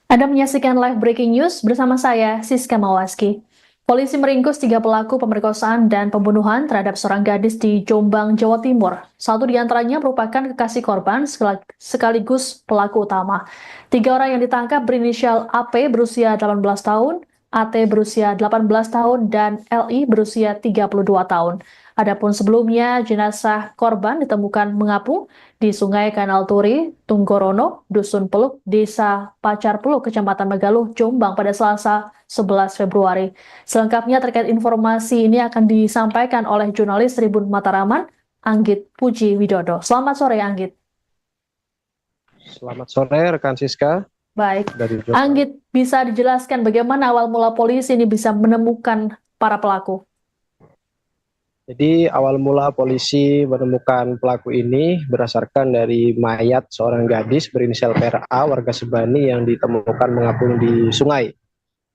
Anda menyaksikan live breaking news bersama saya, Siska Mawaski. Polisi meringkus 3 pelaku pemerkosaan dan pembunuhan terhadap seorang gadis di Jombang, Jawa Timur. Satu di antaranya merupakan kekasih korban sekaligus pelaku utama. 3 orang yang ditangkap berinisial AP berusia 18 tahun, AT berusia 18 tahun, dan LI berusia 32 tahun. Adapun sebelumnya, jenazah korban ditemukan mengapung di Sungai Kanal Turi, Tunggorono, Dusun Peluk, Desa Pacar Peluk, Kecamatan Megaluh, Jombang pada Selasa 11 Februari. Selengkapnya terkait informasi ini akan disampaikan oleh jurnalis Tribun Mataraman, Anggit Puji Widodo. Selamat sore, Anggit. Selamat sore rekan Siska Baik, dari Jombang. Anggit bisa dijelaskan bagaimana awal mula polisi ini bisa menemukan para pelaku? Jadi awal mula polisi menemukan pelaku ini berdasarkan dari mayat seorang gadis berinisial PRA warga Sebani yang ditemukan mengapung di sungai.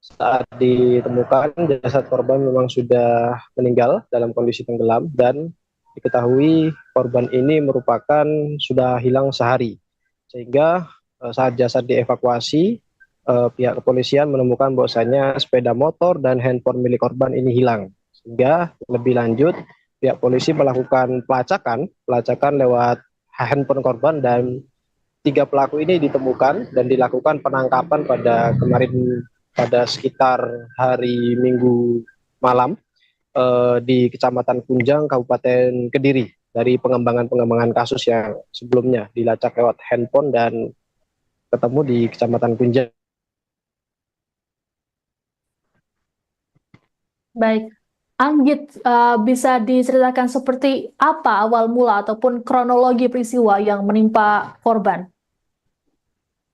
Saat ditemukan jasad korban memang sudah meninggal dalam kondisi tenggelam dan diketahui korban ini merupakan sudah hilang sehari. Sehingga saat jasad dievakuasi pihak kepolisian menemukan bahwasanya sepeda motor dan handphone milik korban ini hilang. Sehingga lebih lanjut pihak polisi melakukan pelacakan lewat handphone korban dan 3 pelaku ini ditemukan dan dilakukan penangkapan pada kemarin pada sekitar hari Minggu malam di Kecamatan Kunjang, Kabupaten Kediri dari pengembangan kasus yang sebelumnya dilacak lewat handphone dan ketemu di Kecamatan Kunjang. Baik, Anggit, bisa diceritakan seperti apa awal mula ataupun kronologi peristiwa yang menimpa korban?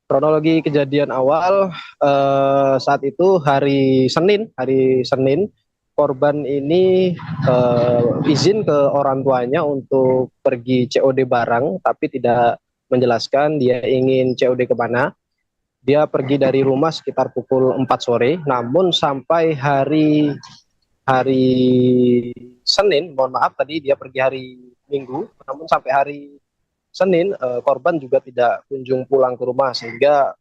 Kronologi kejadian awal saat itu hari Senin korban ini izin ke orang tuanya untuk pergi COD barang, tapi tidak menjelaskan dia ingin COD ke mana. Dia pergi dari rumah sekitar pukul 4 sore, namun sampai hari hari Senin, mohon maaf tadi dia pergi hari Minggu, namun sampai hari Senin korban juga tidak kunjung pulang ke rumah sehingga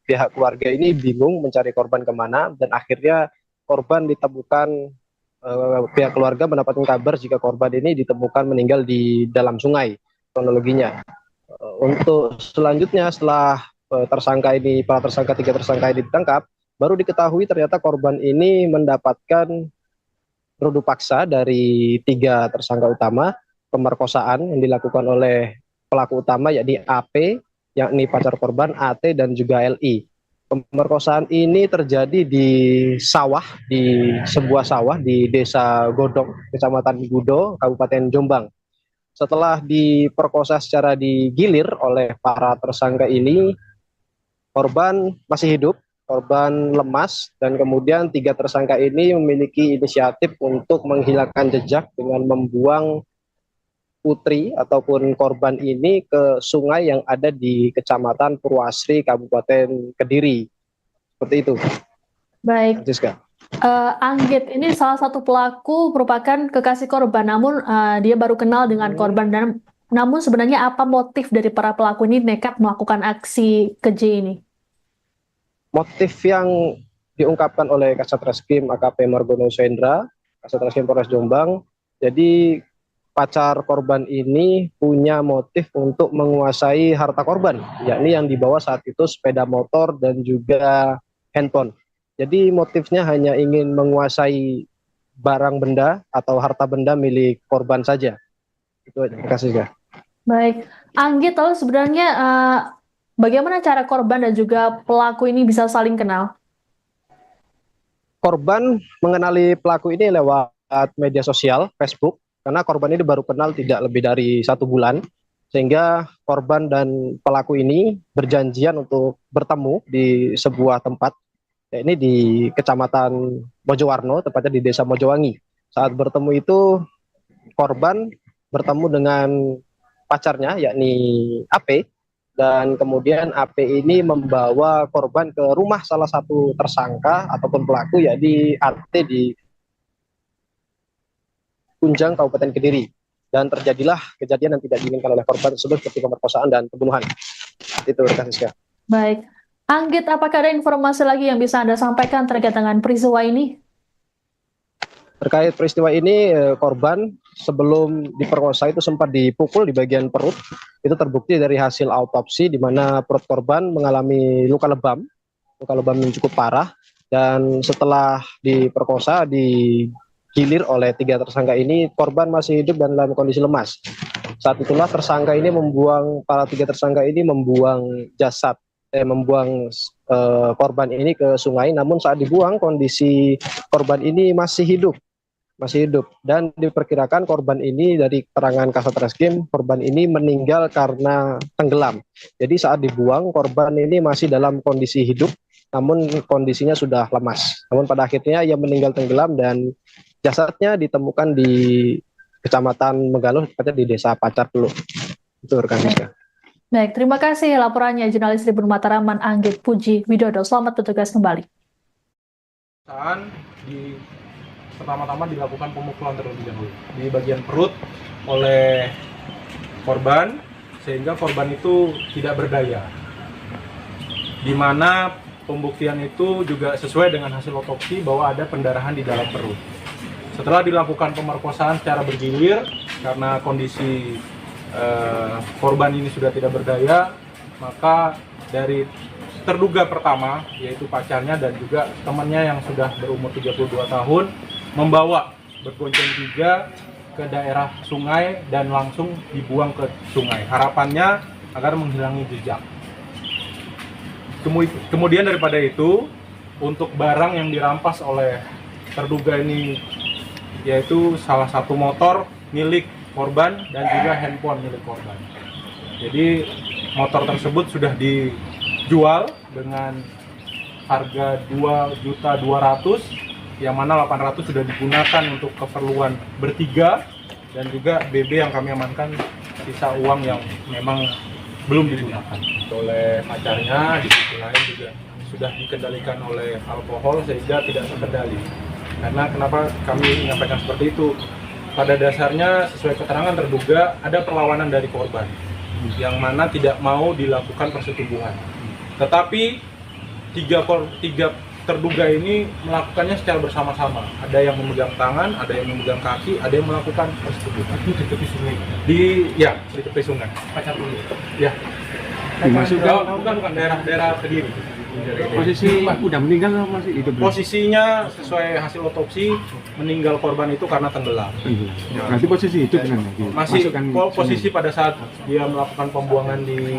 pihak keluarga ini bingung mencari korban kemana dan akhirnya korban ditemukan pihak keluarga mendapatkan kabar jika korban ini ditemukan meninggal di dalam sungai kronologinya. Untuk selanjutnya setelah para tersangka 3 tersangka ini ditangkap, baru diketahui ternyata korban ini mendapatkan rudu paksa dari 3 tersangka utama pemerkosaan yang dilakukan oleh pelaku utama yakni AP, yakni pacar korban AT dan juga LI. Pemerkosaan ini terjadi di sebuah sawah di Desa Godong, Kecamatan Gudo, Kabupaten Jombang. Setelah diperkosa secara digilir oleh para tersangka ini, korban masih hidup, korban lemas, dan kemudian 3 tersangka ini memiliki inisiatif untuk menghilangkan jejak dengan membuang putri ataupun korban ini ke sungai yang ada di Kecamatan Purwasri, Kabupaten Kediri. Seperti itu, Baik, Francisca. Anggit ini salah satu pelaku merupakan kekasih korban, namun dia baru kenal dengan korban dan namun sebenarnya apa motif dari para pelaku ini nekat melakukan aksi keji ini? Motif yang diungkapkan oleh Kasat Reskrim AKP Margono Sendra, Kasat Reskrim Polres Jombang, jadi pacar korban ini punya motif untuk menguasai harta korban, yakni yang dibawa saat itu sepeda motor dan juga handphone. Jadi motifnya hanya ingin menguasai barang benda atau harta benda milik korban saja. Itu aja. Terima kasih ya. Baik, Anggit, lalu sebenarnya bagaimana cara korban dan juga pelaku ini bisa saling kenal? Korban mengenali pelaku ini lewat media sosial, Facebook, karena korban ini baru kenal tidak lebih dari 1 bulan, sehingga korban dan pelaku ini berjanjian untuk bertemu di sebuah tempat, ini di Kecamatan Mojowarno, tepatnya di Desa Mojowangi. Saat bertemu itu, korban bertemu dengan pacarnya, yakni AP, dan kemudian AP ini membawa korban ke rumah salah satu tersangka ataupun pelaku yakni AT di Kunjang, Kabupaten Kediri, dan terjadilah kejadian yang tidak diinginkan oleh korban tersebut seperti pemerkosaan dan pembunuhan. Itu rekan Siska. Baik, Anggit, apakah ada informasi lagi yang bisa Anda sampaikan terkait dengan peristiwa ini? Terkait peristiwa ini, korban sebelum diperkosa itu sempat dipukul di bagian perut. Itu terbukti dari hasil autopsi di mana perut korban mengalami luka lebam yang cukup parah. Dan setelah diperkosa, digilir oleh 3 tersangka ini, korban masih hidup dan dalam kondisi lemas. Saat itulah para 3 tersangka ini membuang korban ini ke sungai. Namun saat dibuang, kondisi korban ini masih hidup dan diperkirakan korban ini, dari keterangan Kasat Reskrim, korban ini meninggal karena tenggelam. Jadi saat dibuang, korban ini masih dalam kondisi hidup namun kondisinya sudah lemas. Namun pada akhirnya ia meninggal tenggelam dan jasadnya ditemukan di Kecamatan Megaluh, tepatnya di Desa Pacar Peluk. Itu rekan Siska. Baik, terima kasih laporannya jurnalis Tribun Mataraman Anggit Puji Widodo. Selamat bertugas kembali. Pertama-tama dilakukan pemukulan terlebih dahulu di bagian perut oleh korban sehingga korban itu tidak berdaya, di mana pembuktian itu juga sesuai dengan hasil otopsi bahwa ada pendarahan di dalam perut. Setelah dilakukan pemerkosaan secara bergilir karena kondisi korban ini sudah tidak berdaya, maka dari terduga pertama, yaitu pacarnya dan juga temannya yang sudah berumur 32 tahun, membawa bergonceng 3 ke daerah sungai dan langsung dibuang ke sungai. Harapannya agar menghilangi jejak. Kemudian daripada itu, untuk barang yang dirampas oleh terduga ini, yaitu salah satu motor milik korban dan juga handphone milik korban. Jadi motor tersebut sudah dijual dengan harga 2.200.000, yang mana 800 sudah digunakan untuk keperluan bertiga, dan juga BB yang kami amankan sisa uang yang memang belum digunakan oleh pacarnya. Di sisi lain juga sudah dikendalikan oleh alkohol sehingga tidak terkendali. Karena kenapa kami menyampaikan seperti itu? Pada dasarnya sesuai keterangan terduga ada perlawanan dari korban yang mana tidak mau dilakukan persetubuhan. Tetapi tiga terduga ini melakukannya secara bersama-sama. Ada yang memegang tangan, ada yang memegang kaki, ada yang melakukan persetubuhan. Itu di tepi sungai. Di tepi sungai. Pacar dulu. Ya. Dimasukkan bukan daerah Kediri. Posisi udah meninggal atau masih hidup? Posisinya sesuai hasil otopsi, meninggal korban itu karena tenggelam. Berarti posisi hidup kan? Masih posisi pada saat dia melakukan pembuangan di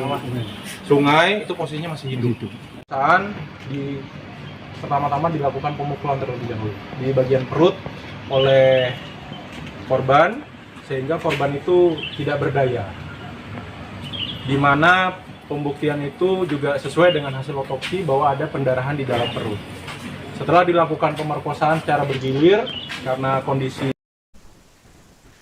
sungai, itu posisinya masih hidup. Pertama-tama dilakukan pemukulan terlebih dahulu di bagian perut oleh korban sehingga korban itu tidak berdaya, di mana pembuktian itu juga sesuai dengan hasil otopsi bahwa ada pendarahan di dalam perut. Setelah dilakukan pemerkosaan secara bergilir karena kondisi.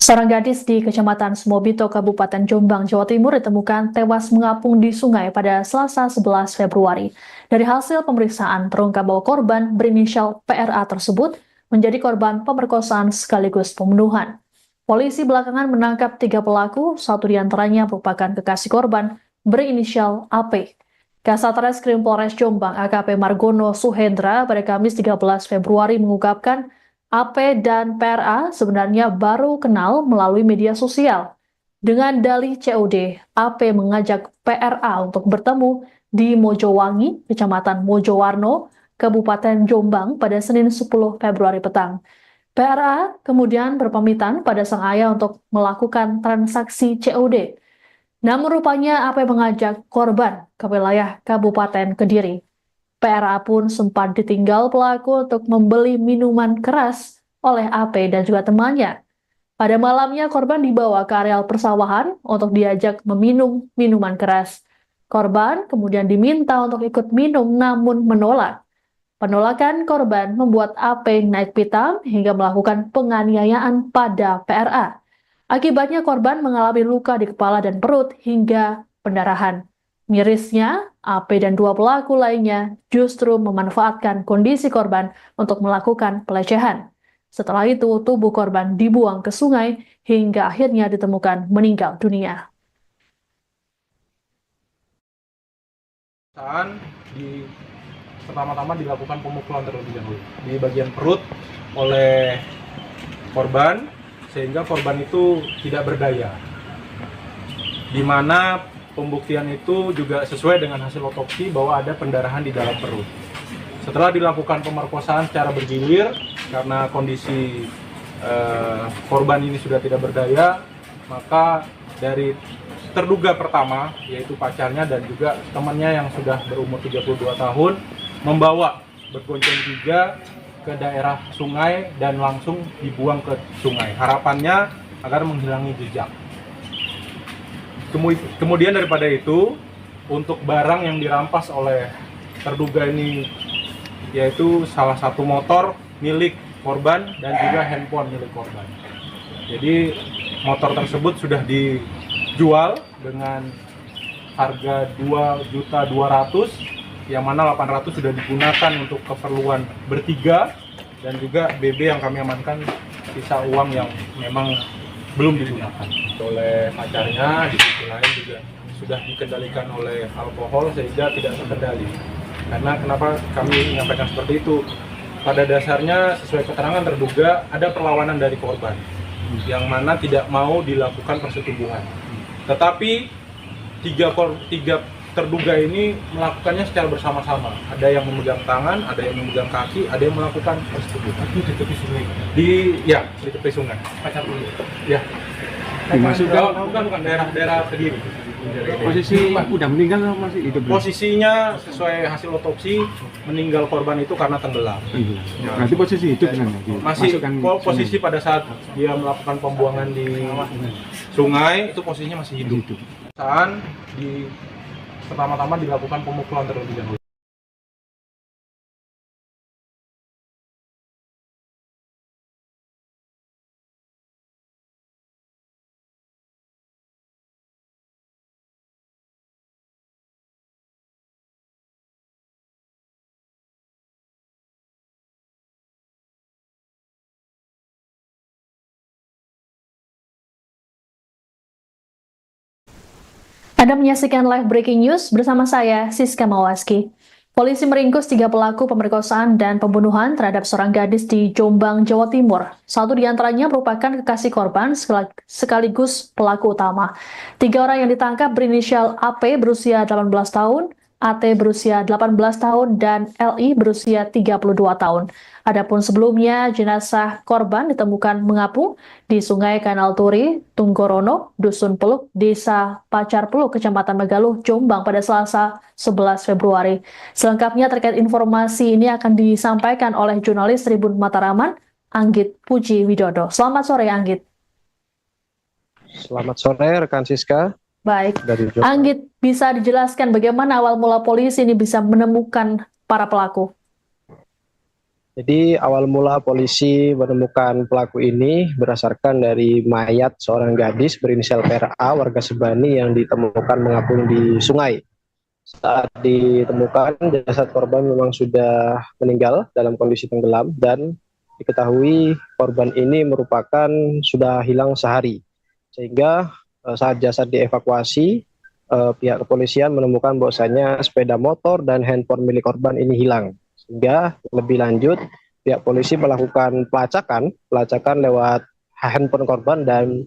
Seorang gadis di Kecamatan Smobito, Kabupaten Jombang, Jawa Timur ditemukan tewas mengapung di sungai pada Selasa 11 Februari. Dari hasil pemeriksaan, terungkap bahwa korban berinisial PRA tersebut menjadi korban pemerkosaan sekaligus pembunuhan. Polisi belakangan menangkap 3 pelaku, satu diantaranya merupakan kekasih korban berinisial AP. Kasat Reskrim Polres Jombang AKP Margono Suhendra pada Kamis 13 Februari mengungkapkan AP dan PRA sebenarnya baru kenal melalui media sosial. Dengan dalih COD, AP mengajak PRA untuk bertemu di Mojowangi, Kecamatan Mojowarno, Kabupaten Jombang pada Senin 10 Februari petang. PRA kemudian berpamitan pada sang ayah untuk melakukan transaksi COD. Namun rupanya AP mengajak korban ke wilayah Kabupaten Kediri. PRA pun sempat ditinggal pelaku untuk membeli minuman keras oleh AP dan juga temannya. Pada malamnya korban dibawa ke areal persawahan untuk diajak meminum minuman keras. Korban kemudian diminta untuk ikut minum namun menolak. Penolakan korban membuat AP naik pitam hingga melakukan penganiayaan pada PRA. Akibatnya korban mengalami luka di kepala dan perut hingga pendarahan. Mirisnya, AP dan 2 pelaku lainnya justru memanfaatkan kondisi korban untuk melakukan pelecehan. Setelah itu, tubuh korban dibuang ke sungai hingga akhirnya ditemukan meninggal dunia. di pertama-tama dilakukan pemukulan terlebih dahulu di bagian perut oleh korban sehingga korban itu tidak berdaya. Di mana pembuktian itu juga sesuai dengan hasil otopsi bahwa ada pendarahan di dalam perut. Setelah dilakukan pemerkosaan secara bergilir karena kondisi korban ini sudah tidak berdaya, maka dari terduga pertama yaitu pacarnya dan juga temannya yang sudah berumur 32 tahun membawa bergonceng tiga ke daerah sungai dan langsung dibuang ke sungai. Harapannya agar menghilangi jejak. Kemudian daripada itu, untuk barang yang dirampas oleh terduga ini yaitu salah satu motor milik korban dan juga handphone milik korban. Jadi motor tersebut sudah dijual dengan harga 2.200.000 yang mana 800 sudah digunakan untuk keperluan bertiga dan juga BB yang kami amankan sisa uang yang memang belum digunakan oleh pacarnya. Di sisi lain juga sudah dikendalikan oleh alkohol sehingga tidak terkendali. Karena kenapa kami menyampaikan seperti itu? Pada dasarnya sesuai keterangan terduga ada perlawanan dari korban yang mana tidak mau dilakukan persetubuhan. Tetapi tiga terduga ini melakukannya secara bersama-sama. Ada yang memegang tangan, ada yang memegang kaki, ada yang melakukan persetubuhan. Itu di tepi sungai. Di tepi sungai. Pacar dulu. Ya. Dimasukkan Bukan daerah Kediri. posisi udah meninggal atau masih hidup? Posisinya sesuai hasil otopsi meninggal korban itu karena tenggelam. Berarti posisi hidup kan? Masih posisi pada saat dia melakukan pembuangan di sungai itu posisinya masih hidup. Saat pertama-tama dilakukan pemukulan terlebih dahulu. Anda menyaksikan live breaking news bersama saya, Siska Mawaski. Polisi meringkus 3 pelaku pemerkosaan dan pembunuhan terhadap seorang gadis di Jombang, Jawa Timur. Satu di antaranya merupakan kekasih korban sekaligus pelaku utama. 3 orang yang ditangkap berinisial AP berusia 18 tahun, AT berusia 18 tahun, dan LI berusia 32 tahun. Adapun sebelumnya, jenazah korban ditemukan mengapung di Sungai Kanal Turi, Tunggorono, Dusun Peluk, Desa Pacar Peluk, Kecamatan Megaluh, Jombang pada Selasa 11 Februari. Selengkapnya terkait informasi ini akan disampaikan oleh jurnalis Tribun Mataraman, Anggit Puji Widodo. Selamat sore, Anggit. Selamat sore, rekan Siska. Baik, Dari Jombang. Anggit, bisa dijelaskan bagaimana awal mula polisi ini bisa menemukan para pelaku? Jadi awal mula polisi menemukan pelaku ini berdasarkan dari mayat seorang gadis berinisial PRA warga Sebani yang ditemukan mengapung di sungai. Saat ditemukan, jasad korban memang sudah meninggal dalam kondisi tenggelam dan diketahui korban ini merupakan sudah hilang sehari. Sehingga saat jasad dievakuasi, pihak kepolisian menemukan bahwasanya sepeda motor dan handphone milik korban ini hilang. Sehingga lebih lanjut pihak polisi melakukan pelacakan lewat handphone korban dan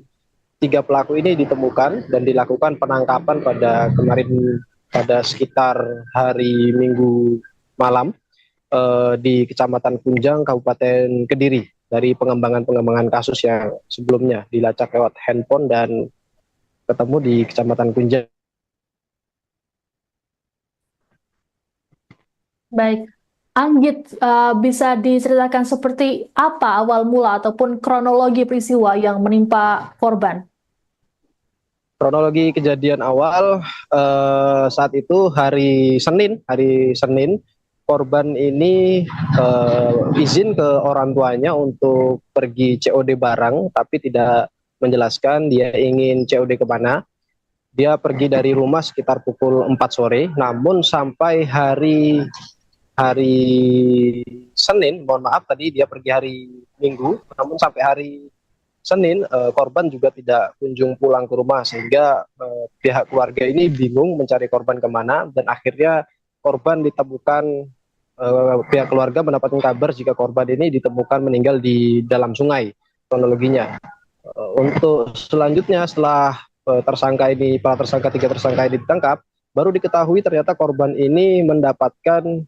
3 pelaku ini ditemukan dan dilakukan penangkapan pada kemarin pada sekitar hari Minggu malam di Kecamatan Kunjang, Kabupaten Kediri dari pengembangan kasus yang sebelumnya dilacak lewat handphone dan ketemu di Kecamatan Kunjang. Baik, Anggit, bisa diceritakan seperti apa awal mula ataupun kronologi peristiwa yang menimpa korban? Kronologi kejadian awal saat itu hari Senin korban ini izin ke orang tuanya untuk pergi COD barang, tapi tidak menjelaskan dia ingin COD ke mana. Dia pergi dari rumah sekitar pukul 4 sore, namun sampai hari Senin, mohon maaf tadi dia pergi hari Minggu, namun sampai hari Senin korban juga tidak kunjung pulang ke rumah, sehingga pihak keluarga ini bingung mencari korban kemana, dan akhirnya korban ditemukan, pihak keluarga mendapatkan kabar jika korban ini ditemukan meninggal di dalam sungai, kronologinya. Untuk selanjutnya setelah tiga tersangka ini ditangkap, baru diketahui ternyata korban ini mendapatkan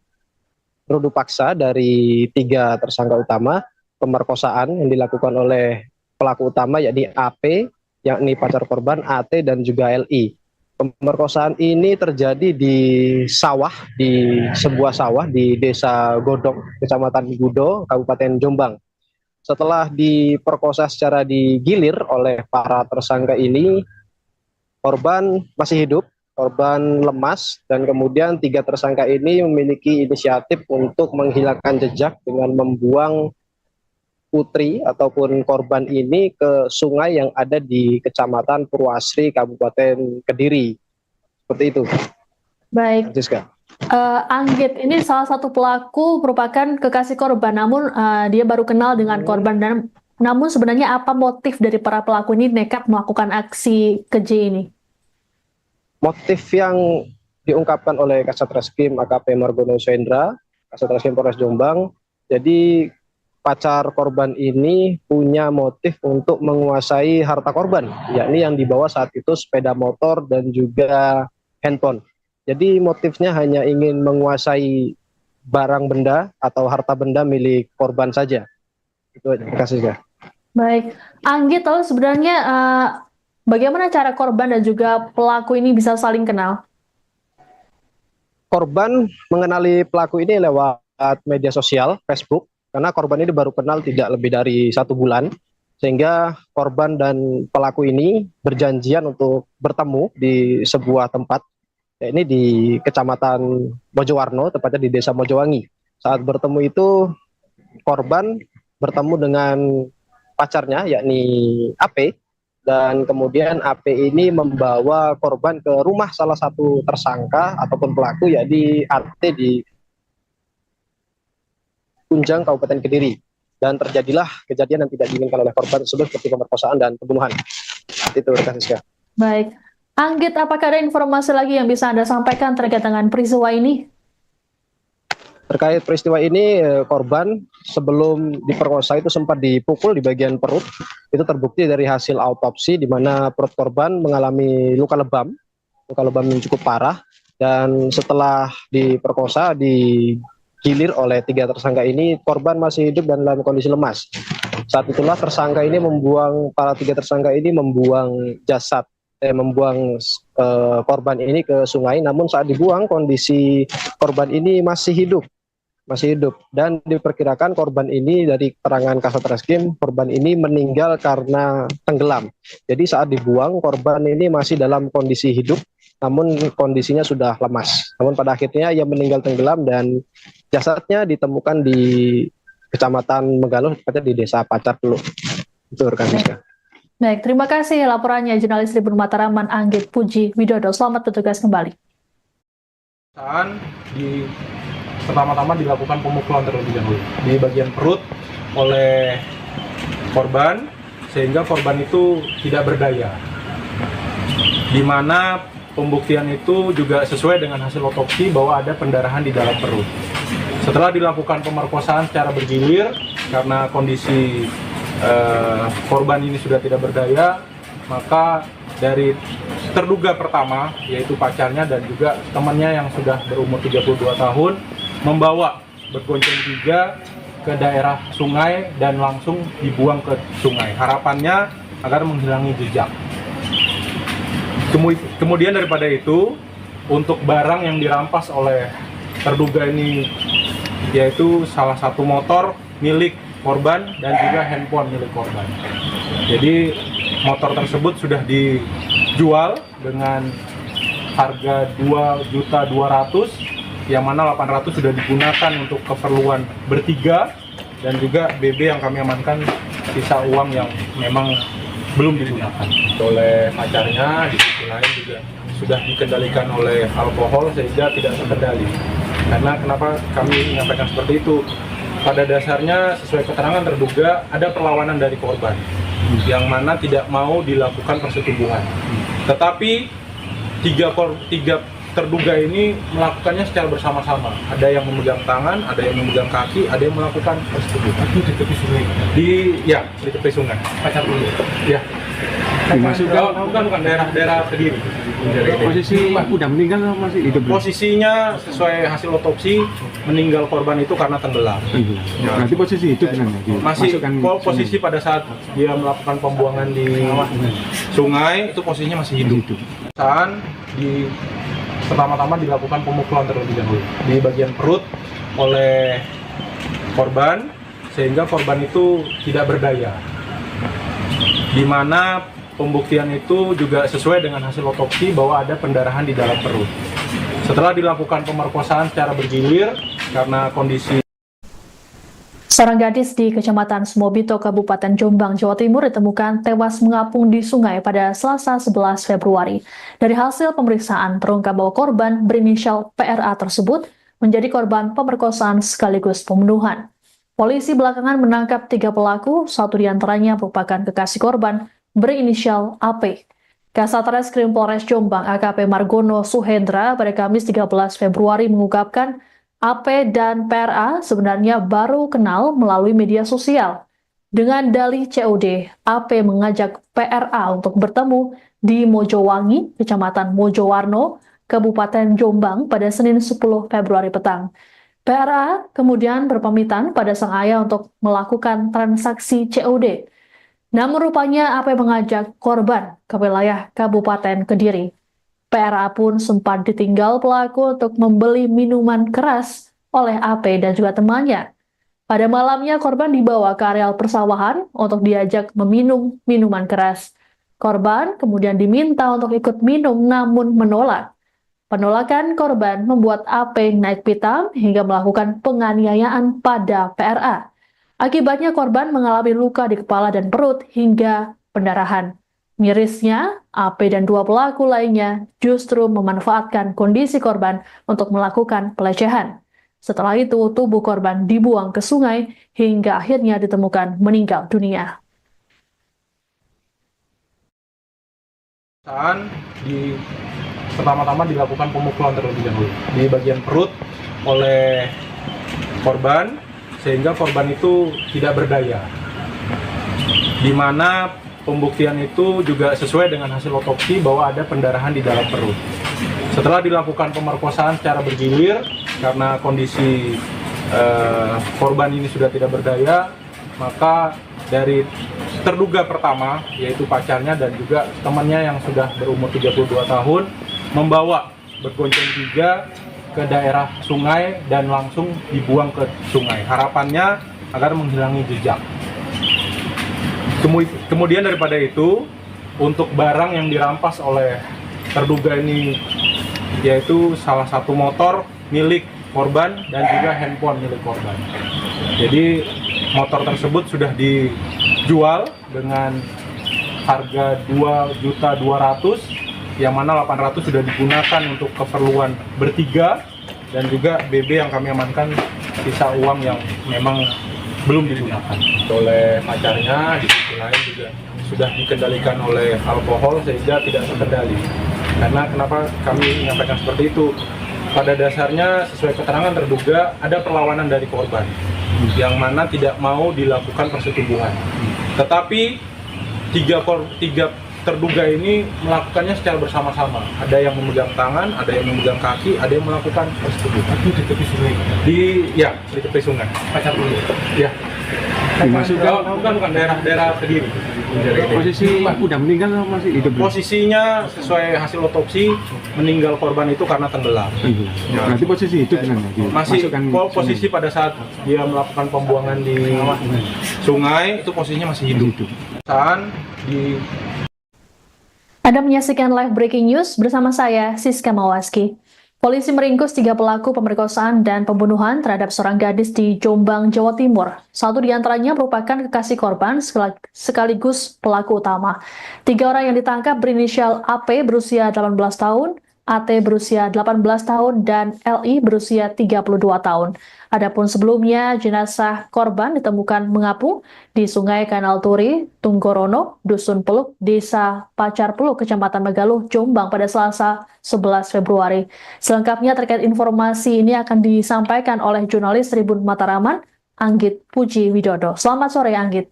rudu paksa dari 3 tersangka utama, pemerkosaan yang dilakukan oleh pelaku utama yakni AP, yakni pacar korban, AT, dan juga LI. Pemerkosaan ini terjadi di sebuah sawah di Desa Godong, Kecamatan Gudo, Kabupaten Jombang. Setelah diperkosa secara digilir oleh para tersangka ini, korban masih hidup, korban lemas, dan kemudian 3 tersangka ini memiliki inisiatif untuk menghilangkan jejak dengan membuang putri ataupun korban ini ke sungai yang ada di Kecamatan Purwasri, Kabupaten Kediri. Seperti itu. Baik. Siska. Anggit ini salah satu pelaku merupakan kekasih korban, namun dia baru kenal dengan korban. Dan namun sebenarnya apa motif dari para pelaku ini nekat melakukan aksi keji ini? Motif yang diungkapkan oleh Kasat Reskrim AKP Margono Sendra, Kasat Reskrim Polres Jombang, jadi pacar korban ini punya motif untuk menguasai harta korban, yakni yang dibawa saat itu sepeda motor dan juga handphone. Jadi motifnya hanya ingin menguasai barang benda atau harta benda milik korban saja. Itu aja. Terima kasih, Kak. Baik, Anggit, lalu sebenarnya bagaimana cara korban dan juga pelaku ini bisa saling kenal? Korban mengenali pelaku ini lewat media sosial, Facebook, karena korban ini baru kenal tidak lebih dari 1 bulan, sehingga korban dan pelaku ini berjanjian untuk bertemu di sebuah tempat, ini di Kecamatan Mojowarno, tepatnya di Desa Mojowangi. Saat bertemu itu, korban bertemu dengan pacarnya, yakni AP, dan kemudian AP ini membawa korban ke rumah salah satu tersangka ataupun pelaku, yakni AT di Kunjang, Kabupaten Kediri. Dan terjadilah kejadian yang tidak diinginkan oleh korban tersebut seperti pemerkosaan dan pembunuhan. Itu, Kak. Baik. Anggit, apakah ada informasi lagi yang bisa Anda sampaikan terkait dengan peristiwa ini? Terkait peristiwa ini, korban sebelum diperkosa itu sempat dipukul di bagian perut. Itu terbukti dari hasil autopsi, di mana perut korban mengalami luka lebam yang cukup parah. Dan setelah diperkosa, digilir oleh 3 tersangka ini, korban masih hidup dan dalam kondisi lemas. Saat itulah para 3 tersangka ini membuang korban ini ke sungai. Namun saat dibuang, kondisi korban ini masih hidup, dan diperkirakan korban ini, dari keterangan Kasat Reskrim, korban ini meninggal karena tenggelam. Jadi saat dibuang, korban ini masih dalam kondisi hidup, namun kondisinya sudah lemas. Namun pada akhirnya ia meninggal tenggelam dan jasadnya ditemukan di Kecamatan Megaluh, tepatnya di Desa Pacar Teluk. Itu rekan saya. Baik, terima kasih laporannya jurnalis Tribun Mataraman Anggit Puji Widodo. Selamat bertugas kembali. Pertama-tama dilakukan pemukulan terlebih dahulu di bagian perut oleh korban, sehingga korban itu tidak berdaya. Di mana pembuktian itu juga sesuai dengan hasil otopsi bahwa ada pendarahan di dalam perut. Setelah dilakukan pemerkosaan secara bergilir, karena kondisi korban ini sudah tidak berdaya, maka dari terduga pertama, yaitu pacarnya dan juga temannya yang sudah berumur 32 tahun, membawa bergonceng 3 ke daerah sungai dan langsung dibuang ke sungai. Harapannya agar menghilangi jejak. Kemudian daripada itu, untuk barang yang dirampas oleh terduga ini, yaitu salah satu motor milik korban dan juga handphone milik korban. Jadi motor tersebut sudah dijual dengan harga 2.200.000, yang mana 800 sudah digunakan untuk keperluan bertiga, dan juga BB yang kami amankan sisa uang yang memang belum digunakan oleh pacarnya. Di sisi lain juga sudah dikendalikan oleh alkohol sehingga tidak terkendali. Karena kenapa kami menyampaikan seperti itu? Pada dasarnya sesuai keterangan terduga ada perlawanan dari korban yang mana tidak mau dilakukan persetubuhan. Tetapi tiga terduga ini melakukannya secara bersama-sama. Ada yang memegang tangan, ada yang memegang kaki, ada yang melakukan persetubuhan. Itu di tepi sungai. Di tepi sungai. Pacar dulu. Ya. Dimasukkan Bukan daerah Kediri. posisi udah meninggal atau masih hidup, bro? Posisinya sesuai hasil otopsi, meninggal korban itu karena tenggelam. Berarti posisi hidup kan? Masih posisi pada saat dia melakukan pembuangan di sungai itu posisinya masih hidup. Pertama-tama dilakukan pemukulan terlebih dahulu di bagian perut oleh korban sehingga korban itu tidak berdaya. Di mana pembuktian itu juga sesuai dengan hasil otopsi bahwa ada pendarahan di dalam perut. Setelah dilakukan pemerkosaan secara bergilir karena kondisi Seorang gadis di Kecamatan Smobito, Kabupaten Jombang, Jawa Timur ditemukan tewas mengapung di sungai pada Selasa 11 Februari. Dari hasil pemeriksaan, terungkap bahwa korban berinisial PRA tersebut menjadi korban pemerkosaan sekaligus pembunuhan. Polisi belakangan menangkap 3 pelaku, satu diantaranya merupakan kekasih korban berinisial AP. Kasat Reskrim Polres Jombang AKP Margono Suhendra pada Kamis 13 Februari mengungkapkan AP dan PRA sebenarnya baru kenal melalui media sosial. Dengan dalih COD, AP mengajak PRA untuk bertemu di Mojowangi, Kecamatan Mojowarno, Kabupaten Jombang pada Senin 10 Februari petang. PRA kemudian berpamitan pada sang ayah untuk melakukan transaksi COD. Namun rupanya AP mengajak korban ke wilayah Kabupaten Kediri. PRA pun sempat ditinggal pelaku untuk membeli minuman keras oleh AP dan juga temannya. Pada malamnya korban dibawa ke areal persawahan untuk diajak meminum minuman keras. Korban kemudian diminta untuk ikut minum namun menolak. Penolakan korban membuat AP naik pitam hingga melakukan penganiayaan pada PRA. Akibatnya korban mengalami luka di kepala dan perut hingga pendarahan. Mirisnya, AP dan 2 pelaku lainnya justru memanfaatkan kondisi korban untuk melakukan pelecehan. Setelah itu, tubuh korban dibuang ke sungai hingga akhirnya ditemukan meninggal dunia. Pertama-tama dilakukan pemukulan terlebih dahulu di bagian perut oleh korban sehingga korban itu tidak berdaya. Di mana pembuktian itu juga sesuai dengan hasil otopsi bahwa ada pendarahan di dalam perut. Setelah dilakukan pemerkosaan secara bergilir karena kondisi korban ini sudah tidak berdaya, maka dari terduga pertama yaitu pacarnya dan juga temannya yang sudah berumur 32 tahun membawa bergonceng 3 ke daerah sungai dan langsung dibuang ke sungai. Harapannya agar menghilangi jejak. Kemudian daripada itu, untuk barang yang dirampas oleh terduga ini yaitu salah satu motor milik korban dan juga handphone milik korban. Jadi motor tersebut sudah dijual dengan harga 2.200.000 yang mana 800 sudah digunakan untuk keperluan bertiga dan juga BB yang kami amankan sisa uang yang memang belum digunakan oleh pacarnya. Di sisi lain juga sudah dikendalikan oleh alkohol sehingga tidak terkendali. Karena kenapa kami menyampaikan seperti itu? Pada dasarnya sesuai keterangan terduga ada perlawanan dari korban yang mana tidak mau dilakukan persetubuhan. Tetapi tiga terduga ini melakukannya secara bersama-sama. Ada yang memegang tangan, ada yang memegang kaki, ada yang melakukan persetubuhan. Itu di tepi sungai. Di tepi sungai. Pacar dulu. Ya. Dimasukkan Bukan daerah Kediri. posisi udah meninggal atau masih hidup, bro? Posisinya sesuai hasil otopsi, meninggal korban itu karena tenggelam. Berarti posisi hidup kan? Masih posisi pada saat dia melakukan pembuangan di sungai itu posisinya masih hidup. Anda menyaksikan live breaking news bersama saya, Siska Mawaski. Polisi meringkus 3 pelaku pemerkosaan dan pembunuhan terhadap seorang gadis di Jombang, Jawa Timur. Satu diantaranya merupakan kekasih korban sekaligus pelaku utama. 3 orang yang ditangkap berinisial AP berusia 18 tahun, AT berusia 18 tahun, dan LI berusia 32 tahun. Adapun sebelumnya, jenazah korban ditemukan mengapung di Sungai Kanal Turi, Tunggorono, Dusun Peluk, Desa Pacar Peluk, Kecamatan Megaluh, Jombang pada Selasa 11 Februari. Selengkapnya terkait informasi ini akan disampaikan oleh jurnalis Tribun Mataraman, Anggit Puji Widodo. Selamat sore, Anggit.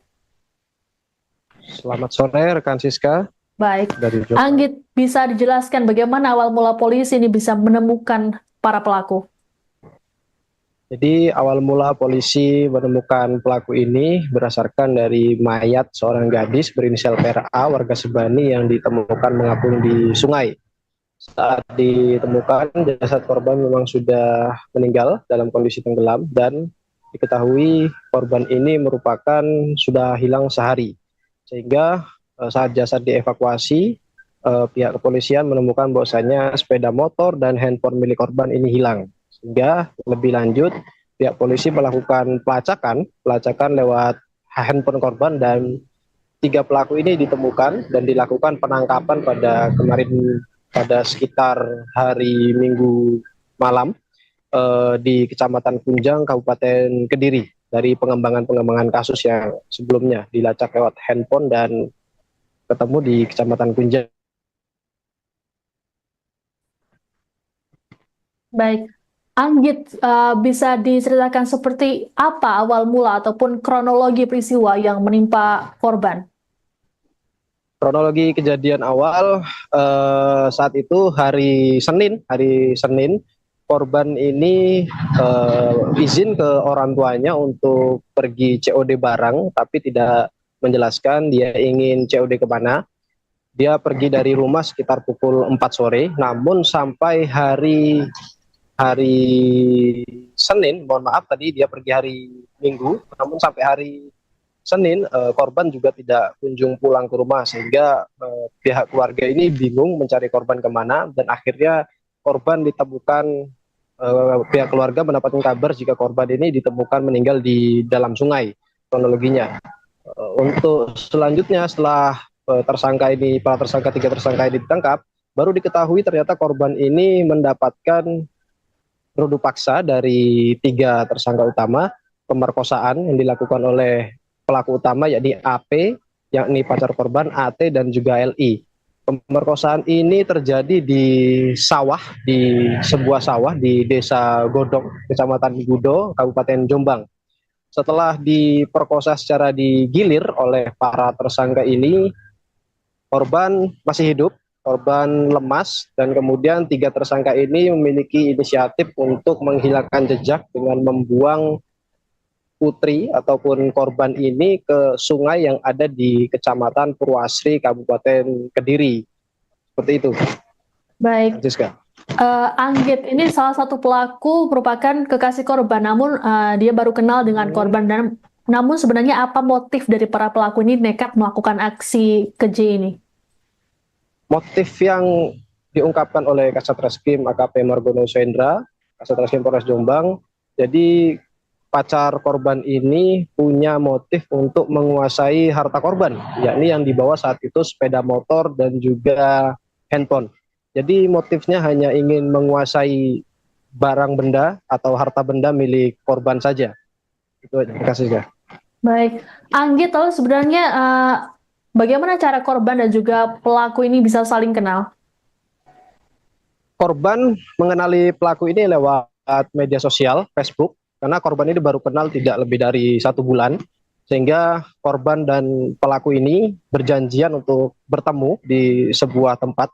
Selamat sore rekan Siska. Baik, Dari Jombang. Anggit, bisa dijelaskan bagaimana awal mula polisi ini bisa menemukan para pelaku? Jadi awal mula polisi menemukan pelaku ini berdasarkan dari mayat seorang gadis berinisial PRA warga Sebani yang ditemukan mengapung di sungai. Saat ditemukan, jasad korban memang sudah meninggal dalam kondisi tenggelam dan diketahui korban ini merupakan sudah hilang sehari. Sehingga saat jasad dievakuasi, pihak kepolisian menemukan bahwasanya sepeda motor dan handphone milik korban ini hilang. Sehingga lebih lanjut, pihak polisi melakukan pelacakan lewat handphone korban dan 3 pelaku ini ditemukan dan dilakukan penangkapan pada kemarin pada sekitar hari Minggu malam di Kecamatan Kunjang, Kabupaten Kediri dari pengembangan kasus yang sebelumnya dilacak lewat handphone dan ketemu di Kecamatan Kunjang. Baik, Anggit, bisa diceritakan seperti apa awal mula ataupun kronologi peristiwa yang menimpa korban? Kronologi kejadian awal saat itu hari Senin korban ini izin ke orang tuanya untuk pergi COD barang, tapi tidak menjelaskan dia ingin COD ke mana. Dia pergi dari rumah sekitar pukul 4 sore, namun sampai hari Senin, mohon maaf tadi dia pergi hari Minggu, namun sampai hari Senin korban juga tidak kunjung pulang ke rumah, sehingga pihak keluarga ini bingung mencari korban kemana, dan akhirnya korban ditemukan, pihak keluarga mendapatkan kabar jika korban ini ditemukan meninggal di dalam sungai kronologinya. Untuk selanjutnya setelah para tersangka 3 tersangka ini ditangkap, baru diketahui ternyata korban ini mendapatkan rudu paksa dari 3 tersangka utama, pemerkosaan yang dilakukan oleh pelaku utama yakni AP, yakni pacar korban, AT, dan juga LI. Pemerkosaan ini terjadi di sebuah sawah di Desa Godong, Kecamatan Gudo, Kabupaten Jombang. Setelah diperkosa secara digilir oleh para tersangka ini, korban masih hidup, korban lemas, dan kemudian 3 tersangka ini memiliki inisiatif untuk menghilangkan jejak dengan membuang putri ataupun korban ini ke sungai yang ada di Kecamatan Purwasri, Kabupaten Kediri. Seperti itu. Baik, Siska. Anggit, ini salah satu pelaku merupakan kekasih korban, namun dia baru kenal dengan korban. Dan namun sebenarnya apa motif dari para pelaku ini nekat melakukan aksi keji ini? Motif yang diungkapkan oleh Kasat Reskrim AKP Margono Sendra, Kasat Reskrim Polres Jombang, jadi pacar korban ini punya motif untuk menguasai harta korban, yakni yang dibawa saat itu sepeda motor dan juga handphone. Jadi motifnya hanya ingin menguasai barang benda atau harta benda milik korban saja. Itu aja. Terima kasih, Kak. Baik, Anggit, lalu sebenarnya bagaimana cara korban dan juga pelaku ini bisa saling kenal? Korban mengenali pelaku ini lewat media sosial, Facebook, karena korban ini baru kenal tidak lebih dari 1 bulan, sehingga korban dan pelaku ini berjanjian untuk bertemu di sebuah tempat,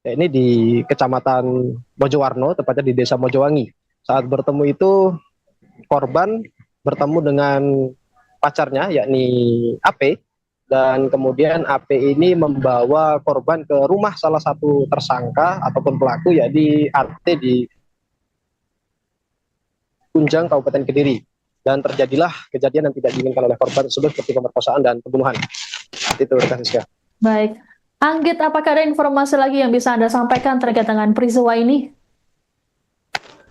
ini di Kecamatan Mojowarno, tepatnya di Desa Mojowangi. Saat bertemu itu, korban bertemu dengan pacarnya, yakni AP, dan kemudian AP ini membawa korban ke rumah salah satu tersangka ataupun pelaku, yakni AT di Kunjang, Kabupaten Kediri. Dan terjadilah kejadian yang tidak diinginkan oleh korban tersebut, seperti pemerkosaan dan pembunuhan. Itu, Siska. Baik, Anggit, apakah ada informasi lagi yang bisa Anda sampaikan terkait dengan peristiwa ini?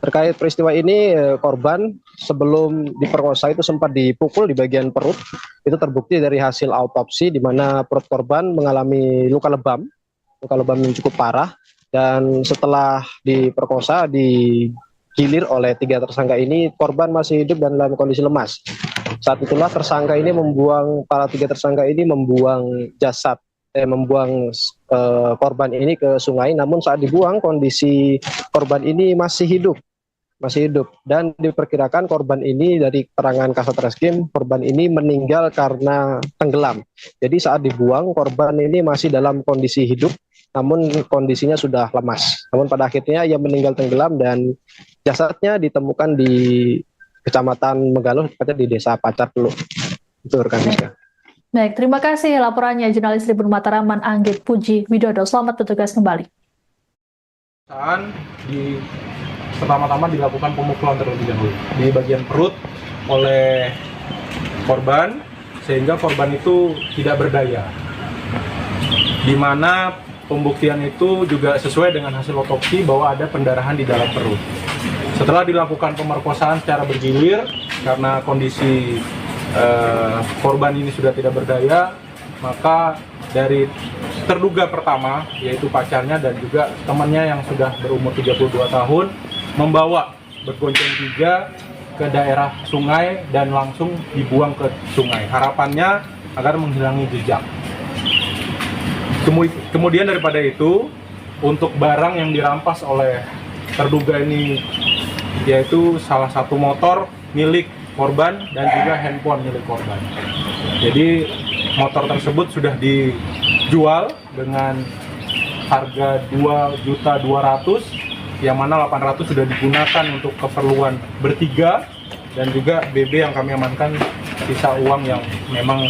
Terkait peristiwa ini, korban sebelum diperkosa itu sempat dipukul di bagian perut. Itu terbukti dari hasil autopsi, di mana perut korban mengalami luka lebam yang cukup parah. Dan setelah diperkosa, digilir oleh 3 tersangka ini, korban masih hidup dan dalam kondisi lemas. Saat itulah para 3 tersangka ini membuang korban ini ke sungai. Namun saat dibuang, kondisi korban ini masih hidup dan diperkirakan korban ini, dari keterangan Kasat Reskrim, korban ini meninggal karena tenggelam. Jadi saat dibuang, korban ini masih dalam kondisi hidup, namun kondisinya sudah lemas. Namun pada akhirnya ia meninggal tenggelam dan jasadnya ditemukan di Kecamatan Megaluh, tepatnya di Desa Pacar Peluk. Itu rekan Siska. Baik, terima kasih laporannya jurnalis Tribun Mataraman Anggit Puji Widodo. Selamat bertugas kembali. Pertama-tama dilakukan pemukulan terlebih dahulu di bagian perut oleh korban, sehingga korban itu tidak berdaya, di mana pembuktian itu juga sesuai dengan hasil otopsi bahwa ada pendarahan di dalam perut. Setelah dilakukan pemerkosaan secara bergilir, karena kondisi korban ini sudah tidak berdaya, maka dari terduga pertama, yaitu pacarnya dan juga temannya yang sudah berumur 32 tahun, membawa bergonceng 3 ke daerah sungai dan langsung dibuang ke sungai. Harapannya agar menghilangi jejak. Kemudian daripada itu, untuk barang yang dirampas oleh terduga ini, yaitu salah satu motor milik korban dan juga handphone milik korban. Jadi motor tersebut sudah dijual dengan harga 2.200.000, yang mana 800 sudah digunakan untuk keperluan bertiga, dan juga BB yang kami amankan sisa uang yang memang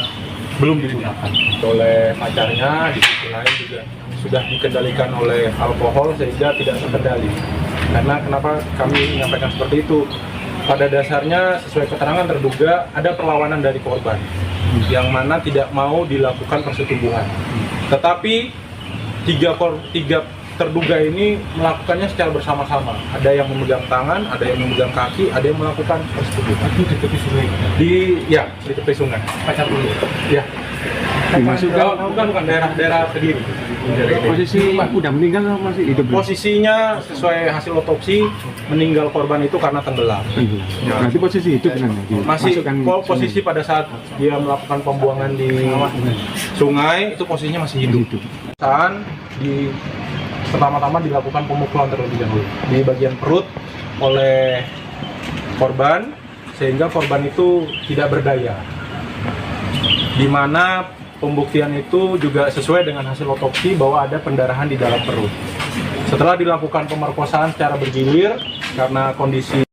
belum digunakan oleh pacarnya. Di sisi lain juga sudah dikendalikan oleh alkohol sehingga tidak terkendali. Karena kenapa kami menyampaikan seperti itu? Pada dasarnya sesuai keterangan terduga ada perlawanan dari korban yang mana tidak mau dilakukan persetubuhan. Tetapi tiga terduga ini melakukannya secara bersama-sama. Ada yang memegang tangan, ada yang memegang kaki, ada yang melakukan persetubuhan. Itu di tepi sungai. Di tepi sungai. Pacar dulu. Ya. Bukan daerah Kediri. Posisi udah meninggal atau masih hidup? Posisinya sesuai hasil otopsi, meninggal korban itu karena tenggelam. Berarti posisi hidup kan? Masih posisi pada saat dia melakukan pembuangan di sungai, itu posisinya masih hidup. Pertama-tama dilakukan pemukulan terlebih dahulu di bagian perut oleh korban, sehingga korban itu tidak berdaya, di mana pembuktian itu juga sesuai dengan hasil otopsi bahwa ada pendarahan di dalam perut. Setelah dilakukan pemerkosaan secara bergilir, karena kondisi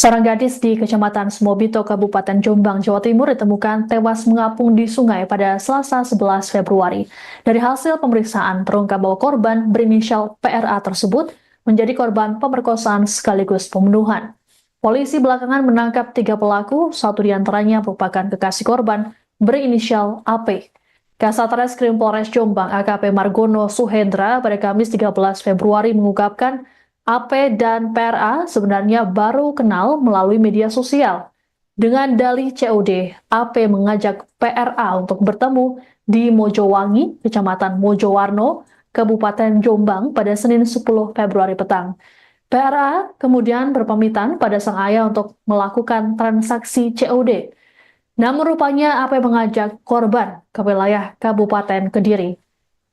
Seorang gadis di Kecamatan Semobito, Kabupaten Jombang, Jawa Timur ditemukan tewas mengapung di sungai pada Selasa 11 Februari. Dari hasil pemeriksaan, terungkap bahwa korban berinisial PRA tersebut menjadi korban pemerkosaan sekaligus pembunuhan. Polisi belakangan menangkap 3 pelaku, 1 diantaranya merupakan kekasih korban berinisial AP. Kasat Reskrim Polres Jombang AKP Margono Suhendra pada Kamis 13 Februari mengungkapkan AP dan PRA sebenarnya baru kenal melalui media sosial. Dengan dalih COD, AP mengajak PRA untuk bertemu di Mojowangi, Kecamatan Mojowarno, Kabupaten Jombang pada Senin 10 Februari petang. PRA kemudian berpamitan pada sang ayah untuk melakukan transaksi COD. Namun rupanya AP mengajak korban ke wilayah Kabupaten Kediri.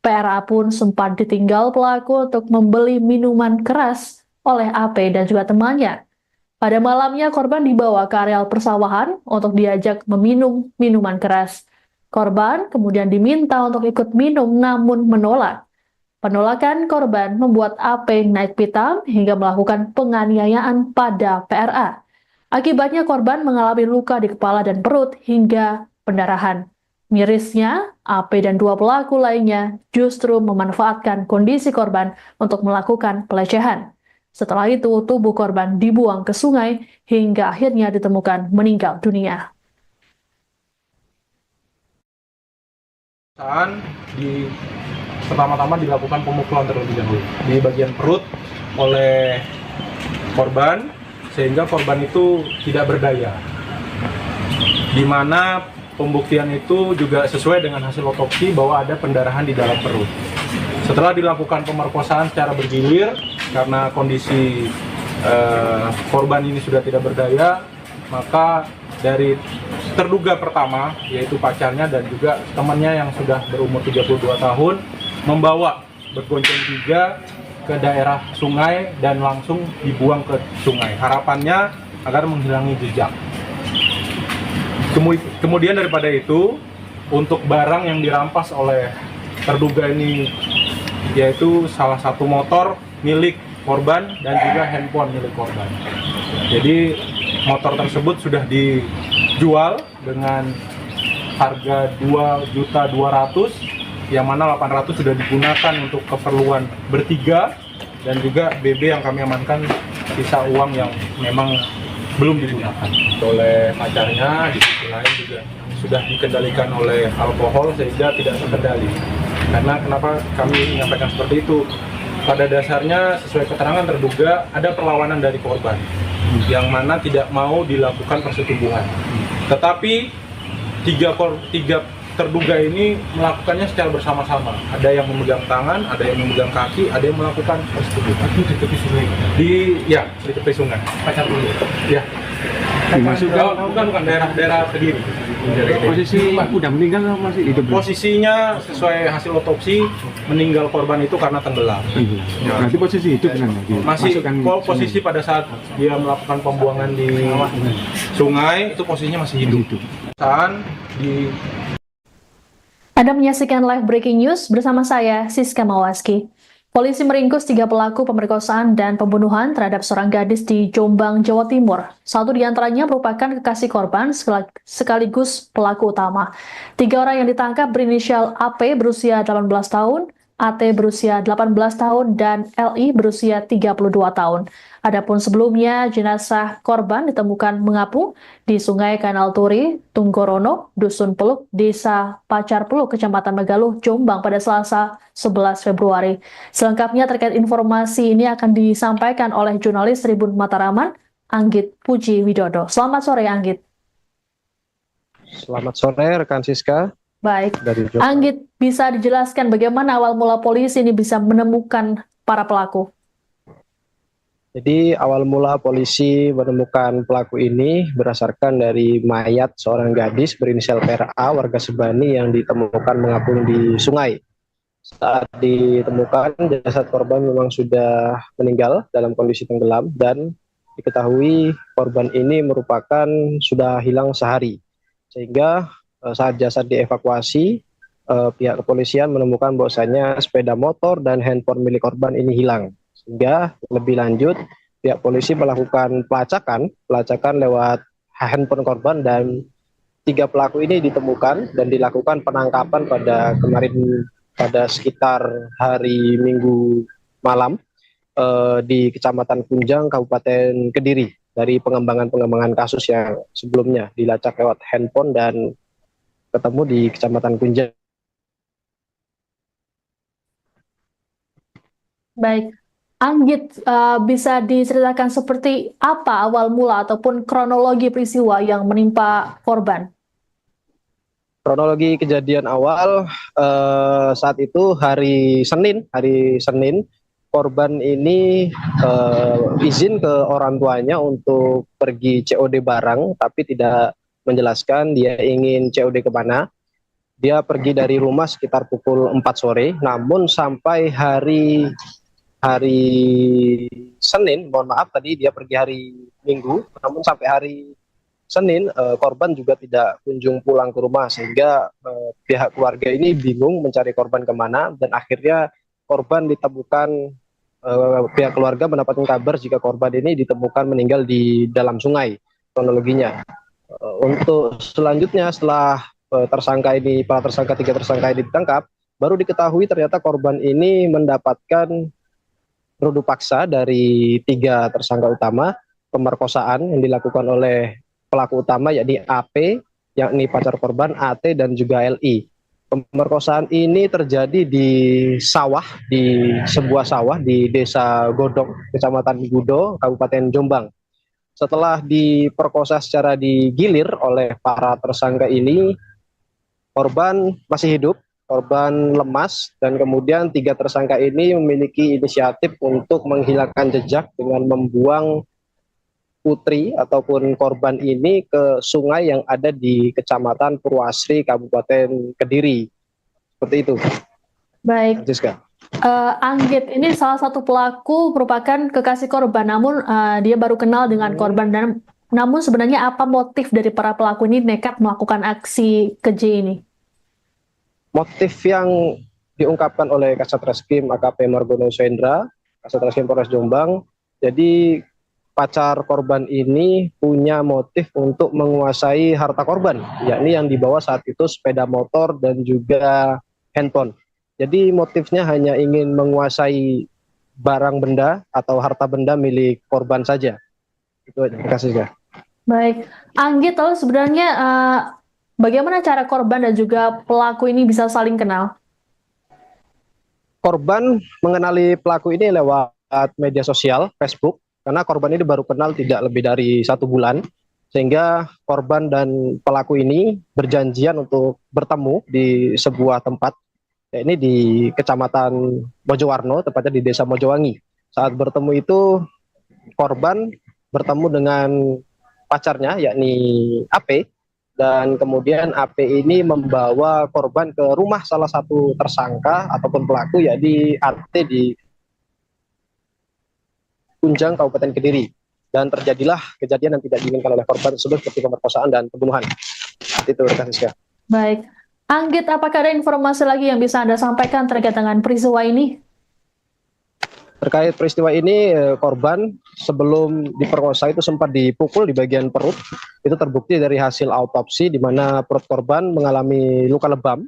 PRA pun sempat ditinggal pelaku untuk membeli minuman keras oleh AP dan juga temannya. Pada malamnya korban dibawa ke areal persawahan untuk diajak meminum minuman keras. Korban kemudian diminta untuk ikut minum namun menolak. Penolakan korban membuat AP naik pitam hingga melakukan penganiayaan pada PRA. Akibatnya korban mengalami luka di kepala dan perut hingga pendarahan. Mirisnya, AP dan 2 pelaku lainnya justru memanfaatkan kondisi korban untuk melakukan pelecehan. Setelah itu, tubuh korban dibuang ke sungai hingga akhirnya ditemukan meninggal dunia. Pertama-tama dilakukan pemukulan terlebih dahulu di bagian perut oleh korban, sehingga korban itu tidak berdaya, di mana pembuktian itu juga sesuai dengan hasil otopsi bahwa ada pendarahan di dalam perut. Setelah dilakukan pemerkosaan secara bergilir karena kondisi korban ini sudah tidak berdaya, maka dari terduga pertama, yaitu pacarnya dan juga temannya yang sudah berumur 32 tahun, membawa bergonceng tiga ke daerah sungai dan langsung dibuang ke sungai. Harapannya agar menghilangi jejak. Kemudian daripada itu, untuk barang yang dirampas oleh terduga ini, yaitu salah satu motor milik korban dan juga handphone milik korban. Jadi motor tersebut sudah dijual dengan harga 2.200.000, yang mana 800 sudah digunakan untuk keperluan bertiga, dan juga BB yang kami amankan sisa uang yang memang belum digunakan oleh pacarnya. Di sisi lain juga sudah dikendalikan oleh alkohol sehingga tidak terkendali. Karena kenapa kami menyampaikan seperti itu? Pada dasarnya sesuai keterangan terduga ada perlawanan dari korban yang mana tidak mau dilakukan persetubuhan. Tetapi tiga terduga ini melakukannya secara bersama-sama. Ada yang memegang tangan, ada yang memegang kaki, ada yang melakukan persetubuhan. Itu di tepi sungai. Di tepi sungai. Pacar dulu. Ya. Dimasukkan Bukan daerah Kediri. posisi udah meninggal atau masih hidup? Posisinya sesuai hasil otopsi, meninggal korban itu karena tenggelam. Berarti posisi hidup kan? Masih posisi pada saat dia melakukan pembuangan di sungai itu posisinya masih hidup. Saat di Anda menyaksikan live breaking news bersama saya, Siska Mawaski. Polisi meringkus 3 pelaku pemerkosaan dan pembunuhan terhadap seorang gadis di Jombang, Jawa Timur. Satu di antaranya merupakan kekasih korban sekaligus pelaku utama. 3 orang yang ditangkap berinisial AP berusia 18 tahun, AT berusia 18 tahun, dan LI berusia 32 tahun. Adapun sebelumnya, jenazah korban ditemukan mengapung di Sungai Kanal Turi, Tunggorono, Dusun Peluk, Desa Pacar Peluk, Kecamatan Megaluh, Jombang pada Selasa 11 Februari. Selengkapnya terkait informasi ini akan disampaikan oleh jurnalis Tribun Mataraman, Anggit Puji Widodo. Selamat sore, Anggit. Selamat sore rekan Siska. Baik, Dari Jombang. Anggit, bisa dijelaskan bagaimana awal mula polisi ini bisa menemukan para pelaku? Jadi awal mula polisi menemukan pelaku ini berdasarkan dari mayat seorang gadis berinisial PRA warga Sebani yang ditemukan mengapung di sungai. Saat ditemukan, jasad korban memang sudah meninggal dalam kondisi tenggelam dan diketahui korban ini merupakan sudah hilang sehari. Sehingga saat jasad dievakuasi, pihak kepolisian menemukan bahwasanya sepeda motor dan handphone milik korban ini hilang. Sehingga lebih lanjut pihak polisi melakukan pelacakan lewat handphone korban, dan 3 pelaku ini ditemukan dan dilakukan penangkapan pada kemarin pada sekitar hari Minggu malam di Kecamatan Kunjang, Kabupaten Kediri, dari pengembangan kasus yang sebelumnya dilacak lewat handphone dan ketemu di Kecamatan Kunjang. Baik, Anggit, bisa diceritakan seperti apa awal mula ataupun kronologi peristiwa yang menimpa korban? Kronologi kejadian awal saat itu hari Senin, korban ini izin ke orang tuanya untuk pergi COD barang, tapi tidak menjelaskan dia ingin COD ke mana. Dia pergi dari rumah sekitar pukul 4 sore, namun sampai hari Senin, mohon maaf tadi dia pergi hari Minggu, namun sampai hari Senin korban juga tidak kunjung pulang ke rumah, sehingga pihak keluarga ini bingung mencari korban kemana, dan akhirnya korban ditemukan, pihak keluarga mendapatkan kabar jika korban ini ditemukan meninggal di dalam sungai, kronologinya. Untuk selanjutnya setelah para tersangka 3 tersangka ini ditangkap, baru diketahui ternyata korban ini mendapatkan rudu paksa dari 3 tersangka utama, pemerkosaan yang dilakukan oleh pelaku utama yakni AP, yakni pacar korban, AT, dan juga LI. Pemerkosaan ini terjadi di sebuah sawah di Desa Godok, Kecamatan Gudo, Kabupaten Jombang. Setelah diperkosa secara digilir oleh para tersangka ini, korban masih hidup, korban lemas, dan kemudian 3 tersangka ini memiliki inisiatif untuk menghilangkan jejak dengan membuang putri ataupun korban ini ke sungai yang ada di Kecamatan Purwasri, Kabupaten Kediri. Seperti itu, Baik, Siska. Anggit ini salah satu pelaku merupakan kekasih korban, namun dia baru kenal dengan korban. Dan namun sebenarnya apa motif dari para pelaku ini nekat melakukan aksi keji ini? Motif yang diungkapkan oleh Kasat Reskrim AKP Margono Suendra, Kasat Reskrim Polres Jombang, jadi pacar korban ini punya motif untuk menguasai harta korban, yakni yang dibawa saat itu sepeda motor dan juga handphone. Jadi motifnya hanya ingin menguasai barang benda atau harta benda milik korban saja. Itu aja, terima kasih. Baik, Anggit, lalu sebenarnya bagaimana cara korban dan juga pelaku ini bisa saling kenal? Korban mengenali pelaku ini lewat media sosial, Facebook, karena korban ini baru kenal tidak lebih dari 1 bulan, sehingga korban dan pelaku ini berjanjian untuk bertemu di sebuah tempat, ini di Kecamatan Mojowarno, tepatnya di Desa Mojowangi. Saat bertemu itu, korban bertemu dengan pacarnya, yakni AP, dan kemudian AP ini membawa korban ke rumah salah satu tersangka ataupun pelaku, yakni AT di Kunjang, Kabupaten Kediri. Dan terjadilah kejadian yang tidak diinginkan oleh korban tersebut, seperti pemerkosaan dan pembunuhan. Itu, Siska. Baik, Anggit, apakah ada informasi lagi yang bisa Anda sampaikan terkait dengan peristiwa ini? Terkait peristiwa ini, korban sebelum diperkosa itu sempat dipukul di bagian perut. Itu terbukti dari hasil autopsi, di mana perut korban mengalami luka lebam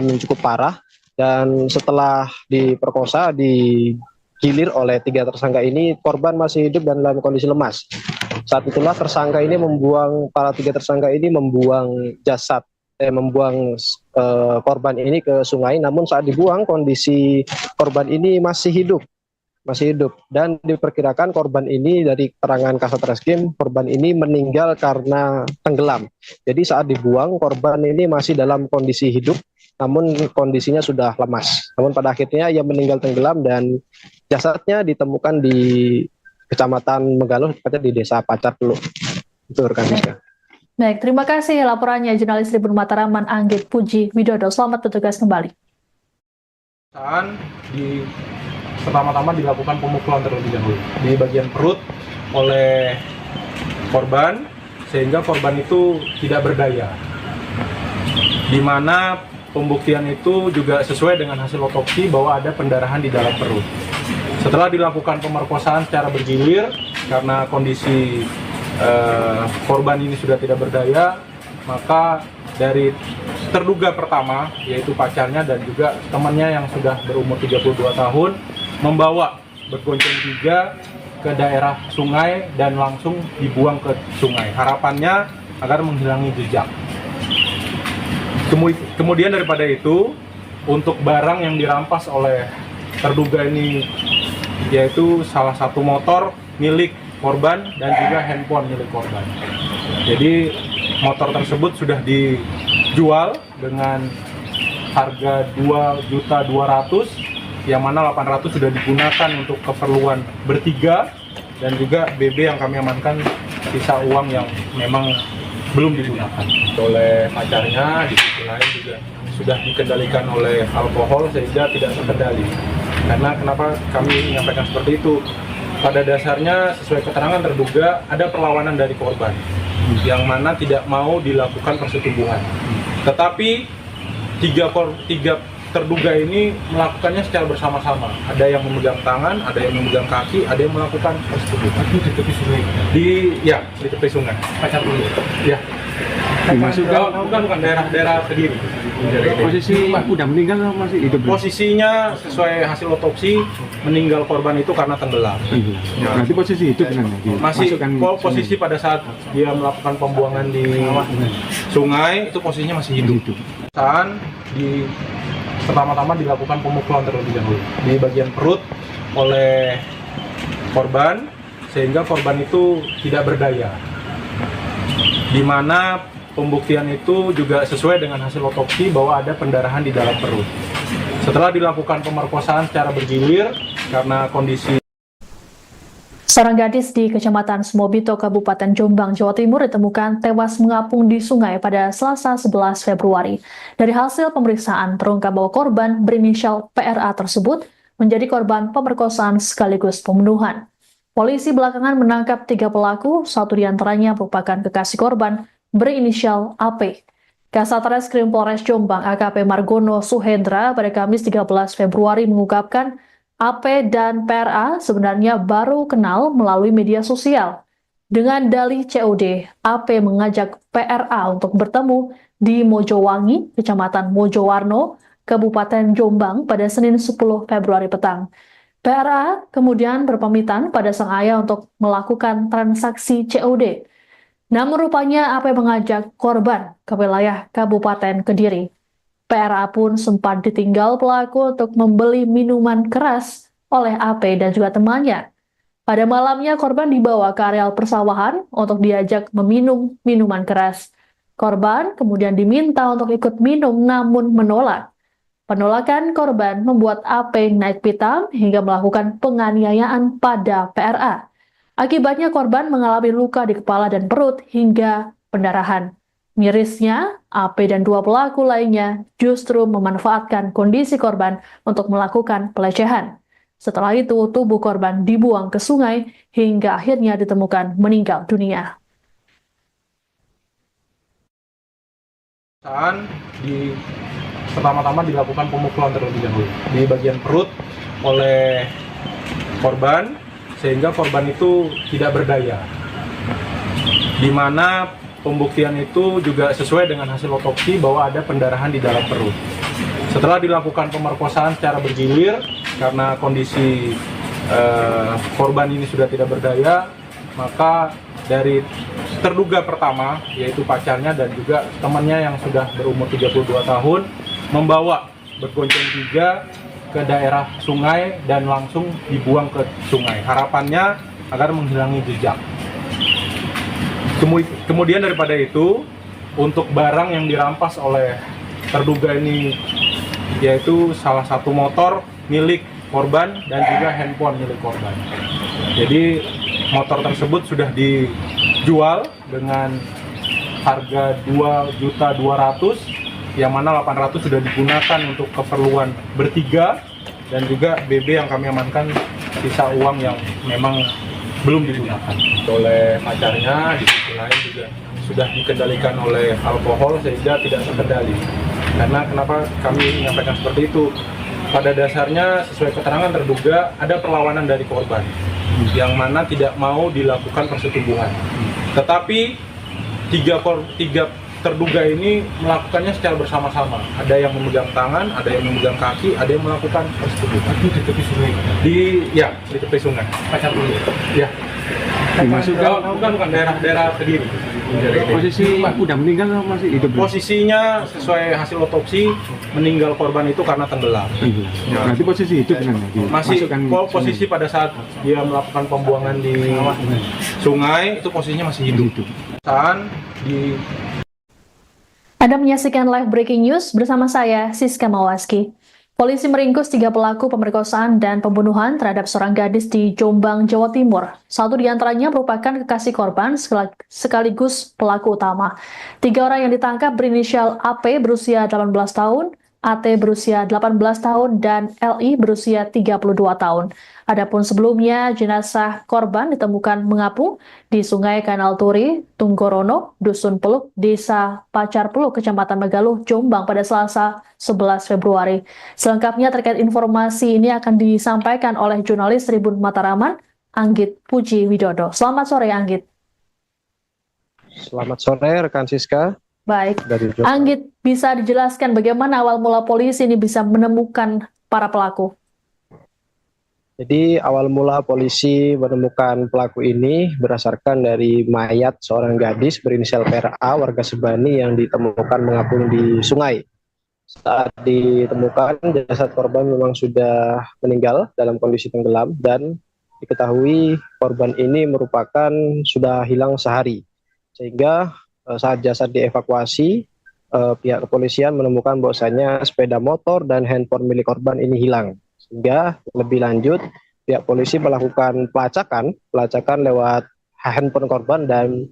yang cukup parah. Dan setelah diperkosa, digilir oleh 3 tersangka ini, korban masih hidup dan dalam kondisi lemas. Saat itulah para 3 tersangka ini membuang korban ini ke sungai. Namun saat dibuang, kondisi korban ini masih hidup, dan diperkirakan korban ini, dari keterangan Kasat Reskrim, korban ini meninggal karena tenggelam. Jadi saat dibuang, korban ini masih dalam kondisi hidup, namun kondisinya sudah lemas. Namun pada akhirnya ia meninggal tenggelam dan jasadnya ditemukan di Kecamatan Megaluh, tepatnya di Desa Pacar Teluk. Itu rekan Siska. Baik, terima kasih laporannya jurnalis Tribun Mataraman Anggit Puji Widodo. Selamat bertugas kembali. Pertama-tama dilakukan pemukulan terlebih dahulu di bagian perut oleh korban, sehingga korban itu tidak berdaya. Di mana pembuktian itu juga sesuai dengan hasil otopsi bahwa ada pendarahan di dalam perut. Setelah dilakukan pemerkosaan secara bergilir, karena kondisi korban ini sudah tidak berdaya, maka dari terduga pertama, yaitu pacarnya dan juga temannya yang sudah berumur 32 tahun, membawa bergonceng 3 ke daerah sungai dan langsung dibuang ke sungai. Harapannya agar menghilangi jejak. Kemudian daripada itu, untuk barang yang dirampas oleh terduga ini, yaitu salah satu motor milik korban dan juga handphone milik korban. Jadi motor tersebut sudah dijual dengan harga 2.200.000, yang mana 800 sudah digunakan untuk keperluan bertiga, dan juga BB yang kami amankan sisa uang yang memang belum digunakan oleh pacarnya. Di sisi lain juga sudah dikendalikan oleh alkohol sehingga tidak terkendali. Karena kenapa kami menyampaikan seperti itu? Pada dasarnya sesuai keterangan terduga ada perlawanan dari korban yang mana tidak mau dilakukan persetubuhan. Tetapi tiga terduga ini melakukannya secara bersama-sama. Ada yang memegang tangan, ada yang memegang kaki, ada yang melakukan persetubuhan. Itu di tepi sungai. Di tepi sungai. Pacar dulu. Ya. Bukan daerah Kediri. Posisi udah meninggal atau masih hidup? Posisinya sesuai hasil otopsi, meninggal korban itu karena tenggelam. Berarti posisi hidup kan? Masih posisi pada saat dia melakukan pembuangan di sungai, itu posisinya masih hidup. Pertama-tama dilakukan pemukulan terlebih dahulu di bagian perut oleh korban, sehingga korban itu tidak berdaya. Di mana pembuktian itu juga sesuai dengan hasil otopsi bahwa ada pendarahan di dalam perut. Setelah dilakukan pemerkosaan secara bergilir karena kondisi Seorang gadis di Kecamatan Smobito, Kabupaten Jombang, Jawa Timur ditemukan tewas mengapung di sungai pada Selasa 11 Februari. Dari hasil pemeriksaan, terungkap bahwa korban berinisial PRA tersebut menjadi korban pemerkosaan sekaligus pembunuhan. Polisi belakangan menangkap 3 pelaku, satu diantaranya merupakan kekasih korban berinisial AP. Kasat Reskrim Polres Jombang AKP Margono Suhendra pada Kamis 13 Februari mengungkapkan AP dan PRA sebenarnya baru kenal melalui media sosial. Dengan dalih COD, AP mengajak PRA untuk bertemu di Mojowangi, Kecamatan Mojowarno, Kabupaten Jombang pada Senin 10 Februari petang. PRA kemudian berpamitan pada sang ayah untuk melakukan transaksi COD. Namun rupanya AP mengajak korban ke wilayah Kabupaten Kediri. PRA pun sempat ditinggal pelaku untuk membeli minuman keras oleh AP dan juga temannya. Pada malamnya korban dibawa ke areal persawahan untuk diajak meminum minuman keras. Korban kemudian diminta untuk ikut minum namun menolak. Penolakan korban membuat AP naik pitam hingga melakukan penganiayaan pada PRA. Akibatnya korban mengalami luka di kepala dan perut hingga pendarahan. Mirisnya, AP dan 2 pelaku lainnya justru memanfaatkan kondisi korban untuk melakukan pelecehan. Setelah itu, tubuh korban dibuang ke sungai hingga akhirnya ditemukan meninggal dunia. Pertama-tama dilakukan pemukulan terlebih dahulu di bagian perut oleh korban sehingga korban itu tidak berdaya. Di mana pembuktian itu juga sesuai dengan hasil otopsi bahwa ada pendarahan di dalam perut. Setelah dilakukan pemerkosaan secara bergilir karena kondisi korban ini sudah tidak berdaya, maka dari terduga pertama yaitu pacarnya dan juga temannya yang sudah berumur 32 tahun membawa bergonceng 3 ke daerah sungai dan langsung dibuang ke sungai. Harapannya agar menghilangi jejak. Kemudian daripada itu, untuk barang yang dirampas oleh terduga ini yaitu salah satu motor milik korban dan juga handphone milik korban. Jadi motor tersebut sudah dijual dengan harga 2.200.000 yang mana 800 sudah digunakan untuk keperluan bertiga dan juga BB yang kami amankan sisa uang yang memang belum digunakan oleh pacarnya. Di sisi lain juga sudah dikendalikan oleh alkohol sehingga tidak terkendali. Karena kenapa kami menyampaikan seperti itu? Pada dasarnya sesuai keterangan terduga ada perlawanan dari korban yang mana tidak mau dilakukan persetubuhan. Tetapi tiga terduga ini melakukannya secara bersama-sama. Ada yang memegang tangan, ada yang memegang kaki, ada yang melakukan persetubuhan. Itu di tepi sungai. Di tepi sungai. Pacar dulu. Ya. Bukan daerah Kediri. Posisi udah meninggal atau masih hidup? Posisinya sesuai hasil otopsi meninggal korban itu karena tenggelam. Berarti posisi hidup kan? Masih posisi pada saat dia melakukan pembuangan di sungai itu posisinya masih hidup. Anda menyaksikan live breaking news bersama saya, Siska Mawaski. Polisi meringkus 3 pelaku pemerkosaan dan pembunuhan terhadap seorang gadis di Jombang, Jawa Timur. Satu diantaranya merupakan kekasih korban sekaligus pelaku utama. 3 orang yang ditangkap berinisial AP berusia 18 tahun, AT berusia 18 tahun, dan LI berusia 32 tahun. Adapun sebelumnya, jenazah korban ditemukan mengapung di Sungai Kanal Turi, Tunggorono, Dusun Peluk, Desa Pacar Peluk, Kecamatan Megaluh, Jombang pada Selasa 11 Februari. Selengkapnya terkait informasi ini akan disampaikan oleh jurnalis Tribun Mataraman, Anggit Puji Widodo. Selamat sore, Anggit. Selamat sore, rekan Siska. Baik, Anggit, bisa dijelaskan bagaimana awal mula polisi ini bisa menemukan para pelaku? Jadi awal mula polisi menemukan pelaku ini berdasarkan dari mayat seorang gadis berinisial PRA warga Sebani yang ditemukan mengapung di sungai. Saat ditemukan jasad korban memang sudah meninggal dalam kondisi tenggelam dan diketahui korban ini merupakan sudah hilang sehari. Sehingga saat jasad dievakuasi, pihak kepolisian menemukan bahwasanya sepeda motor dan handphone milik korban ini hilang. Sehingga lebih lanjut, pihak polisi melakukan pelacakan lewat handphone korban, dan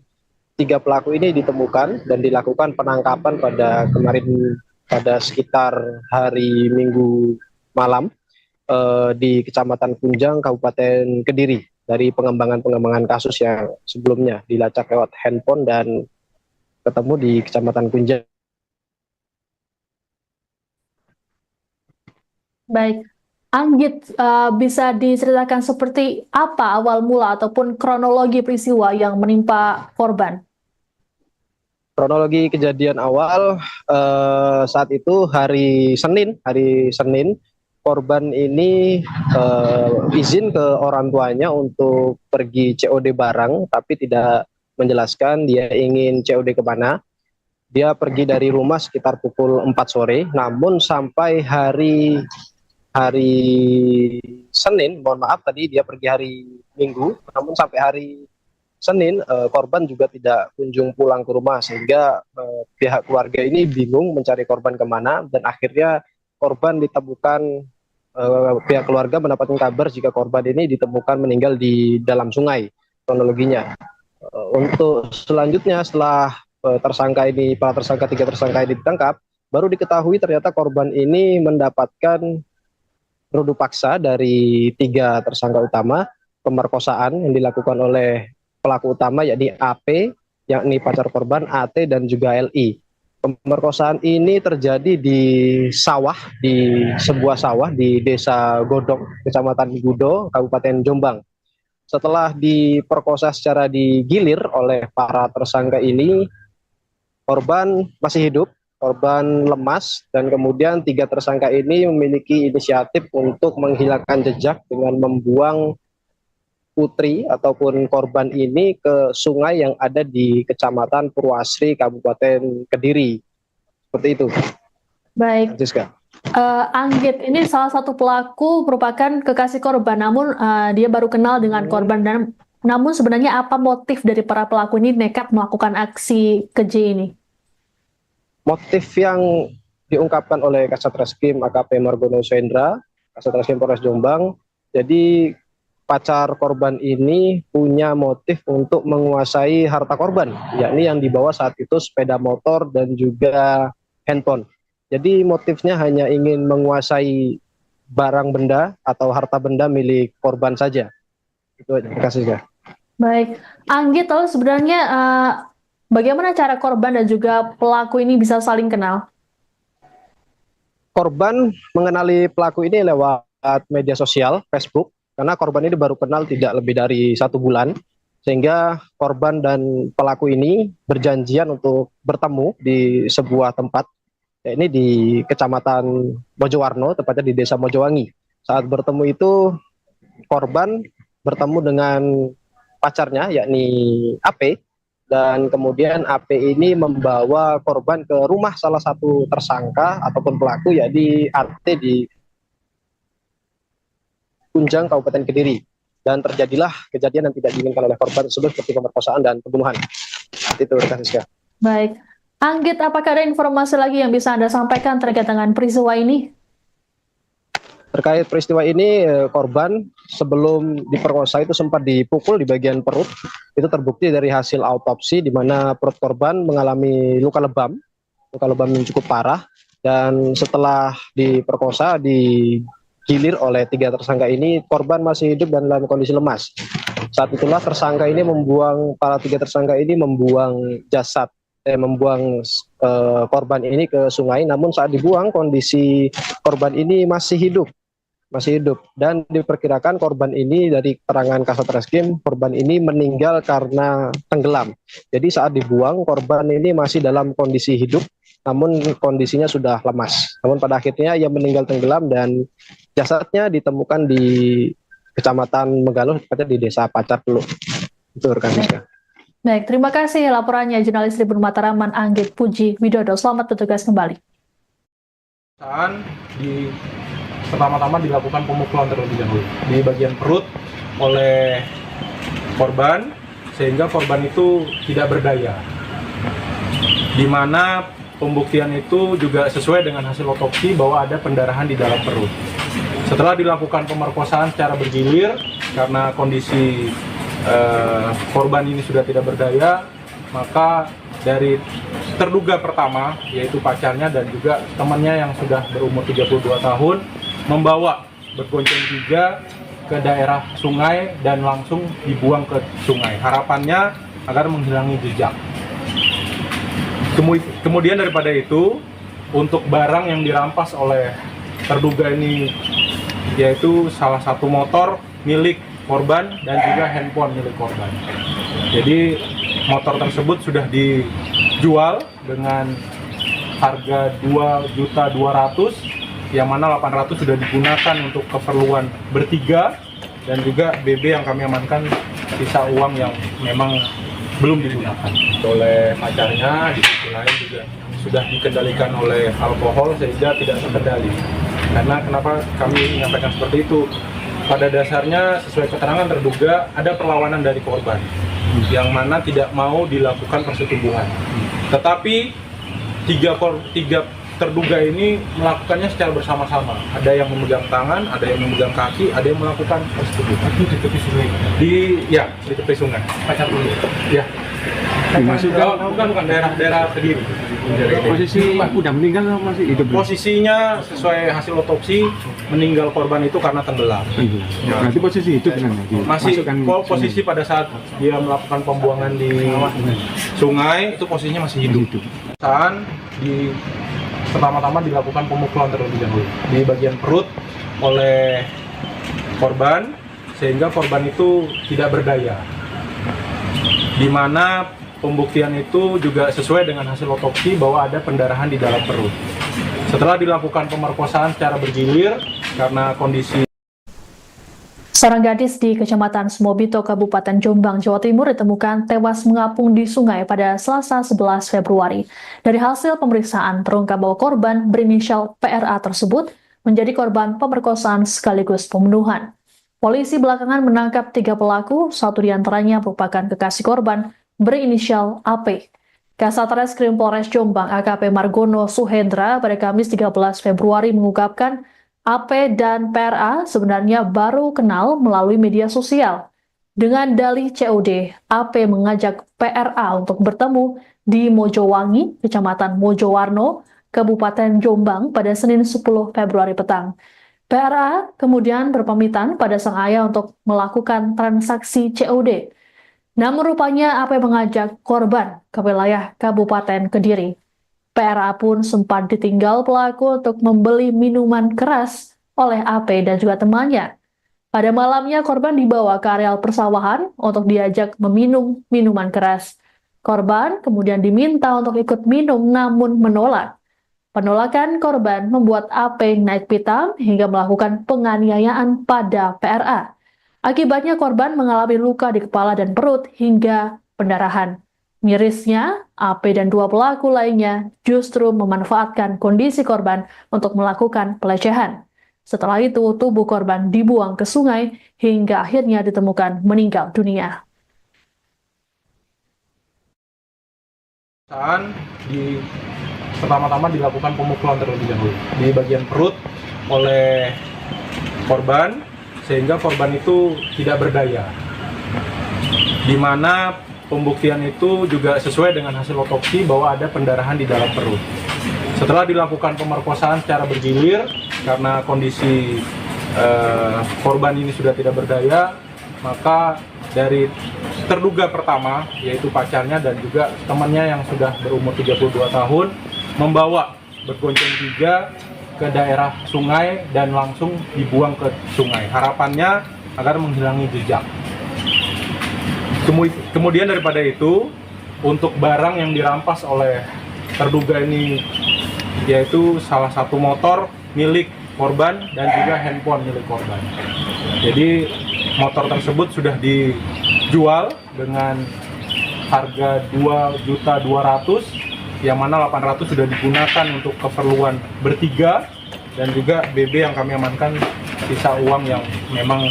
3 pelaku ini ditemukan dan dilakukan penangkapan pada kemarin pada sekitar hari Minggu malam di Kecamatan Kunjang, Kabupaten Kediri, dari pengembangan kasus yang sebelumnya dilacak lewat handphone dan ketemu di Kecamatan Kunjang. Baik, Anggit, bisa diceritakan seperti apa awal mula ataupun kronologi peristiwa yang menimpa korban? Kronologi kejadian awal, saat itu hari Senin, korban ini izin ke orang tuanya untuk pergi COD barang, tapi tidak menjelaskan dia ingin COD ke mana. Dia pergi dari rumah sekitar pukul 4 sore, namun sampai hari Senin, mohon maaf tadi dia pergi hari Minggu, namun sampai hari Senin korban juga tidak kunjung pulang ke rumah, sehingga pihak keluarga ini bingung mencari korban kemana, dan akhirnya korban ditemukan, pihak keluarga mendapatkan kabar jika korban ini ditemukan meninggal di dalam sungai, kronologinya. Untuk selanjutnya, setelah para tersangka 3 tersangka ini ditangkap, baru diketahui ternyata korban ini mendapatkan rudu paksa dari 3 tersangka utama, pemerkosaan yang dilakukan oleh pelaku utama yakni AP, yakni pacar korban, AT, dan juga LI. Pemerkosaan ini terjadi di sebuah sawah di Desa Godong, Kecamatan Gudo, Kabupaten Jombang. Setelah diperkosa secara digilir oleh para tersangka ini, korban masih hidup, korban lemas, dan kemudian 3 tersangka ini memiliki inisiatif untuk menghilangkan jejak dengan membuang putri ataupun korban ini ke sungai yang ada di Kecamatan Purwasri, Kabupaten Kediri. Seperti itu. Baik, Siska. Anggit ini salah satu pelaku merupakan kekasih korban, namun dia baru kenal dengan korban. Dan namun sebenarnya apa motif dari para pelaku ini nekat melakukan aksi keji ini? Motif yang diungkapkan oleh Kasat Reskrim AKP Margono Sendra, Kasat Reskrim Polres Jombang, jadi pacar korban ini punya motif untuk menguasai harta korban, yakni yang dibawa saat itu sepeda motor dan juga handphone. Jadi motifnya hanya ingin menguasai barang benda atau harta benda milik korban saja. Itu aja. Terima kasih, Kak. Baik, Anggit, lalu sebenarnya bagaimana cara korban dan juga pelaku ini bisa saling kenal? Korban mengenali pelaku ini lewat media sosial, Facebook, karena korban ini baru kenal tidak lebih dari 1 bulan, sehingga korban dan pelaku ini berjanjian untuk bertemu di sebuah tempat, ini di Kecamatan Mojowarno, tepatnya di Desa Mojowangi. Saat bertemu itu, korban bertemu dengan pacarnya, yakni AP, dan kemudian AP ini membawa korban ke rumah salah satu tersangka ataupun pelaku, yakni AT di Kunjang, Kabupaten Kediri, dan terjadilah kejadian yang tidak diinginkan oleh korban tersebut seperti pemerkosaan dan pembunuhan. Itu, Kak. Baik, Anggit, apakah ada informasi lagi yang bisa Anda sampaikan terkait dengan peristiwa ini? Terkait peristiwa ini, korban sebelum diperkosa itu sempat dipukul di bagian perut. Itu terbukti dari hasil autopsi, di mana perut korban mengalami luka lebam yang cukup parah, dan setelah diperkosa, digilir oleh 3 tersangka ini, korban masih hidup dan dalam kondisi lemas. Saat itulah para 3 tersangka ini membuang korban ini ke sungai. Namun saat dibuang, kondisi korban ini masih hidup, dan diperkirakan korban ini, dari keterangan Kasat Reskrim, korban ini meninggal karena tenggelam. Jadi saat dibuang, korban ini masih dalam kondisi hidup, namun kondisinya sudah lemas. Namun pada akhirnya ia meninggal tenggelam, dan jasadnya ditemukan di Kecamatan Megalo, tepatnya di Desa Pacar dulu. Itu, rekan Siska. Baik, terima kasih laporannya jurnalis Tribun Mataraman Anggit Puji Widodo. Selamat bertugas kembali. Pertama-tama dilakukan pemukulan terlebih dahulu di bagian perut oleh korban, sehingga korban itu tidak berdaya. di mana pembuktian itu juga sesuai dengan hasil otopsi bahwa ada pendarahan di dalam perut. Setelah dilakukan pemerkosaan secara bergilir karena kondisi korban ini sudah tidak berdaya, maka dari terduga pertama, yaitu pacarnya dan juga temannya yang sudah berumur 32 tahun, membawa bergonceng tiga ke daerah sungai dan langsung dibuang ke sungai. Harapannya agar menghilangi jejak. Kemudian daripada itu, untuk barang yang dirampas oleh terduga ini, yaitu salah satu motor milik korban dan juga handphone milik korban. Jadi motor tersebut sudah dijual dengan harga 2.200.000, yang mana 800 sudah digunakan untuk keperluan bertiga, dan juga BB yang kami amankan sisa uang yang memang belum digunakan oleh pacarnya. Di sisi lain juga sudah dikendalikan oleh alkohol sehingga tidak terkendali. Karena kenapa kami menyampaikan seperti itu? Pada dasarnya sesuai keterangan terduga ada perlawanan dari korban yang mana tidak mau dilakukan persetubuhan. Tetapi tiga terduga ini melakukannya secara bersama-sama. Ada yang memegang tangan, ada yang memegang kaki, ada yang melakukan persetubuhan. Itu di tepi sungai. Di tepi sungai. Pacar dulu. Ya. Dimasukkan Bukan daerah Kediri. posisi udah meninggal atau masih hidup? Posisinya sesuai hasil otopsi, meninggal korban itu karena tenggelam. Berarti posisi hidup kan? Masih posisi pada saat dia melakukan pembuangan di sungai itu posisinya masih hidup. Pertama-tama dilakukan pemukulan terlebih dahulu di bagian perut oleh korban sehingga korban itu tidak berdaya. Di mana pembuktian itu juga sesuai dengan hasil otopsi bahwa ada pendarahan di dalam perut. Setelah dilakukan pemerkosaan secara bergilir karena kondisi. Seorang gadis di Kecamatan Smobito, Kabupaten Jombang, Jawa Timur ditemukan tewas mengapung di sungai pada Selasa 11 Februari. Dari hasil pemeriksaan, terungkap bahwa korban berinisial PRA tersebut menjadi korban pemerkosaan sekaligus pembunuhan. Polisi belakangan menangkap 3 pelaku, satu diantaranya merupakan kekasih korban berinisial AP. Kasat Reskrim Polres Jombang AKP Margono Suhendra pada Kamis 13 Februari mengungkapkan AP dan PRA sebenarnya baru kenal melalui media sosial. Dengan dalih COD, AP mengajak PRA untuk bertemu di Mojowangi, Kecamatan Mojowarno, Kabupaten Jombang pada Senin 10 Februari petang. PRA kemudian berpamitan pada sang ayah untuk melakukan transaksi COD. Namun rupanya AP mengajak korban ke wilayah Kabupaten Kediri. PRA pun sempat ditinggal pelaku untuk membeli minuman keras oleh AP dan juga temannya. Pada malamnya korban dibawa ke areal persawahan untuk diajak meminum minuman keras. Korban kemudian diminta untuk ikut minum namun menolak. Penolakan korban membuat AP naik pitam hingga melakukan penganiayaan pada PRA. Akibatnya korban mengalami luka di kepala dan perut hingga pendarahan. Mirisnya, AP dan 2 pelaku lainnya justru memanfaatkan kondisi korban untuk melakukan pelecehan. Setelah itu, tubuh korban dibuang ke sungai hingga akhirnya ditemukan meninggal dunia. Pertama-tama dilakukan pemukulan terlebih dahulu di bagian perut oleh korban sehingga korban itu tidak berdaya. Di mana pembuktian itu juga sesuai dengan hasil otopsi bahwa ada pendarahan di dalam perut. Setelah dilakukan pemerkosaan secara bergilir karena kondisi korban ini sudah tidak berdaya, maka dari terduga pertama, yaitu pacarnya dan juga temannya yang sudah berumur 32 tahun, membawa bergonceng tiga ke daerah sungai dan langsung dibuang ke sungai. Harapannya agar menghilangi jejak. Kemudian daripada itu, untuk barang yang dirampas oleh terduga ini, yaitu salah satu motor milik korban dan juga handphone milik korban. Jadi motor tersebut sudah dijual dengan harga 2.200.000, yang mana 800 sudah digunakan untuk keperluan bertiga, dan juga BB yang kami amankan sisa uang yang memang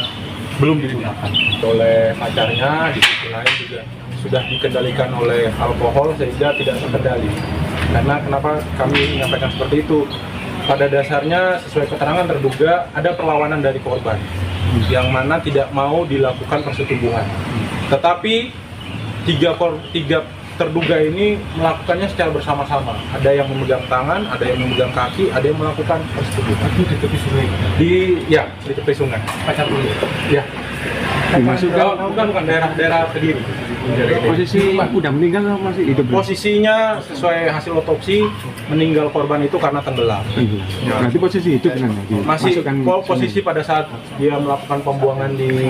belum digunakan oleh pacarnya. Di sisi lain juga sudah dikendalikan oleh alkohol sehingga tidak terkendali. Karena kenapa kami menyampaikan seperti itu? Pada dasarnya sesuai keterangan terduga ada perlawanan dari korban yang mana tidak mau dilakukan persetubuhan. Tetapi tiga terduga ini melakukannya secara bersama-sama. Ada yang memegang tangan, ada yang memegang kaki, ada yang melakukan persetubuhan. Itu di tepi sungai. Di tepi sungai. Pacar dulu. Ya. Dimasukkan Bukan daerah Kediri. posisi udah meninggal atau masih hidup? Posisinya sesuai hasil otopsi meninggal korban itu karena tenggelam. Berarti posisi hidup kan? Masih posisi pada saat dia melakukan pembuangan di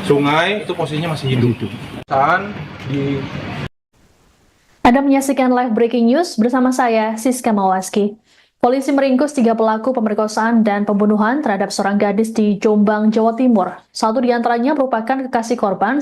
sungai itu posisinya masih hidup. Saat di Anda menyaksikan live breaking news bersama saya, Siska Mawaski. Polisi meringkus 3 pelaku pemerkosaan dan pembunuhan terhadap seorang gadis di Jombang, Jawa Timur. Satu di antaranya merupakan kekasih korban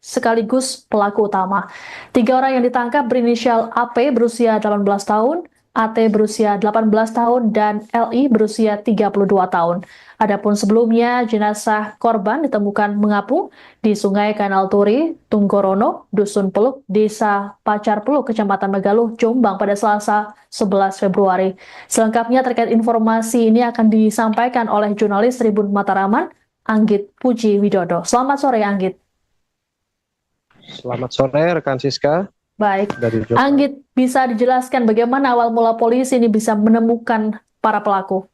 sekaligus pelaku utama. 3 orang yang ditangkap berinisial AP berusia 18 tahun, AT berusia 18 tahun, dan LI berusia 32 tahun. Adapun sebelumnya, jenazah korban ditemukan mengapung di Sungai Kanal Turi, Tunggorono, Dusun Peluk, Desa Pacar Peluk, Kecamatan Megaluh, Jombang pada Selasa 11 Februari. Selengkapnya terkait informasi ini akan disampaikan oleh jurnalis Tribun Mataraman, Anggit Puji Widodo. Selamat sore, Anggit. Selamat sore rekan Siska. Baik, Dari Jombang. Anggit, bisa dijelaskan bagaimana awal mula polisi ini bisa menemukan para pelaku?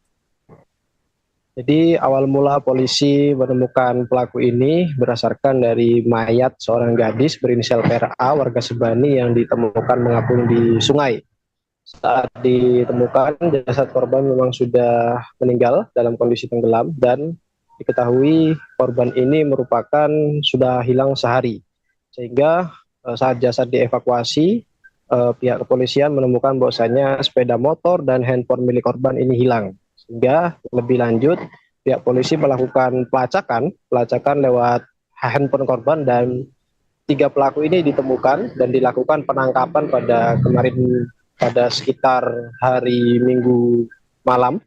Jadi awal mula polisi menemukan pelaku ini berdasarkan dari mayat seorang gadis berinisial PRA warga Sebani yang ditemukan mengapung di sungai. Saat ditemukan jasad korban memang sudah meninggal dalam kondisi tenggelam dan diketahui korban ini merupakan sudah hilang sehari. Sehingga saat jasad dievakuasi, pihak kepolisian menemukan bahwasanya sepeda motor dan handphone milik korban ini hilang. Sehingga lebih lanjut, pihak polisi melakukan pelacakan lewat handphone korban dan 3 pelaku ini ditemukan dan dilakukan penangkapan pada sekitar hari Minggu malam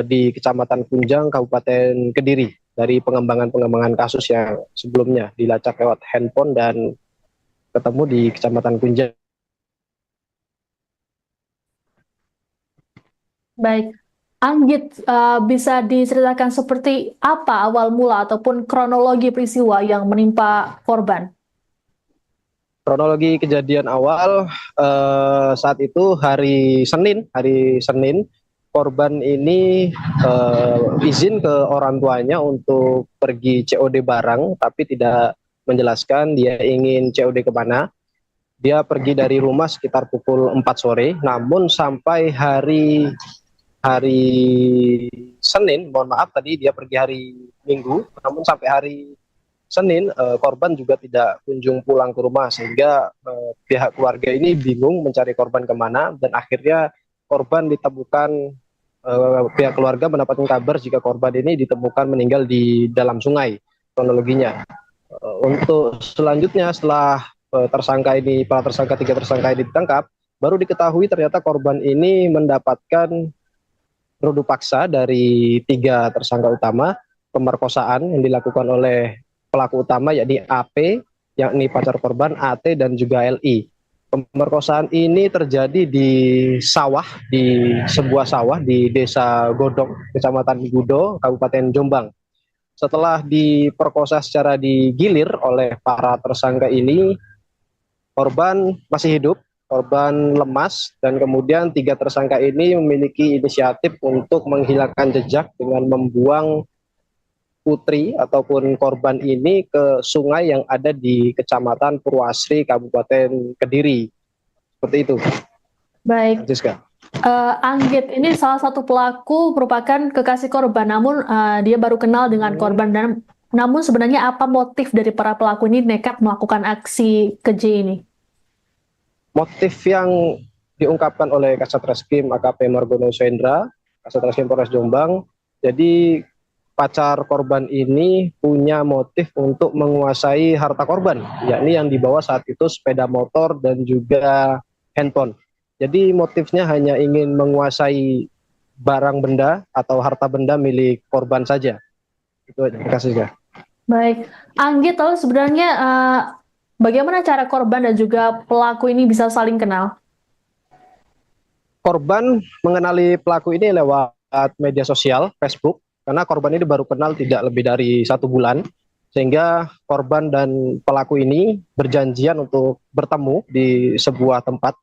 di Kecamatan Kunjang, Kabupaten Kediri dari pengembangan kasus yang sebelumnya dilacak lewat handphone dan ketemu di Kecamatan Kunjang. Baik, Anggit, bisa diceritakan seperti apa awal mula ataupun kronologi peristiwa yang menimpa korban? Kronologi kejadian awal saat itu hari Senin korban ini izin ke orang tuanya untuk pergi COD barang, tapi tidak menjelaskan dia ingin COD ke mana. Dia pergi dari rumah sekitar pukul 4 sore, namun sampai hari Senin, mohon maaf tadi dia pergi hari Minggu, namun sampai hari Senin korban juga tidak kunjung pulang ke rumah, sehingga pihak keluarga ini bingung mencari korban kemana, dan akhirnya korban ditemukan, pihak keluarga mendapatkan kabar jika korban ini ditemukan meninggal di dalam sungai kronologinya. Untuk selanjutnya setelah para tersangka 3 tersangka ini ditangkap, baru diketahui ternyata korban ini mendapatkan rudu paksa dari 3 tersangka utama, pemerkosaan yang dilakukan oleh pelaku utama yakni AP, yakni pacar korban, AT, dan juga LI. Pemerkosaan ini terjadi di sebuah sawah di Desa Godong, Kecamatan Gudo, Kabupaten Jombang. Setelah diperkosa secara digilir oleh para tersangka ini, korban masih hidup, korban lemas, dan kemudian 3 tersangka ini memiliki inisiatif untuk menghilangkan jejak dengan membuang putri ataupun korban ini ke sungai yang ada di Kecamatan Purwasri, Kabupaten Kediri. Seperti itu. Baik, Siska. Anggit, ini salah satu pelaku merupakan kekasih korban, namun dia baru kenal dengan korban. Namun sebenarnya apa motif dari para pelaku ini nekat melakukan aksi keji ini? Motif yang diungkapkan oleh Kasat Reskrim AKP Margono Sendra, Kasat Reskrim Polres Jombang, jadi pacar korban ini punya motif untuk menguasai harta korban, yakni yang dibawa saat itu sepeda motor dan juga handphone. Jadi motifnya hanya ingin menguasai barang benda atau harta benda milik korban saja. Itu aja. Terima kasih, Kak. Baik, Anggit, lalu sebenarnya Bagaimana cara korban dan juga pelaku ini bisa saling kenal? Korban mengenali pelaku ini lewat media sosial, Facebook, karena korban ini baru kenal tidak lebih dari 1 bulan, sehingga korban dan pelaku ini berjanjian untuk bertemu di sebuah tempat,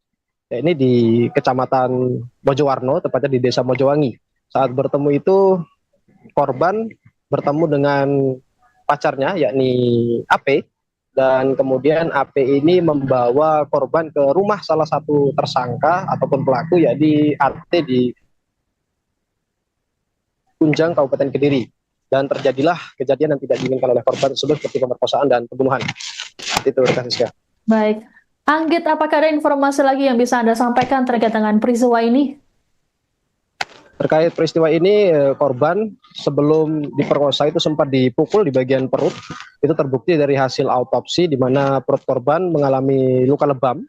ini di Kecamatan Mojowarno, tepatnya di Desa Mojowangi. Saat bertemu itu, korban bertemu dengan pacarnya, yakni AP, dan kemudian AP ini membawa korban ke rumah salah satu tersangka ataupun pelaku, yakni AT di Kunjang, Kabupaten Kediri. Dan terjadilah kejadian yang tidak diinginkan oleh korban tersebut seperti pemerkosaan dan pembunuhan. Itu rekan Siska. Baik. Anggit, apakah ada informasi lagi yang bisa Anda sampaikan terkait dengan peristiwa ini? Terkait peristiwa ini, korban sebelum diperkosa itu sempat dipukul di bagian perut. Itu terbukti dari hasil autopsi, di mana perut korban mengalami luka lebam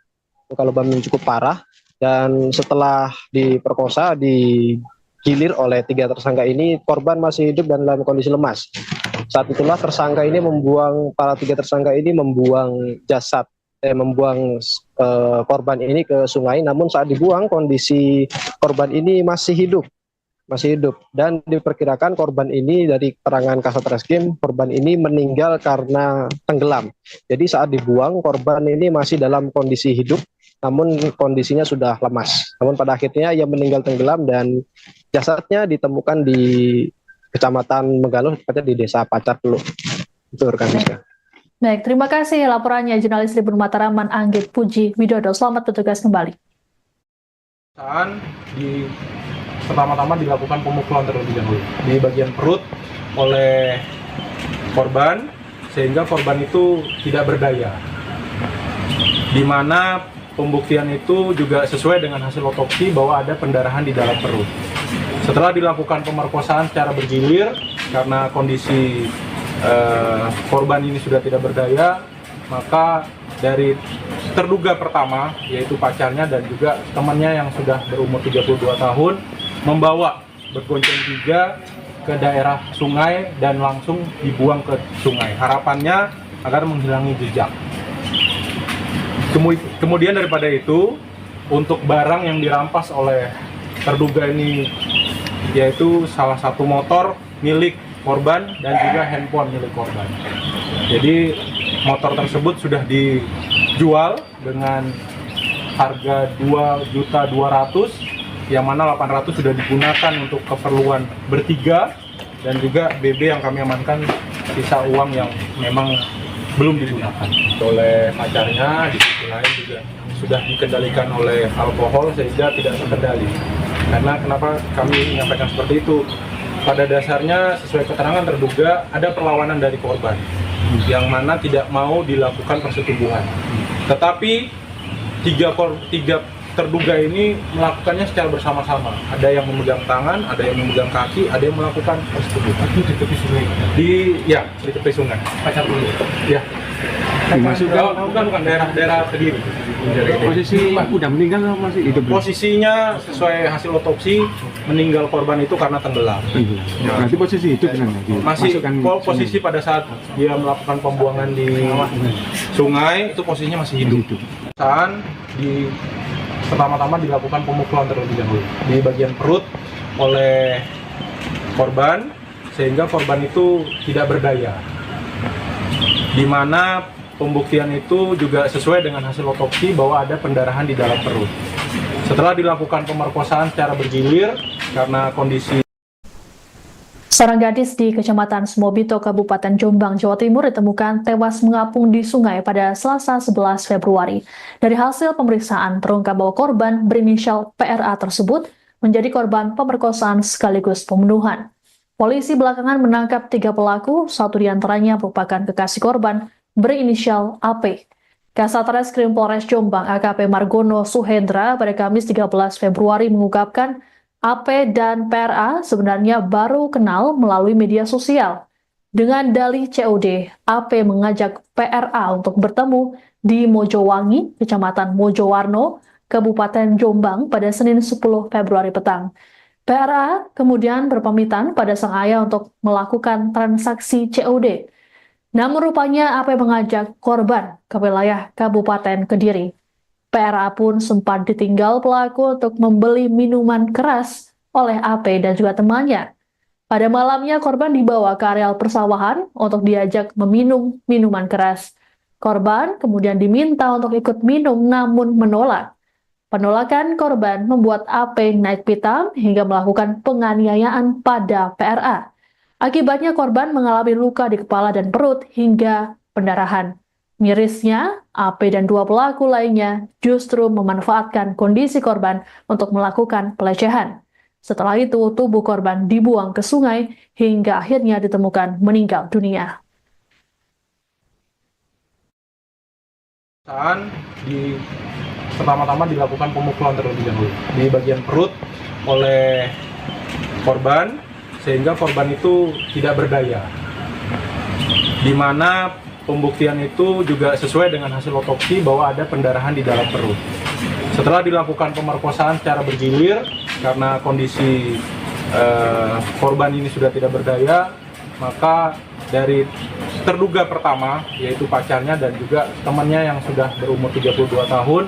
yang cukup parah. Dan setelah diperkosa, digilir oleh 3 tersangka ini, korban masih hidup dan dalam kondisi lemas. Saat itulah para 3 tersangka ini membuang korban ini ke sungai. Namun saat dibuang, kondisi korban ini masih hidup, dan diperkirakan korban ini, dari keterangan Kasat Reskrim, korban ini meninggal karena tenggelam. Jadi saat dibuang, korban ini masih dalam kondisi hidup, namun kondisinya sudah lemas. Namun pada akhirnya ia meninggal tenggelam dan jasadnya ditemukan di Kecamatan Megalo, tepatnya di Desa Pacar Teluk. Itu rekan Siska. Baik, terima kasih laporannya jurnalis Tribun Mataraman Anggit Puji Widodo. Selamat bertugas kembali. Pertama-tama dilakukan pemukulan terlebih dahulu di bagian perut oleh korban, sehingga korban itu tidak berdaya. Di mana pembuktian itu juga sesuai dengan hasil otopsi bahwa ada pendarahan di dalam perut. Setelah dilakukan pemerkosaan secara bergilir, karena kondisi korban ini sudah tidak berdaya, maka dari terduga pertama, yaitu pacarnya dan juga temannya yang sudah berumur 32 tahun, membawa bergonceng 3 ke daerah sungai dan langsung dibuang ke sungai. Harapannya agar menghilangi jejak. Kemudian daripada itu, untuk barang yang dirampas oleh terduga ini, yaitu salah satu motor milik korban dan juga handphone milik korban. Jadi motor tersebut sudah dijual dengan harga 2.200.000, yang mana 800 sudah digunakan untuk keperluan bertiga, dan juga BB yang kami amankan sisa uang yang memang belum digunakan oleh pacarnya. Di sisi lain juga sudah dikendalikan oleh alkohol sehingga tidak terkendali. Karena kenapa kami menyampaikan seperti itu? Pada dasarnya sesuai keterangan terduga ada perlawanan dari korban yang mana tidak mau dilakukan persetubuhan. Tetapi tiga terduga ini melakukannya secara bersama-sama. Ada yang memegang tangan, ada yang memegang kaki, ada yang melakukan persetubuhan. Itu di tepi sungai? Di tepi sungai. Pacar dulu? Ya. Bukan daerah Kediri. Posisi udah meninggal atau masih hidup? Posisinya sesuai hasil otopsi, meninggal korban itu karena tenggelam. Berarti posisi hidup kan? Masih posisi pada saat dia melakukan pembuangan di sungai, itu posisinya masih hidup. Pertama-tama dilakukan pemukulan terlebih dahulu di bagian perut oleh korban, sehingga korban itu tidak berdaya. Di mana pembuktian itu juga sesuai dengan hasil otopsi bahwa ada pendarahan di dalam perut. Setelah dilakukan pemerkosaan secara bergilir, karena kondisi Seorang gadis di Kecamatan Smobito, Kabupaten Jombang, Jawa Timur ditemukan tewas mengapung di sungai pada Selasa 11 Februari. Dari hasil pemeriksaan, terungkap bahwa korban berinisial PRA tersebut menjadi korban pemerkosaan sekaligus pembunuhan. Polisi belakangan menangkap 3 pelaku, 1 diantaranya merupakan kekasih korban berinisial AP. Kasat Reskrim Polres Jombang AKP Margono Suhendra pada Kamis 13 Februari mengungkapkan AP dan PRA sebenarnya baru kenal melalui media sosial. Dengan dalih COD, AP mengajak PRA untuk bertemu di Mojowangi, Kecamatan Mojowarno, Kabupaten Jombang pada Senin 10 Februari petang. PRA kemudian berpamitan pada sang ayah untuk melakukan transaksi COD. Namun rupanya AP mengajak korban ke wilayah Kabupaten Kediri. PRA pun sempat ditinggal pelaku untuk membeli minuman keras oleh AP dan juga temannya. Pada malamnya korban dibawa ke areal persawahan untuk diajak meminum minuman keras. Korban kemudian diminta untuk ikut minum namun menolak. Penolakan korban membuat AP naik pitam hingga melakukan penganiayaan pada PRA. Akibatnya korban mengalami luka di kepala dan perut hingga pendarahan. Mirisnya, AP dan dua pelaku lainnya justru memanfaatkan kondisi korban untuk melakukan pelecehan. Setelah itu, tubuh korban dibuang ke sungai hingga akhirnya ditemukan meninggal dunia. Pertama-tama dilakukan pemukulan terlebih dahulu di bagian perut oleh korban, sehingga korban itu tidak berdaya. Di mana pembuktian itu juga sesuai dengan hasil otopsi bahwa ada pendarahan di dalam perut. Setelah dilakukan pemerkosaan secara bergilir, karena kondisi korban ini sudah tidak berdaya, maka dari terduga pertama, yaitu pacarnya dan juga temannya yang sudah berumur 32 tahun,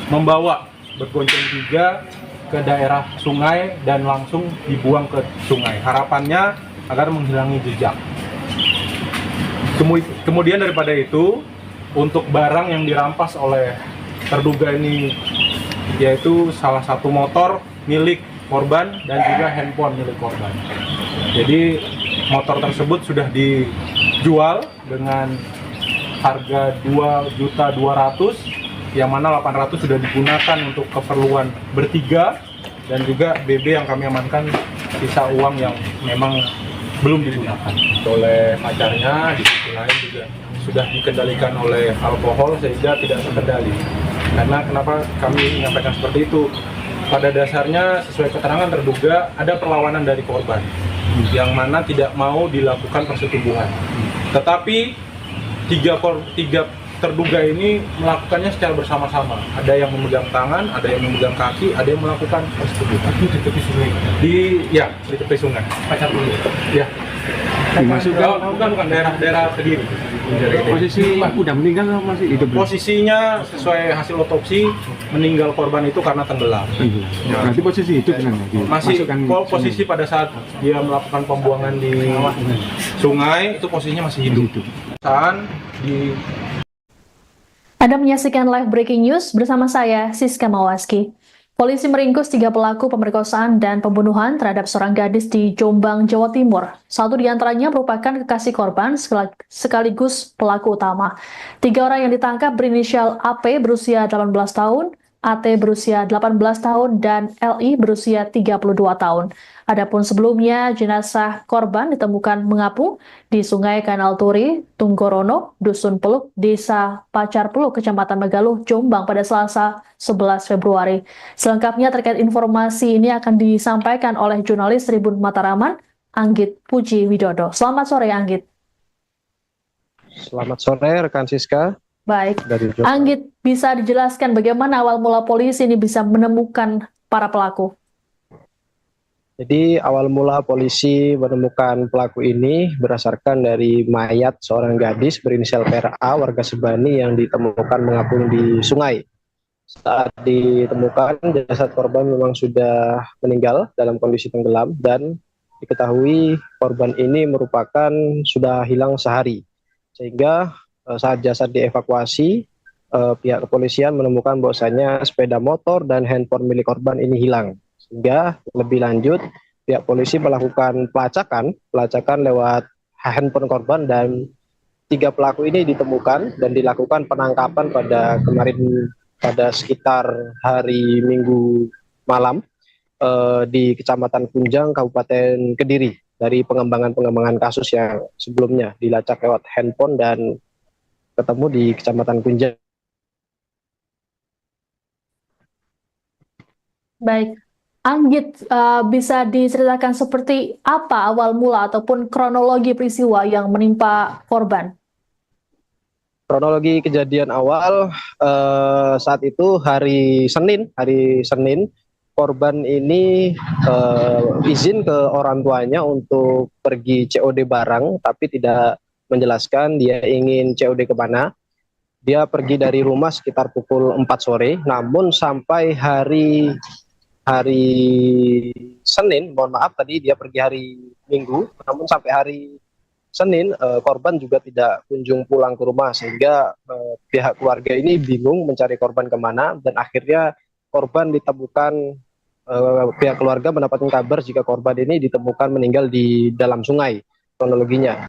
membawa bergonceng tiga ke daerah sungai dan langsung dibuang ke sungai. Harapannya agar menghilangi jejak. Kemudian daripada itu, untuk barang yang dirampas oleh terduga ini, yaitu salah satu motor milik korban dan juga handphone milik korban. Jadi motor tersebut sudah dijual dengan harga 2.200.000, yang mana 800 sudah digunakan untuk keperluan bertiga, dan juga BB yang kami amankan sisa uang yang memang belum digunakan oleh pacarnya. Di sisi lain juga sudah dikendalikan oleh alkohol sehingga tidak terkendali. Karena kenapa kami menyampaikan seperti itu? Pada dasarnya sesuai keterangan terduga ada perlawanan dari korban yang mana tidak mau dilakukan persetubuhan. Tetapi tiga terduga ini melakukannya secara bersama-sama. Ada yang memegang tangan, ada yang memegang kaki, ada yang melakukan persetubuhan. Itu di tepi sungai? Di tepi sungai. Pacar dulu? Ya. Dimasukkan? Bukan daerah Kediri. Posisi udah meninggal atau masih hidup? Posisinya sesuai hasil otopsi, meninggal korban itu karena tenggelam. Berarti posisi hidup kan? Masih posisi pada saat dia melakukan pembuangan di sungai, itu posisinya masih hidup. Anda menyaksikan live breaking news bersama saya, Siska Mawaski. Polisi meringkus 3 pelaku pemerkosaan dan pembunuhan terhadap seorang gadis di Jombang, Jawa Timur. Satu di antaranya merupakan kekasih korban sekaligus pelaku utama. 3 orang yang ditangkap berinisial AP berusia 18 tahun, AT berusia 18 tahun, dan LI berusia 32 tahun. Adapun sebelumnya, jenazah korban ditemukan mengapung di Sungai Kanal Turi, Tunggorono, Dusun Peluk, Desa Pacar Peluk, Kecamatan Megaluh, Jombang pada Selasa 11 Februari. Selengkapnya terkait informasi ini akan disampaikan oleh jurnalis Tribun Mataraman, Anggit Puji Widodo. Selamat sore, Anggit. Selamat sore, rekan Siska. Baik, Anggit, bisa dijelaskan bagaimana awal mula polisi ini bisa menemukan para pelaku? Jadi awal mula polisi menemukan pelaku ini berdasarkan dari mayat seorang gadis berinisial PRA warga Sebani yang ditemukan mengapung di sungai. Saat ditemukan, jasad korban memang sudah meninggal dalam kondisi tenggelam dan diketahui korban ini merupakan sudah hilang sehari. Sehingga saat jasad dievakuasi, pihak kepolisian menemukan bahwasanya sepeda motor dan handphone milik korban ini hilang. Sehingga lebih lanjut pihak polisi melakukan pelacakan lewat handphone korban, dan 3 pelaku ini ditemukan dan dilakukan penangkapan pada kemarin pada sekitar hari Minggu malam di Kecamatan Kunjang, Kabupaten Kediri, dari pengembangan kasus yang sebelumnya dilacak lewat handphone dan ketemu di Kecamatan Kunjang. Baik, Anggit, bisa diceritakan seperti apa awal mula ataupun kronologi peristiwa yang menimpa korban? Kronologi kejadian awal saat itu hari Senin, korban ini izin ke orang tuanya untuk pergi COD barang, tapi tidak menjelaskan dia ingin COD ke mana. Dia pergi dari rumah sekitar pukul 4 sore, namun sampai hari Senin, mohon maaf tadi dia pergi hari Minggu, namun sampai hari Senin korban juga tidak kunjung pulang ke rumah, sehingga pihak keluarga ini bingung mencari korban kemana, dan akhirnya korban ditemukan, pihak keluarga mendapatkan kabar jika korban ini ditemukan meninggal di dalam sungai kronologinya.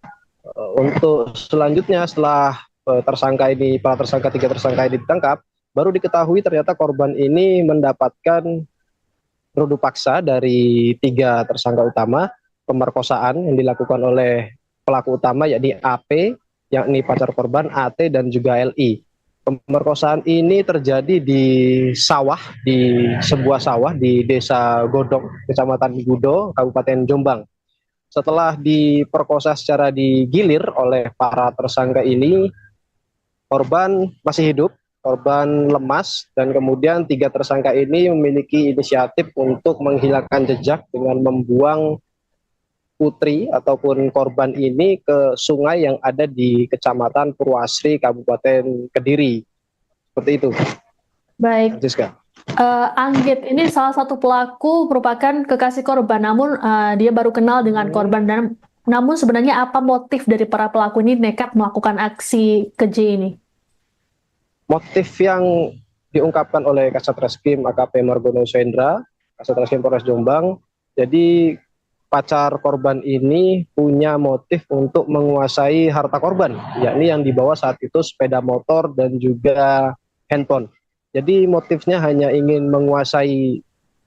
Untuk selanjutnya setelah tiga tersangka ini ditangkap, baru diketahui ternyata korban ini mendapatkan rudu paksa dari 3 tersangka utama, pemerkosaan yang dilakukan oleh pelaku utama yakni AP, yakni pacar korban, AT, dan juga LI. Pemerkosaan ini terjadi di sebuah sawah di Desa Godong, Kecamatan Gudo, Kabupaten Jombang. Setelah diperkosa secara digilir oleh para tersangka ini, korban masih hidup, korban lemas, dan kemudian 3 tersangka ini memiliki inisiatif untuk menghilangkan jejak dengan membuang putri ataupun korban ini ke sungai yang ada di Kecamatan Purwasri, Kabupaten Kediri. Seperti itu. Baik. Siska. Anggit ini salah satu pelaku merupakan kekasih korban, namun dia baru kenal dengan korban. Namun sebenarnya apa motif dari para pelaku ini nekat melakukan aksi keji ini? Motif yang diungkapkan oleh Kasat Reskrim AKP Margono Sendra, Kasat Reskrim Polres Jombang, jadi pacar korban ini punya motif untuk menguasai harta korban, yakni yang dibawa saat itu sepeda motor dan juga handphone. Jadi motifnya hanya ingin menguasai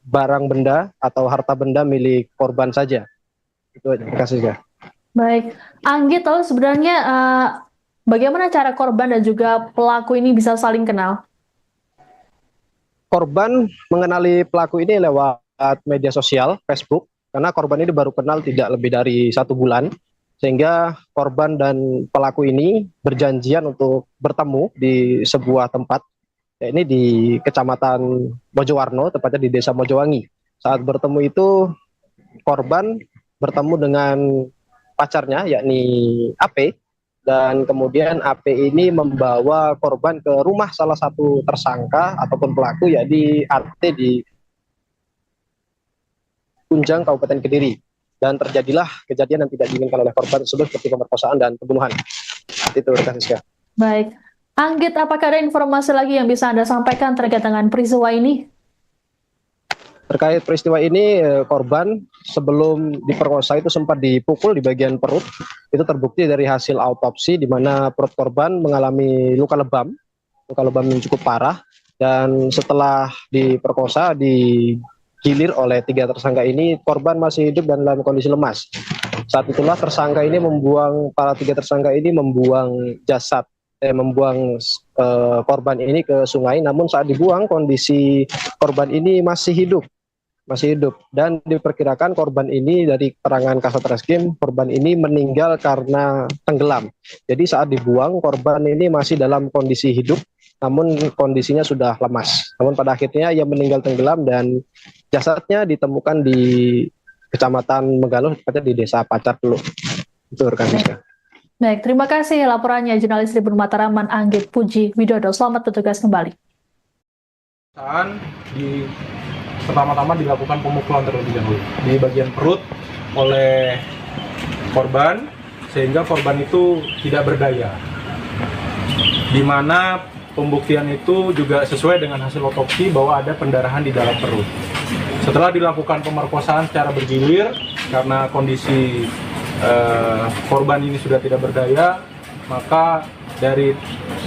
barang benda atau harta benda milik korban saja. Itu aja. Terima kasih, ya. Baik, Anggit, lalu sebenarnya bagaimana cara korban dan juga pelaku ini bisa saling kenal? Korban mengenali pelaku ini lewat media sosial, Facebook, karena korban ini baru kenal tidak lebih dari 1 bulan, sehingga korban dan pelaku ini berjanjian untuk bertemu di sebuah tempat, yakni di Kecamatan Mojowarno, tepatnya di Desa Mojowangi. Saat bertemu itu, korban bertemu dengan pacarnya, yakni AP, dan kemudian AP ini membawa korban ke rumah salah satu tersangka ataupun pelaku, yakni AT di Kunjang, Kabupaten Kediri, dan terjadilah kejadian yang tidak diinginkan oleh korban tersebut seperti pemerkosaan dan pembunuhan. Itu, Siska. Baik, Anggit, apakah ada informasi lagi yang bisa Anda sampaikan terkait dengan peristiwa ini? Terkait peristiwa ini, korban sebelum diperkosa itu sempat dipukul di bagian perut. Itu terbukti dari hasil autopsi, di mana perut korban mengalami luka lebam yang cukup parah, dan setelah diperkosa, digilir oleh 3 tersangka ini, korban masih hidup dan dalam kondisi lemas. Saat itulah para 3 tersangka ini membuang korban ini ke sungai. Namun saat dibuang, kondisi korban ini masih hidup, dan diperkirakan korban ini, dari keterangan Kasat Reskrim, korban ini meninggal karena tenggelam. Jadi saat dibuang, korban ini masih dalam kondisi hidup, namun kondisinya sudah lemas. Namun pada akhirnya ia meninggal tenggelam dan jasadnya ditemukan di Kecamatan Megalo, tepatnya di Desa Pacar Teluk. Itu rekan saya. Baik, terima kasih laporannya jurnalis Tribun Mataraman Anggit Puji Widodo. Selamat bertugas kembali. Pertama-tama dilakukan pemukulan terlebih dahulu di bagian perut oleh korban, sehingga korban itu tidak berdaya. Di mana pembuktian itu juga sesuai dengan hasil otopsi bahwa ada pendarahan di dalam perut. Setelah dilakukan pemerkosaan secara bergilir, karena kondisi korban ini sudah tidak berdaya, maka dari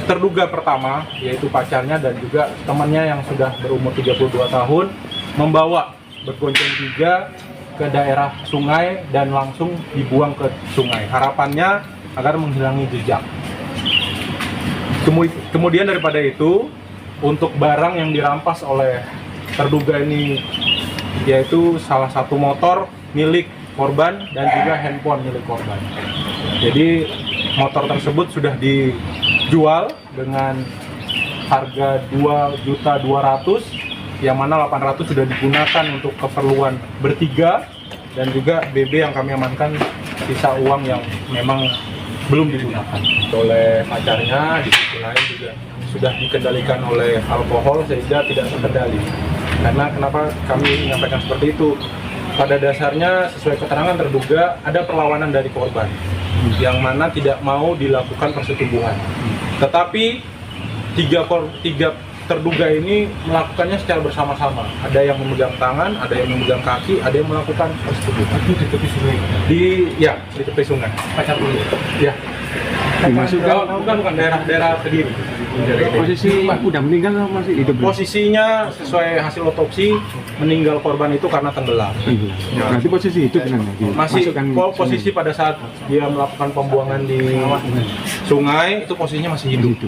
terduga pertama, yaitu pacarnya dan juga temannya yang sudah berumur 32 tahun, membawa bergonceng 3 ke daerah sungai dan langsung dibuang ke sungai. Harapannya agar menghilangi jejak. Kemudian daripada itu, untuk barang yang dirampas oleh terduga ini, yaitu salah satu motor milik korban dan juga handphone milik korban. Jadi motor tersebut sudah dijual dengan harga 2.200.000, yang mana 800 sudah digunakan untuk keperluan bertiga, dan juga BB yang kami amankan sisa uang yang memang belum digunakan oleh pacarnya. Di sisi lain juga sudah dikendalikan oleh alkohol sehingga tidak terkendali. Karena kenapa kami menyampaikan seperti itu? Pada dasarnya sesuai keterangan terduga ada perlawanan dari korban yang mana tidak mau dilakukan persetubuhan. Tetapi tiga terduga ini melakukannya secara bersama-sama. Ada yang memegang tangan, ada yang memegang kaki, ada yang melakukan persetubuhan. Itu di tepi sungai. Di tepi sungai. Pacar dulu. Ya. Dimasukkan Bukan daerah Kediri. posisi udah meninggal atau masih hidup? Posisinya sesuai hasil otopsi meninggal korban itu karena tenggelam. Berarti posisi hidup kan? Masih posisi pada saat dia melakukan pembuangan di sungai itu posisinya masih hidup.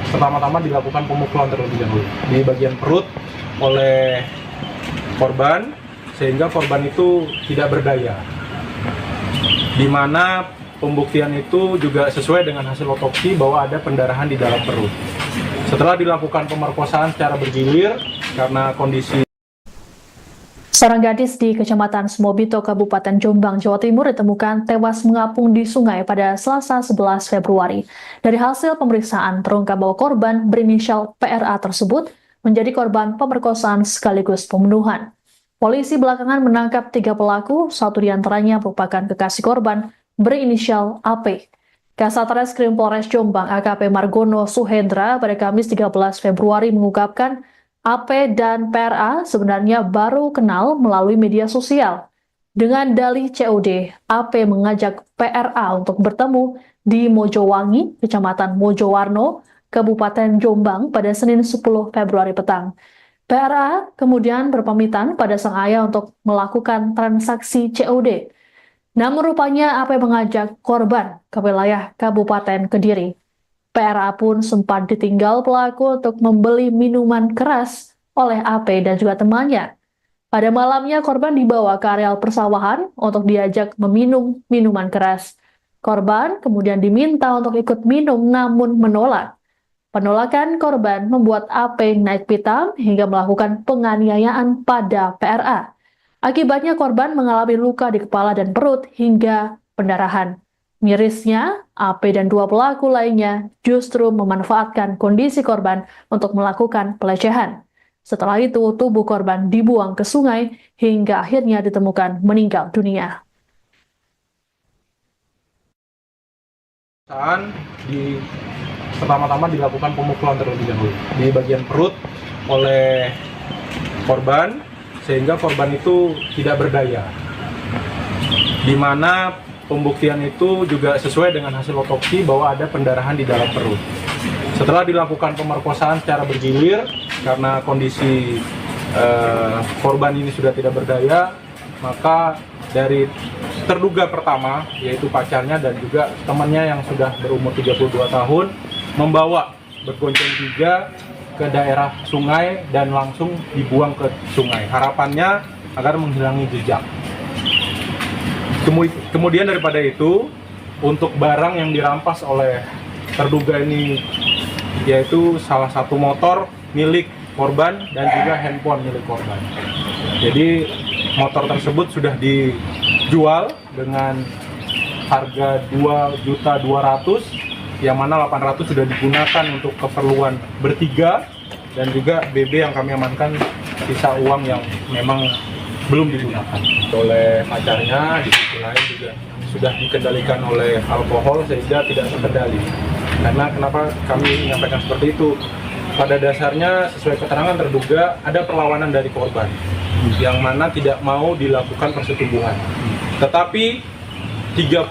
Pertama-tama dilakukan pemukulan terlebih dahulu di bagian perut oleh korban sehingga korban itu tidak berdaya. Di mana pembuktian itu juga sesuai dengan hasil otopsi bahwa ada pendarahan di dalam perut. Setelah dilakukan pemerkosaan secara bergilir karena kondisi Seorang gadis di Kecamatan Semobito, Kabupaten Jombang, Jawa Timur ditemukan tewas mengapung di sungai pada Selasa 11 Februari. Dari hasil pemeriksaan, terungkap bahwa korban berinisial PRA tersebut menjadi korban pemerkosaan sekaligus pembunuhan. Polisi belakangan menangkap 3 pelaku, satu diantaranya merupakan kekasih korban berinisial AP. Kasat Reskrim Polres Jombang AKP Margono Suhendra pada Kamis 13 Februari mengungkapkan AP dan PRA sebenarnya baru kenal melalui media sosial. Dengan dalih COD, AP mengajak PRA untuk bertemu di Mojowangi, Kecamatan Mojowarno, Kabupaten Jombang pada Senin 10 Februari petang. PRA kemudian berpamitan pada sang ayah untuk melakukan transaksi COD. Namun rupanya AP mengajak korban ke wilayah Kabupaten Kediri. PRA pun sempat ditinggal pelaku untuk membeli minuman keras oleh AP dan juga temannya. Pada malamnya korban dibawa ke areal persawahan untuk diajak meminum minuman keras. Korban kemudian diminta untuk ikut minum namun menolak. Penolakan korban membuat AP naik pitam hingga melakukan penganiayaan pada PRA. Akibatnya korban mengalami luka di kepala dan perut hingga pendarahan. Mirisnya, AP dan 2 pelaku lainnya justru memanfaatkan kondisi korban untuk melakukan pelecehan. Setelah itu, tubuh korban dibuang ke sungai hingga akhirnya ditemukan meninggal dunia. Pertama-tama dilakukan pemukulan terlebih dahulu di bagian perut oleh korban sehingga korban itu tidak berdaya. Di mana pembuktian itu juga sesuai dengan hasil otopsi bahwa ada pendarahan di dalam perut. Setelah dilakukan pemerkosaan secara bergilir karena kondisi korban ini sudah tidak berdaya, maka dari terduga pertama yaitu pacarnya dan juga temannya yang sudah berumur 32 tahun membawa bergonceng 3 ke daerah sungai dan langsung dibuang ke sungai. Harapannya agar menghilangi jejak. Kemudian daripada itu, untuk barang yang dirampas oleh terduga ini, yaitu salah satu motor milik korban dan juga handphone milik korban. Jadi motor tersebut sudah dijual dengan harga 2.200.000, yang mana 800 sudah digunakan untuk keperluan bertiga, dan juga BB yang kami amankan sisa uang yang memang belum digunakan oleh pacarnya. Di sisi lain juga sudah dikendalikan oleh alkohol sehingga tidak terkendali. Karena kenapa kami menyampaikan seperti itu? Pada dasarnya sesuai keterangan terduga ada perlawanan dari korban yang mana tidak mau dilakukan persetubuhan. Tetapi tiga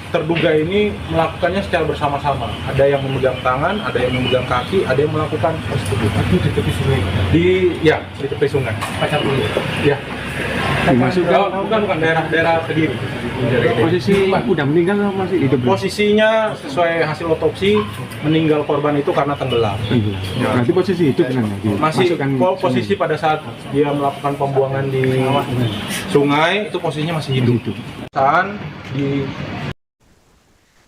terduga ini melakukannya secara bersama-sama. Ada yang memegang tangan, ada yang memegang kaki, ada yang melakukan persetubuhan. Itu di tepi sungai. Di tepi sungai. Pacar dulu. Ya. Dimasukkan Bukan daerah Kediri. posisi udah meninggal atau masih hidup? Posisinya sesuai hasil otopsi meninggal korban itu karena tenggelam. Berarti posisi hidup kan? Masih posisi pada saat dia melakukan pembuangan di sungai itu posisinya masih hidup.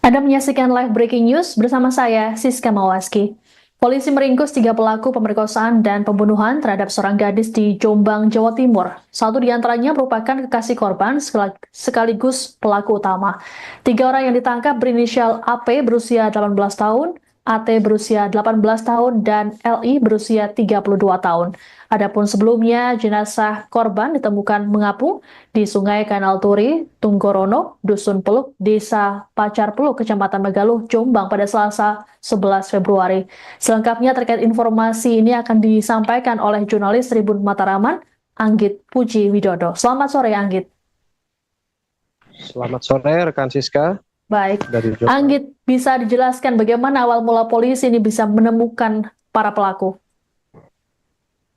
Anda menyaksikan live breaking news bersama saya, Siska Mawaski. Polisi meringkus 3 pelaku pemerkosaan dan pembunuhan terhadap seorang gadis di Jombang, Jawa Timur. Satu di antaranya merupakan kekasih korban sekaligus pelaku utama. 3 orang yang ditangkap berinisial AP berusia 18 tahun, AT berusia 18 tahun, dan LI berusia 32 tahun. Adapun sebelumnya, jenazah korban ditemukan mengapung di Sungai Kanal Turi, Tunggorono, Dusun Peluk, Desa Pacar Peluk, Kecamatan Megaluh, Jombang pada Selasa 11 Februari. Selengkapnya terkait informasi ini akan disampaikan oleh jurnalis Tribun Mataraman, Anggit Puji Widodo. Selamat sore, Anggit. Selamat sore rekan Siska. Baik, Dari Jombang. Anggit, bisa dijelaskan bagaimana awal mula polisi ini bisa menemukan para pelaku?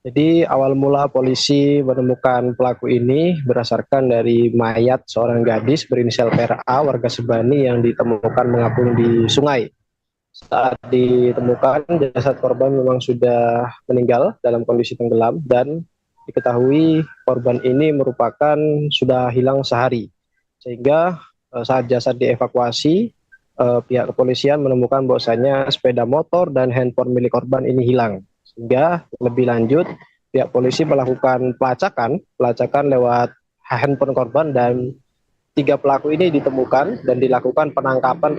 Jadi awal mula polisi menemukan pelaku ini berdasarkan dari mayat seorang gadis berinisial PRA warga Sebani yang ditemukan mengapung di sungai. Saat ditemukan, jasad korban memang sudah meninggal dalam kondisi tenggelam dan diketahui korban ini merupakan sudah hilang sehari. Sehingga saat jasad dievakuasi, pihak kepolisian menemukan bahwasanya sepeda motor dan handphone milik korban ini hilang. Sehingga lebih lanjut pihak polisi melakukan pelacakan lewat handphone korban dan 3 pelaku ini ditemukan dan dilakukan penangkapan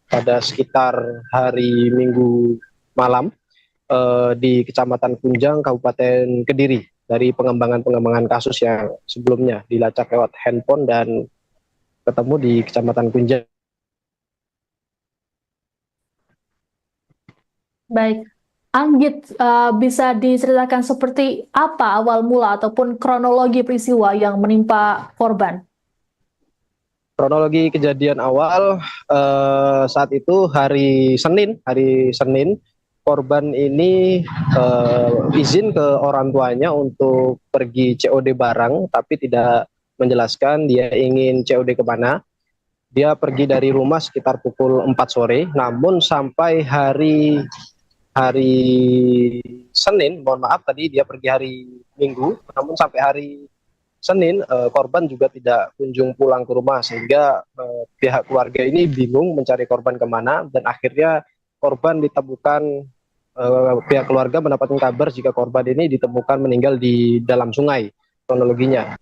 pada sekitar hari Minggu malam di Kecamatan Kunjang, Kabupaten Kediri dari pengembangan kasus yang sebelumnya dilacak lewat handphone dan ketemu di Kecamatan Kunjang. Baik, Anggit, bisa diceritakan seperti apa awal mula ataupun kronologi peristiwa yang menimpa korban? Kronologi kejadian awal saat itu hari Senin korban ini izin ke orang tuanya untuk pergi COD barang, tapi tidak menjelaskan dia ingin COD kemana. Dia pergi dari rumah sekitar pukul 4 sore, namun sampai hari Senin, mohon maaf tadi dia pergi hari Minggu, namun sampai hari Senin korban juga tidak kunjung pulang ke rumah, sehingga pihak keluarga ini bingung mencari korban kemana, dan akhirnya korban ditemukan, pihak keluarga mendapatkan kabar jika korban ini ditemukan meninggal di dalam sungai kronologinya.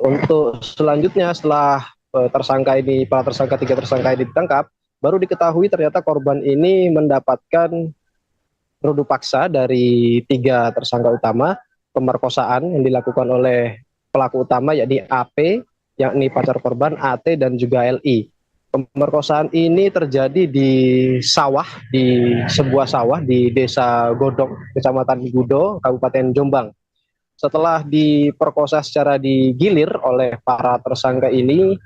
Untuk selanjutnya setelah para tersangka 3 tersangka ini ditangkap, baru diketahui ternyata korban ini mendapatkan rudu paksa dari 3 tersangka utama pemerkosaan yang dilakukan oleh pelaku utama yakni AP, yakni pacar korban, AT, dan juga LI. Pemerkosaan ini terjadi di sebuah sawah di Desa Godong, Kecamatan Gudo, Kabupaten Jombang. Setelah diperkosa secara digilir oleh para tersangka ini,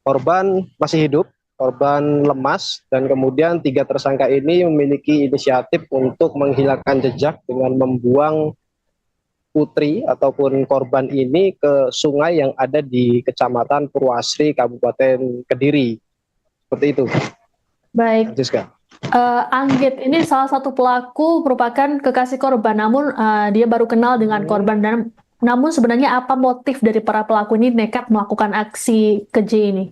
korban masih hidup, korban lemas, dan kemudian 3 tersangka ini memiliki inisiatif untuk menghilangkan jejak dengan membuang putri ataupun korban ini ke sungai yang ada di Kecamatan Purwasri, Kabupaten Kediri. Seperti itu. Baik, Siska. Anggit ini salah satu pelaku merupakan kekasih korban, namun dia baru kenal dengan korban. Namun sebenarnya apa motif dari para pelaku ini nekat melakukan aksi keji ini?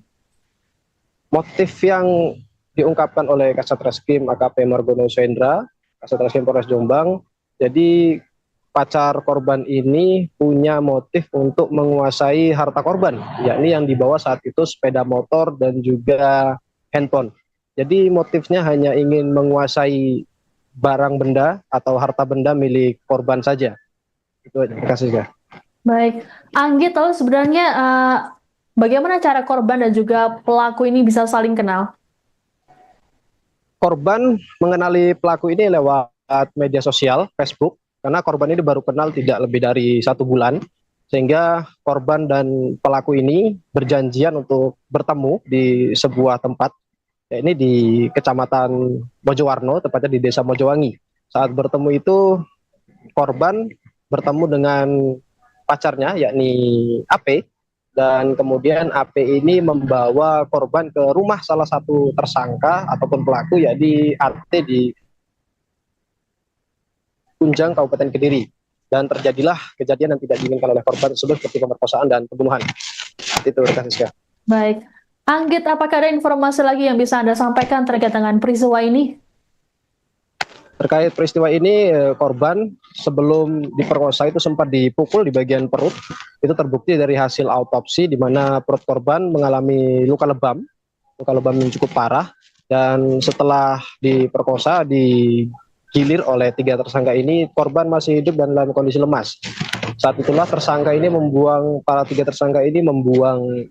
Motif yang diungkapkan oleh Kasat Reskrim AKP Margono Sendra, Kasat Reskrim Polres Jombang, jadi pacar korban ini punya motif untuk menguasai harta korban, yakni yang dibawa saat itu sepeda motor dan juga handphone. Jadi motifnya hanya ingin menguasai barang benda atau harta benda milik korban saja. Itu aja. Terima kasih, Kak. Baik, Anggit, lalu sebenarnya bagaimana cara korban dan juga pelaku ini bisa saling kenal? Korban mengenali pelaku ini lewat media sosial, Facebook, karena korban ini baru kenal tidak lebih dari 1 bulan, sehingga korban dan pelaku ini berjanjian untuk bertemu di sebuah tempat, yakni di Kecamatan Mojowarno, tepatnya di Desa Mojowangi. Saat bertemu itu, korban bertemu dengan pacarnya, yakni AP, dan kemudian AP ini membawa korban ke rumah salah satu tersangka ataupun pelaku, yakni AT di Kunjang, Kabupaten Kediri, dan terjadilah kejadian yang tidak diinginkan oleh korban tersebut seperti pemerkosaan dan pembunuhan. Itu rekan Siska. Baik, Anggit, apakah ada informasi lagi yang bisa Anda sampaikan terkait dengan peristiwa ini? Terkait peristiwa ini, korban sebelum diperkosa itu sempat dipukul di bagian perut. Itu terbukti dari hasil autopsi di mana perut korban mengalami luka lebam yang cukup parah. Dan setelah diperkosa, digilir oleh 3 tersangka ini, korban masih hidup dan dalam kondisi lemas. Saat itulah para 3 tersangka ini membuang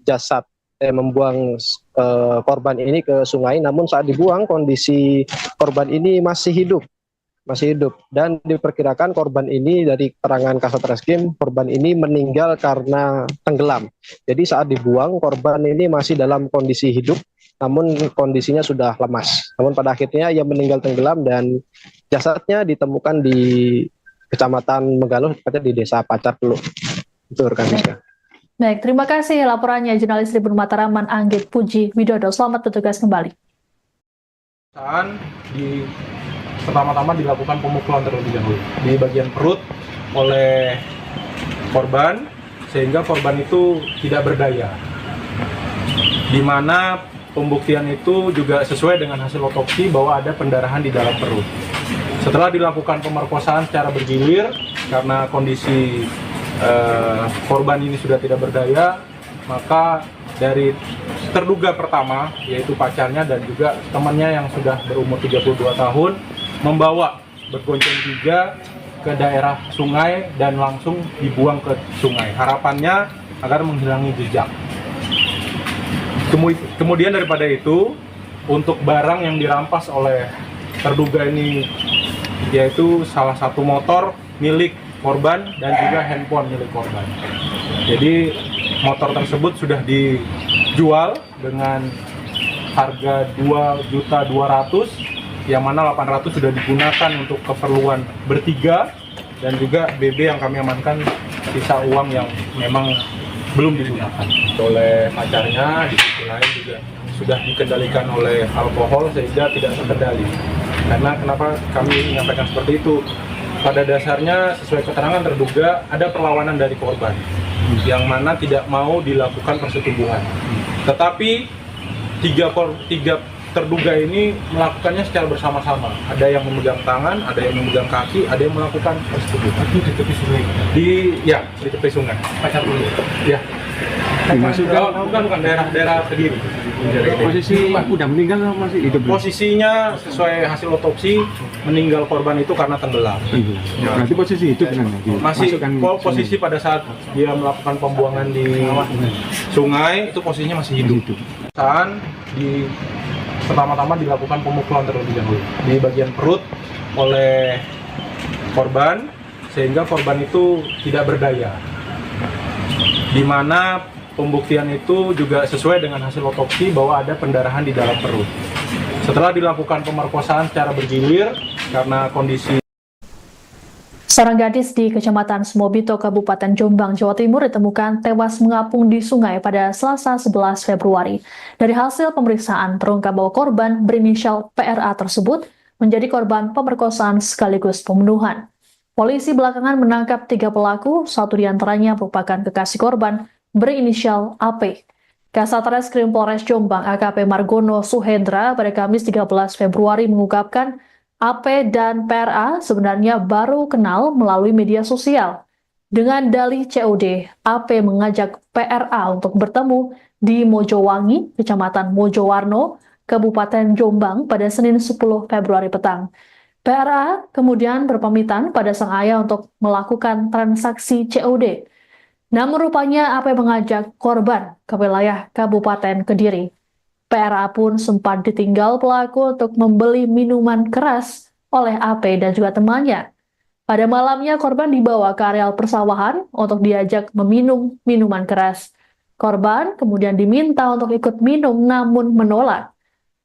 korban ini ke sungai. Namun saat dibuang, kondisi korban ini masih hidup dan diperkirakan korban ini, dari keterangan Kasat Reskrim, korban ini meninggal karena tenggelam. Jadi saat dibuang, korban ini masih dalam kondisi hidup, namun kondisinya sudah lemas. Namun pada akhirnya ia meninggal tenggelam dan jasadnya ditemukan di Kecamatan Megalo, tepatnya di Desa Pacar Teluk. Itu rekan Siska. Baik, terima kasih laporannya jurnalis Tribun Mataraman Anggit Puji Widodo. Selamat bertugas kembali. Pertama-tama dilakukan pemukulan terlebih dahulu di bagian perut oleh korban, sehingga korban itu tidak berdaya. Di mana pembuktian itu juga sesuai dengan hasil otopsi bahwa ada pendarahan di dalam perut. Setelah dilakukan pemerkosaan secara bergilir, karena kondisi korban ini sudah tidak berdaya, maka dari terduga pertama, yaitu pacarnya dan juga temannya yang sudah berumur 32 tahun, membawa bergonceng 3 ke daerah sungai dan langsung dibuang ke sungai. Harapannya agar menghilangi jejak. Kemudian daripada itu, untuk barang yang dirampas oleh terduga ini, yaitu salah satu motor milik korban dan juga handphone milik korban. Jadi motor tersebut sudah dijual dengan harga 2.200.000, yang mana 800 sudah digunakan untuk keperluan bertiga, dan juga BB yang kami amankan sisa uang yang memang belum digunakan oleh pacarnya. Di sisi lain juga sudah dikendalikan oleh alkohol sehingga tidak terkendali. Karena kenapa kami menyampaikan seperti itu? Pada dasarnya sesuai keterangan terduga ada perlawanan dari korban yang mana tidak mau dilakukan persetubuhan. Tetapi tiga terduga ini melakukannya secara bersama-sama. Ada yang memegang tangan, ada yang memegang kaki, ada yang melakukan persetubuhan. Itu di tepi sungai? Di tepi sungai. Pacar dulu? Ya. Bukan daerah Kediri. Posisi udah meninggal atau masih hidup? Posisinya sesuai hasil otopsi, meninggal korban itu karena tenggelam. Berarti posisi hidup kan? Masih posisi pada saat dia melakukan pembuangan di sungai, itu posisinya masih hidup. Pertama-tama dilakukan pemukulan terlebih dahulu di bagian perut oleh korban, sehingga korban itu tidak berdaya. Di mana pembuktian itu juga sesuai dengan hasil otopsi bahwa ada pendarahan di dalam perut. Setelah dilakukan pemerkosaan secara bergilir, karena kondisi Seorang gadis di Kecamatan Semobito, Kabupaten Jombang, Jawa Timur ditemukan tewas mengapung di sungai pada Selasa 11 Februari. Dari hasil pemeriksaan, terungkap bahwa korban berinisial PRA tersebut menjadi korban pemerkosaan sekaligus pembunuhan. Polisi belakangan menangkap 3 pelaku, 1 diantaranya merupakan kekasih korban berinisial AP. Kasat Reskrim Polres Jombang AKP Margono Suhendra pada Kamis 13 Februari mengungkapkan AP dan PRA sebenarnya baru kenal melalui media sosial. Dengan dalih COD, AP mengajak PRA untuk bertemu di Mojowangi, Kecamatan Mojowarno, Kabupaten Jombang pada Senin 10 Februari petang. PRA kemudian berpamitan pada sang ayah untuk melakukan transaksi COD. Namun rupanya AP mengajak korban ke wilayah Kabupaten Kediri. PRA pun sempat ditinggal pelaku untuk membeli minuman keras oleh AP dan juga temannya. Pada malamnya korban dibawa ke areal persawahan untuk diajak meminum minuman keras. Korban kemudian diminta untuk ikut minum namun menolak.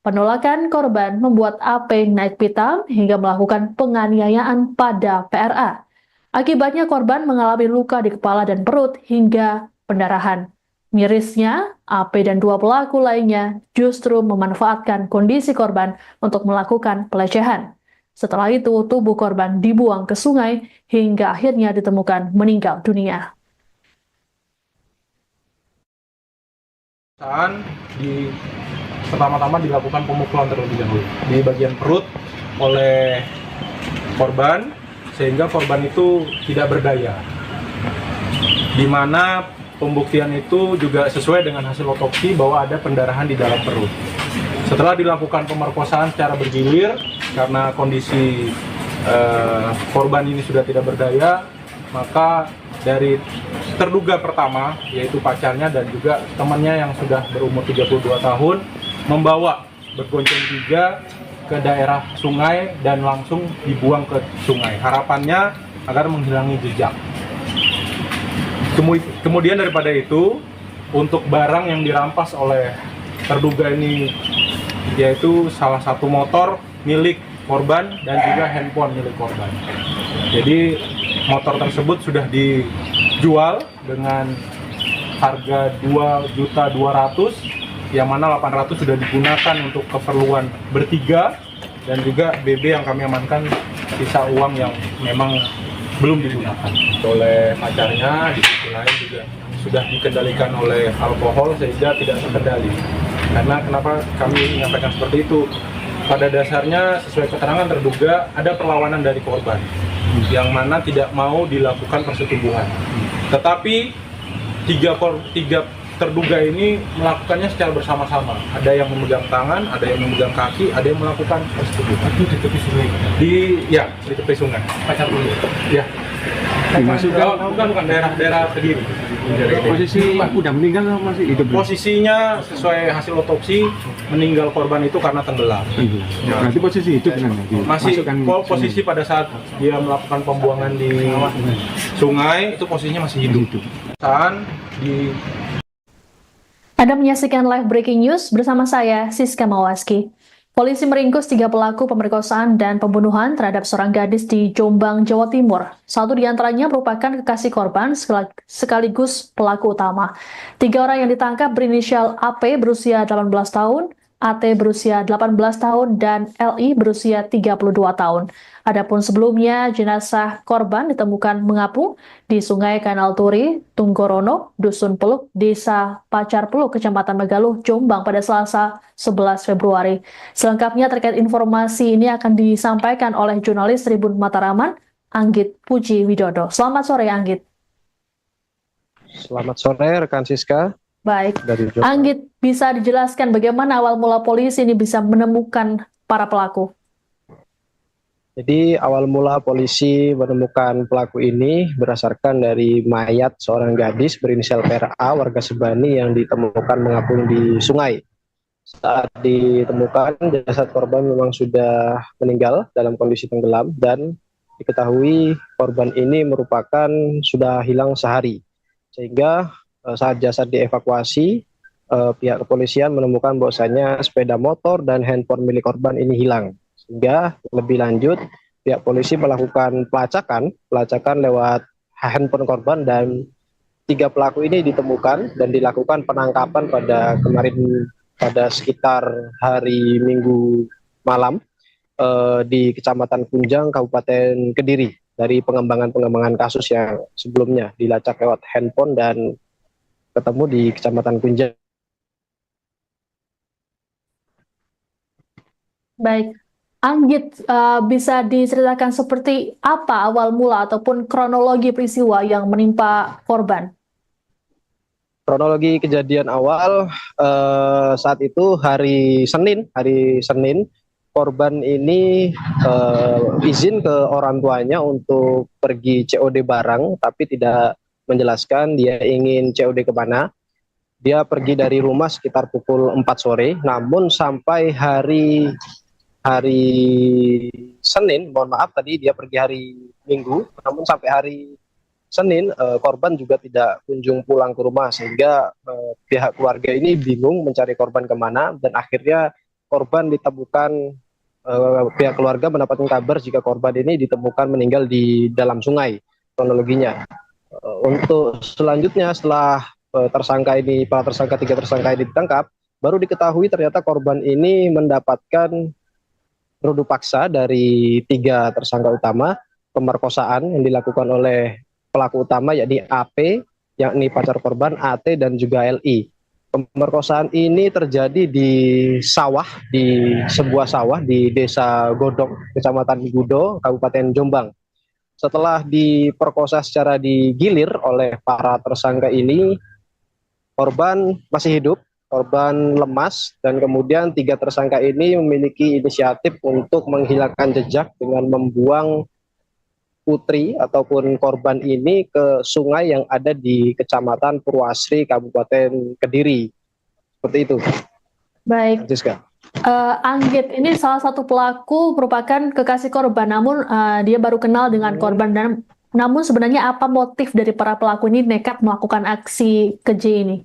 Penolakan korban membuat AP naik pitam hingga melakukan penganiayaan pada PRA. Akibatnya korban mengalami luka di kepala dan perut hingga pendarahan. Mirisnya, AP dan 2 pelaku lainnya justru memanfaatkan kondisi korban untuk melakukan pelecehan. Setelah itu, tubuh korban dibuang ke sungai hingga akhirnya ditemukan meninggal dunia. Pertama-tama dilakukan pemukulan terlebih dahulu di bagian perut oleh korban sehingga korban itu tidak berdaya. Di mana pembuktian itu juga sesuai dengan hasil otopsi bahwa ada pendarahan di dalam perut. Setelah dilakukan pemerkosaan secara bergilir karena kondisi korban ini sudah tidak berdaya, maka dari terduga pertama yaitu pacarnya dan juga temannya yang sudah berumur 32 tahun membawa bergonceng tiga ke daerah sungai dan langsung dibuang ke sungai. Harapannya agar menghilangi jejak. Kemudian daripada itu, untuk barang yang dirampas oleh terduga ini yaitu salah satu motor milik korban dan juga handphone milik korban. Jadi motor tersebut sudah dijual dengan harga 2.200.000, yang mana 800 sudah digunakan untuk keperluan bertiga, dan juga BB yang kami amankan sisa uang yang memang belum digunakan oleh pacarnya. Di sisi lain juga sudah dikendalikan oleh alkohol sehingga tidak terkendali. Karena kenapa kami menyampaikan seperti itu? Pada dasarnya sesuai keterangan terduga ada perlawanan dari korban yang mana tidak mau dilakukan persetubuhan. Tetapi tiga terduga ini melakukannya secara bersama-sama. Ada yang memegang tangan, ada yang memegang kaki, ada yang melakukan persetubuhan. Itu di tepi sungai? Di tepi sungai. Pacar dulu? Ya. Dimasukkan? Bukan daerah Kediri. Posisi udah meninggal atau masih hidup? Posisinya sesuai hasil otopsi, meninggal korban itu karena tenggelam. Berarti posisi hidup kan? Masih posisi pada saat dia melakukan pembuangan di sungai, itu posisinya masih hidup. Anda menyaksikan live breaking news bersama saya, Siska Mawaski. Polisi meringkus 3 pelaku pemerkosaan dan pembunuhan terhadap seorang gadis di Jombang, Jawa Timur. Satu di antaranya merupakan kekasih korban sekaligus pelaku utama. 3 orang yang ditangkap berinisial AP berusia 18 tahun, AT berusia 18 tahun, dan LI berusia 32 tahun. Adapun sebelumnya, jenazah korban ditemukan mengapung di Sungai Kanal Turi, Tunggorono, Dusun Peluk, Desa Pacar Peluk, Kecamatan Megaluh, Jombang pada Selasa 11 Februari. Selengkapnya terkait informasi ini akan disampaikan oleh jurnalis Tribun Mataraman, Anggit Puji Widodo. Selamat sore, Anggit. Selamat sore, rekan Siska. Baik, Anggit, bisa dijelaskan bagaimana awal mula polisi ini bisa menemukan para pelaku? Jadi awal mula polisi menemukan pelaku ini berdasarkan dari mayat seorang gadis berinisial PRA warga Sebani yang ditemukan mengapung di sungai. Saat ditemukan, jasad korban memang sudah meninggal dalam kondisi tenggelam dan diketahui korban ini merupakan sudah hilang sehari. Sehingga saat jasad dievakuasi, pihak kepolisian menemukan bahwasanya sepeda motor dan handphone milik korban ini hilang. Sehingga lebih lanjut pihak polisi melakukan pelacakan lewat handphone korban, dan 3 pelaku ini ditemukan dan dilakukan penangkapan pada sekitar hari Minggu malam di Kecamatan Kunjang, Kabupaten Kediri, dari pengembangan kasus yang sebelumnya dilacak lewat handphone dan ketemu di Kecamatan Kunjang. Baik, Anggit, bisa diceritakan seperti apa awal mula ataupun kronologi peristiwa yang menimpa korban? Kronologi kejadian awal saat itu hari Senin, korban ini izin ke orang tuanya untuk pergi COD barang, tapi tidak menjelaskan dia ingin COD ke mana. Dia pergi dari rumah sekitar pukul 4 sore, namun sampai hari Senin, mohon maaf tadi dia pergi hari Minggu, namun sampai hari Senin korban juga tidak kunjung pulang ke rumah, sehingga pihak keluarga ini bingung mencari korban kemana, dan akhirnya korban ditemukan, pihak keluarga mendapatkan kabar jika korban ini ditemukan meninggal di dalam sungai. Kronologinya untuk selanjutnya, setelah para tersangka 3 tersangka ini ditangkap, baru diketahui ternyata korban ini mendapatkan rudu paksa dari 3 tersangka utama, pemerkosaan yang dilakukan oleh pelaku utama yakni AP, yakni pacar korban, AT, dan juga LI. Pemerkosaan ini terjadi di sawah, di sebuah sawah di Desa Godong, Kecamatan Gudo, Kabupaten Jombang. Setelah diperkosa secara digilir oleh para tersangka ini, korban masih hidup, korban lemas, dan kemudian tiga tersangka ini memiliki inisiatif untuk menghilangkan jejak dengan membuang putri ataupun korban ini ke sungai yang ada di Kecamatan Purwasri, Kabupaten Kediri. Seperti itu. Baik, Siska. Anggit ini salah satu pelaku merupakan kekasih korban, namun dia baru kenal dengan korban. Dan namun sebenarnya apa motif dari para pelaku ini nekat melakukan aksi keji ini?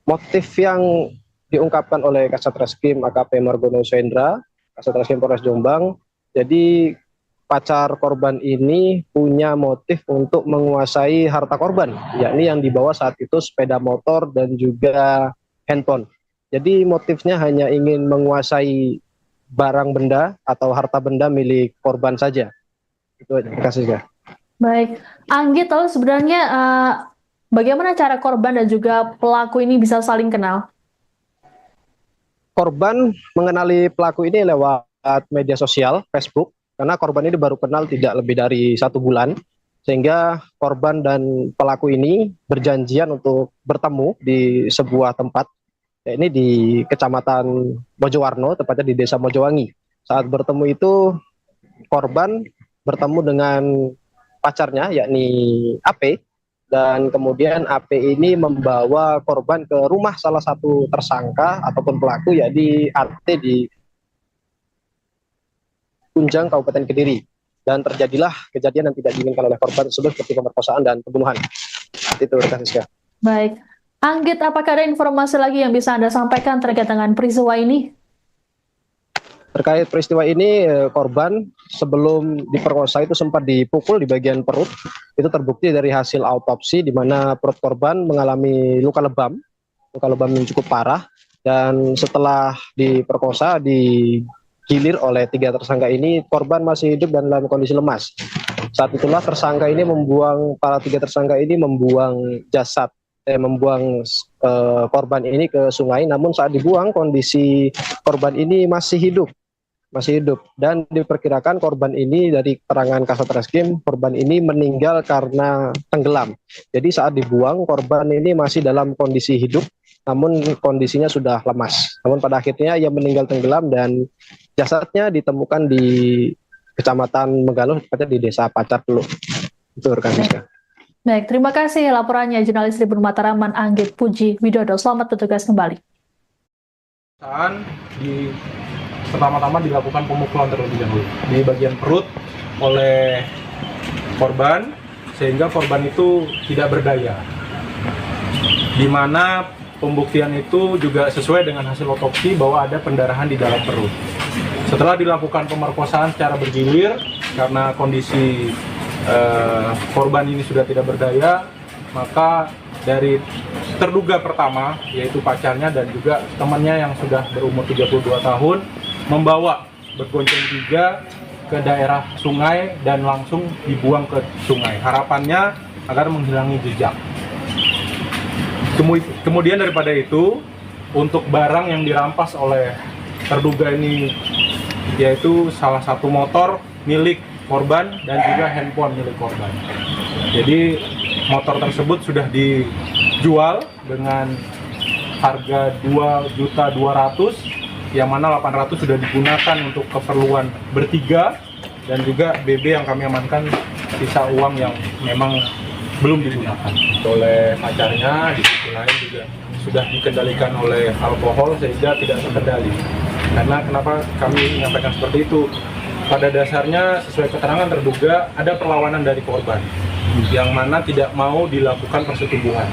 Motif yang diungkapkan oleh Kasat Reskrim AKP Margono Sendra, Kasat Reskrim Polres Jombang, jadi pacar korban ini punya motif untuk menguasai harta korban, yakni yang dibawa saat itu sepeda motor dan juga handphone. Jadi motifnya hanya ingin menguasai barang benda atau harta benda milik korban saja. Itu aja. Terima kasih, Kak. Baik, Anggit, lalu sebenarnya bagaimana cara korban dan juga pelaku ini bisa saling kenal? Korban mengenali pelaku ini lewat media sosial, Facebook, karena korban ini baru kenal tidak lebih dari 1 bulan, sehingga korban dan pelaku ini berjanjian untuk bertemu di sebuah tempat, yakni di Kecamatan Mojowarno, tepatnya di Desa Mojowangi. Saat bertemu itu, korban bertemu dengan pacarnya, yakni AP, dan kemudian AP ini membawa korban ke rumah salah satu tersangka ataupun pelaku, yakni AT di Kunjang, Kabupaten Kediri, dan terjadilah kejadian yang tidak diinginkan oleh korban tersebut seperti pemerkosaan dan pembunuhan. Itu, Siska. Baik, Anggit, apakah ada informasi lagi yang bisa Anda sampaikan terkait dengan peristiwa ini? Terkait peristiwa ini, korban sebelum diperkosa itu sempat dipukul di bagian perut. Itu terbukti dari hasil autopsi, di mana perut korban mengalami luka lebam yang cukup parah. Dan setelah diperkosa, digilir oleh 3 tersangka ini, korban masih hidup dan dalam kondisi lemas. Saat itulah para 3 tersangka ini membuang korban ini ke sungai. Namun saat dibuang, kondisi korban ini masih hidup, dan diperkirakan korban ini, dari keterangan Kasat Reskrim, korban ini meninggal karena tenggelam. Jadi saat dibuang, korban ini masih dalam kondisi hidup, namun kondisinya sudah lemas. Namun pada akhirnya ia meninggal tenggelam dan jasadnya ditemukan di Kecamatan Megalo, tepatnya di Desa Pacar Teluk. Itu rekan Siska. Baik, terima kasih laporannya jurnalis Tribun Mataraman Anggit Puji Widodo. Selamat bertugas kembali. Pertama-tama dilakukan pemukulan terlebih dahulu di bagian perut oleh korban, sehingga korban itu tidak berdaya. Di mana pembuktian itu juga sesuai dengan hasil otopsi bahwa ada pendarahan di dalam perut. Setelah dilakukan pemerkosaan secara bergilir, karena kondisi korban ini sudah tidak berdaya, maka dari terduga pertama, yaitu pacarnya dan juga temannya yang sudah berumur 32 tahun, membawa bergonceng 3 ke daerah sungai dan langsung dibuang ke sungai. Harapannya agar menghilangi jejak. Kemudian daripada itu, untuk barang yang dirampas oleh terduga ini, yaitu salah satu motor milik korban dan juga handphone milik korban. Jadi motor tersebut sudah dijual dengan harga 2.200.000, yang mana 800 sudah digunakan untuk keperluan bertiga, dan juga BB yang kami amankan sisa uang yang memang belum digunakan oleh pacarnya. Di sisi lain juga sudah dikendalikan oleh alkohol sehingga tidak terkendali. Karena kenapa kami menyampaikan seperti itu? Pada dasarnya sesuai keterangan terduga ada perlawanan dari korban yang mana tidak mau dilakukan persetubuhan.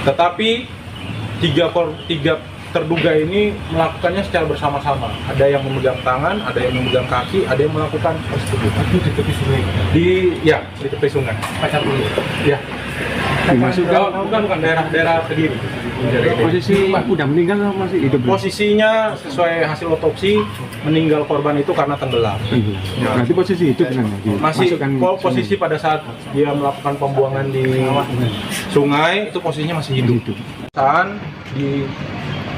Tetapi tiga terduga ini melakukannya secara bersama-sama. Ada yang memegang tangan, ada yang memegang kaki, ada yang melakukan persetubuhan. Itu di tepi sungai. Di tepi sungai. Pacar dulu. Ya. Dimasukkan Bukan daerah Kediri. posisi udah meninggal atau masih hidup? Posisinya sesuai hasil otopsi, meninggal korban itu karena tenggelam. Berarti posisi hidup kan? Masih posisi pada saat dia melakukan pembuangan di sungai itu posisinya masih hidup.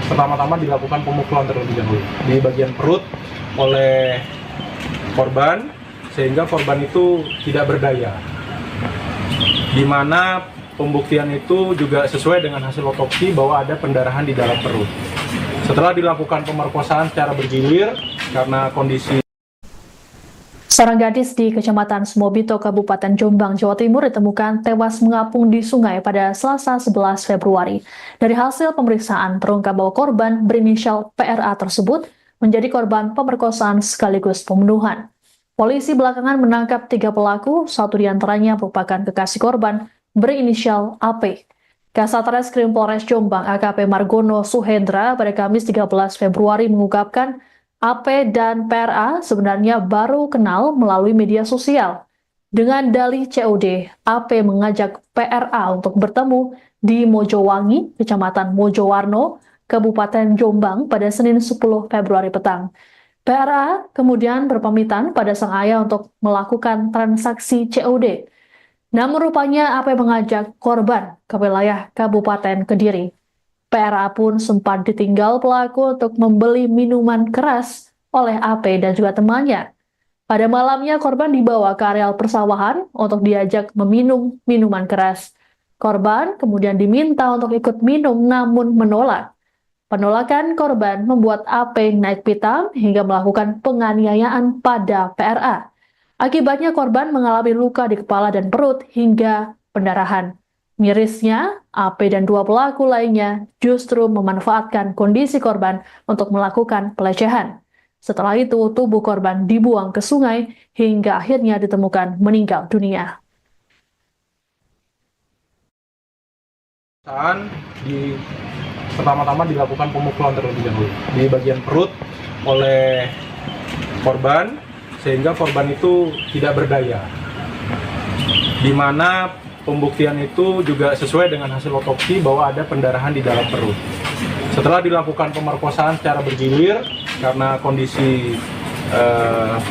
Pertama-tama dilakukan pemukulan terlebih dahulu di bagian perut oleh korban sehingga korban itu tidak berdaya. Di mana pembuktian itu juga sesuai dengan hasil otopsi bahwa ada pendarahan di dalam perut. Setelah dilakukan pemerkosaan secara bergilir karena kondisi Seorang gadis di Kecamatan Semobito, Kabupaten Jombang, Jawa Timur ditemukan tewas mengapung di sungai pada Selasa 11 Februari. Dari hasil pemeriksaan, terungkap bahwa korban berinisial PRA tersebut menjadi korban pemerkosaan sekaligus pembunuhan. Polisi belakangan menangkap 3 pelaku, satu diantaranya merupakan kekasih korban berinisial AP. Kasat Reskrim Polres Jombang AKP Margono Suhendra pada Kamis 13 Februari mengungkapkan AP dan PRA sebenarnya baru kenal melalui media sosial. Dengan dalih COD, AP mengajak PRA untuk bertemu di Mojowangi, Kecamatan Mojowarno, Kabupaten Jombang pada Senin 10 Februari petang. PRA kemudian berpamitan pada sang ayah untuk melakukan transaksi COD. Namun rupanya AP mengajak korban ke wilayah Kabupaten Kediri. PRA pun sempat ditinggal pelaku untuk membeli minuman keras oleh AP dan juga temannya. Pada malamnya korban dibawa ke areal persawahan untuk diajak meminum minuman keras. Korban kemudian diminta untuk ikut minum namun menolak. Penolakan korban membuat AP naik pitam hingga melakukan penganiayaan pada PRA. Akibatnya korban mengalami luka di kepala dan perut hingga pendarahan. Mirisnya, AP dan 2 pelaku lainnya justru memanfaatkan kondisi korban untuk melakukan pelecehan. Setelah itu, tubuh korban dibuang ke sungai hingga akhirnya ditemukan meninggal dunia. Pertama-tama dilakukan pemukulan terlebih dahulu di bagian perut oleh korban sehingga korban itu tidak berdaya. Di mana pembuktian itu juga sesuai dengan hasil otopsi bahwa ada pendarahan di dalam perut. Setelah dilakukan pemerkosaan secara bergilir karena kondisi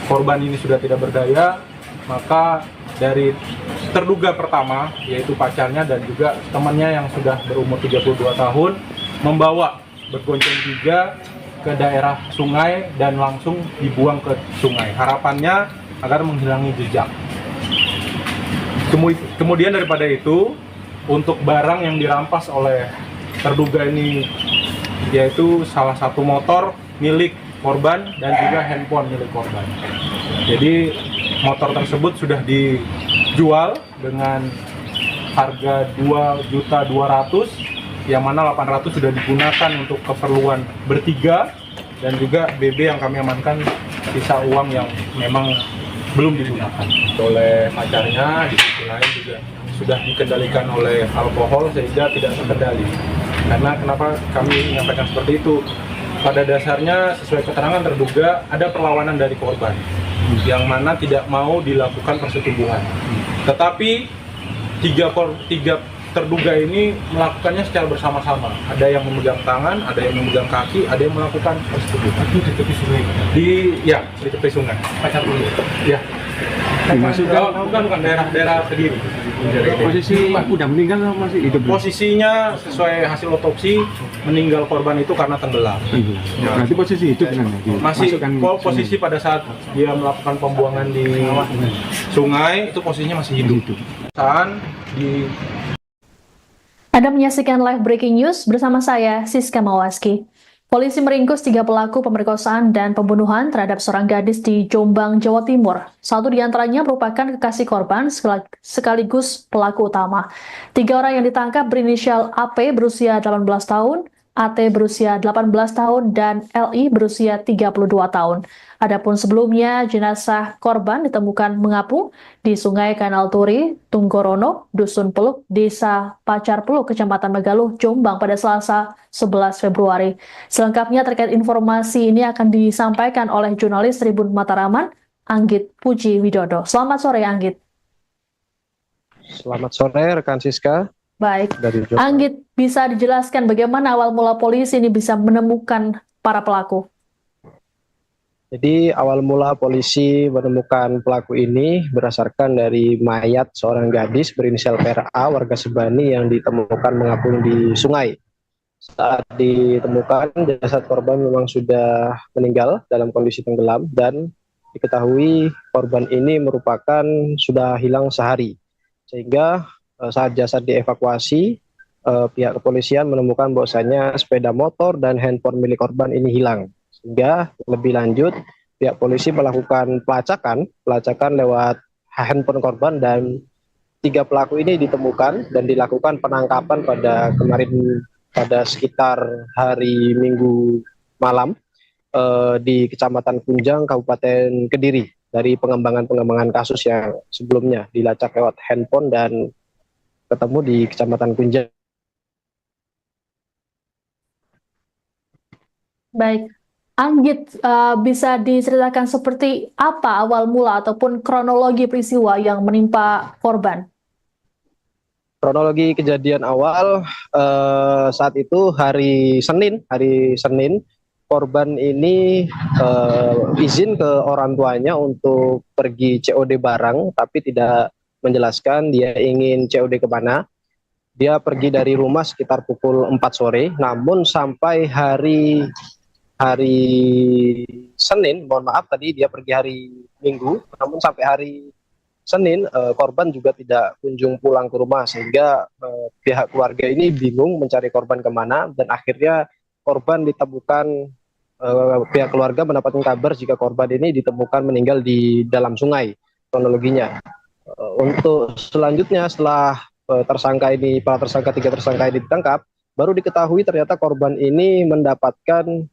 korban ini sudah tidak berdaya, maka dari terduga pertama yaitu pacarnya dan juga temannya yang sudah berumur 32 tahun membawa bergonceng 3 ke daerah sungai dan langsung dibuang ke sungai. Harapannya agar menghilangi jejak. Kemudian daripada itu, untuk barang yang dirampas oleh terduga ini, yaitu salah satu motor milik korban dan juga handphone milik korban. Jadi motor tersebut sudah dijual dengan harga 2.200.000, yang mana 800 sudah digunakan untuk keperluan bertiga, dan juga BB yang kami amankan sisa uang yang memang belum digunakan oleh pacarnya. Di sisi lain juga sudah dikendalikan oleh alkohol sehingga tidak terkendali. Karena kenapa kami menyampaikan seperti itu? Pada dasarnya sesuai keterangan terduga ada perlawanan dari korban yang mana tidak mau dilakukan persetubuhan. Tetapi tiga terduga ini melakukannya secara bersama-sama. Ada yang memegang tangan, ada yang memegang kaki, ada yang melakukan persetubuhan. Itu di tepi sungai. Di tepi sungai. Pacar dulu. Ya. Dimasukkan Bukan daerah Kediri. posisi udah meninggal atau masih hidup? Posisinya sesuai hasil otopsi, meninggal korban itu karena tenggelam. Berarti posisi hidup kan? Masih posisi pada saat dia melakukan pembuangan di sungai itu posisinya masih hidup. Anda menyaksikan live breaking news bersama saya, Siska Mawaski. Polisi meringkus 3 pelaku pemerkosaan dan pembunuhan terhadap seorang gadis di Jombang, Jawa Timur. Satu diantaranya merupakan kekasih korban sekaligus pelaku utama. 3 orang yang ditangkap berinisial AP berusia 18 tahun, AT berusia 18 tahun, dan LI berusia 32 tahun. Adapun sebelumnya, jenazah korban ditemukan mengapung di Sungai Kanal Turi, Tunggorono, Dusun Peluk, Desa Pacar Peluk, Kecamatan Megaluh, Jombang pada Selasa 11 Februari. Selengkapnya terkait informasi ini akan disampaikan oleh jurnalis Tribun Mataraman, Anggit Puji Widodo. Selamat sore, Anggit. Selamat sore rekan Siska. Baik. dari Jombang. Anggit, bisa dijelaskan bagaimana awal mula polisi ini bisa menemukan para pelaku? Jadi awal mula polisi menemukan pelaku ini berdasarkan dari mayat seorang gadis berinisial PRA warga Sebani yang ditemukan mengapung di sungai. Saat ditemukan jasad korban memang sudah meninggal dalam kondisi tenggelam dan diketahui korban ini merupakan sudah hilang sehari. Sehingga saat jasad dievakuasi, pihak kepolisian menemukan bahwasanya sepeda motor dan handphone milik korban ini hilang. Sehingga lebih lanjut pihak polisi melakukan pelacakan lewat handphone korban dan 3 pelaku ini ditemukan dan dilakukan penangkapan pada kemarin pada sekitar hari Minggu malam di Kecamatan Kunjang, Kabupaten Kediri dari pengembangan kasus yang sebelumnya dilacak lewat handphone dan ketemu di Kecamatan Kunjang. Baik. Anggit, bisa diceritakan seperti apa awal mula ataupun kronologi peristiwa yang menimpa korban? Kronologi kejadian awal saat itu hari Senin korban ini izin ke orang tuanya untuk pergi COD barang tapi tidak menjelaskan dia ingin COD ke mana. Dia pergi dari rumah sekitar pukul 4 sore, namun sampai hari Senin, mohon maaf tadi dia pergi hari Minggu, namun sampai hari Senin korban juga tidak kunjung pulang ke rumah sehingga pihak keluarga ini bingung mencari korban kemana dan akhirnya korban ditemukan, pihak keluarga mendapatkan kabar jika korban ini ditemukan meninggal di dalam sungai kronologinya. Untuk selanjutnya setelah para tersangka 3 tersangka ini ditangkap, baru diketahui ternyata korban ini mendapatkan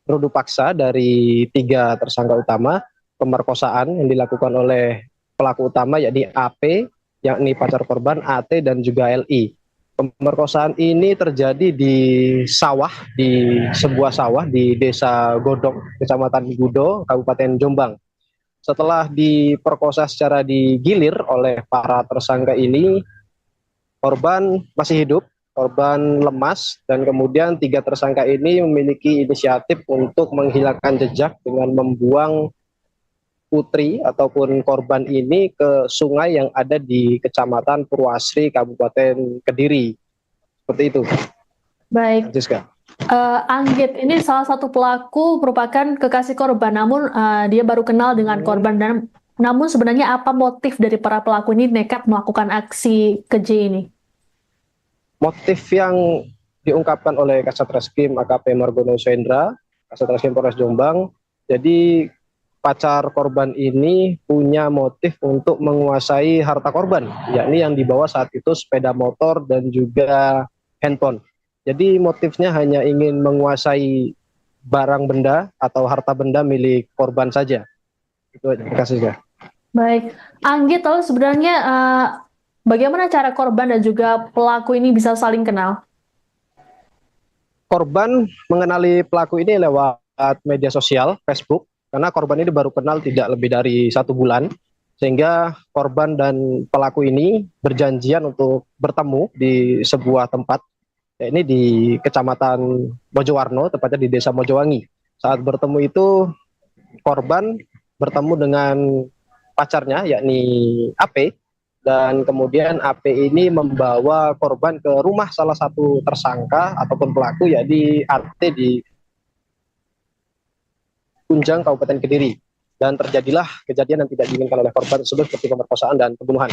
rudu paksa dari 3 tersangka utama pemerkosaan yang dilakukan oleh pelaku utama yakni AP, yakni pacar korban, AT dan juga LI. Pemerkosaan ini terjadi di sebuah sawah di Desa Godong, Kecamatan Gudo, Kabupaten Jombang. Setelah diperkosa secara digilir oleh para tersangka ini, korban masih hidup, korban lemas, dan kemudian 3 tersangka ini memiliki inisiatif untuk menghilangkan jejak dengan membuang putri ataupun korban ini ke sungai yang ada di Kecamatan Purwasri, Kabupaten Kediri. Seperti itu. Baik. Jiska. Anggit, ini salah satu pelaku merupakan kekasih korban, namun dia baru kenal dengan korban. Namun sebenarnya apa motif dari para pelaku ini nekat melakukan aksi keji ini? Motif yang diungkapkan oleh Kasat Reskrim AKP Margono Sendra, Kasat Reskrim Polres Jombang, jadi pacar korban ini punya motif untuk menguasai harta korban, yakni yang dibawa saat itu sepeda motor dan juga handphone. Jadi motifnya hanya ingin menguasai barang benda atau harta benda milik korban saja. Itu aja. Terima kasih ya. Baik, Anggit, lalu sebenarnya bagaimana cara korban dan juga pelaku ini bisa saling kenal? Korban mengenali pelaku ini lewat media sosial, Facebook, karena korban ini baru kenal tidak lebih dari 1 bulan, sehingga korban dan pelaku ini berjanjian untuk bertemu di sebuah tempat, yakni di Kecamatan Mojowarno, tepatnya di Desa Mojowangi. Saat bertemu itu, korban bertemu dengan pacarnya, yakni AP, dan kemudian AP ini membawa korban ke rumah salah satu tersangka ataupun pelaku, yakni AT di Kunjang, Kabupaten Kediri, dan terjadilah kejadian yang tidak diinginkan oleh korban tersebut seperti pemerkosaan dan pembunuhan.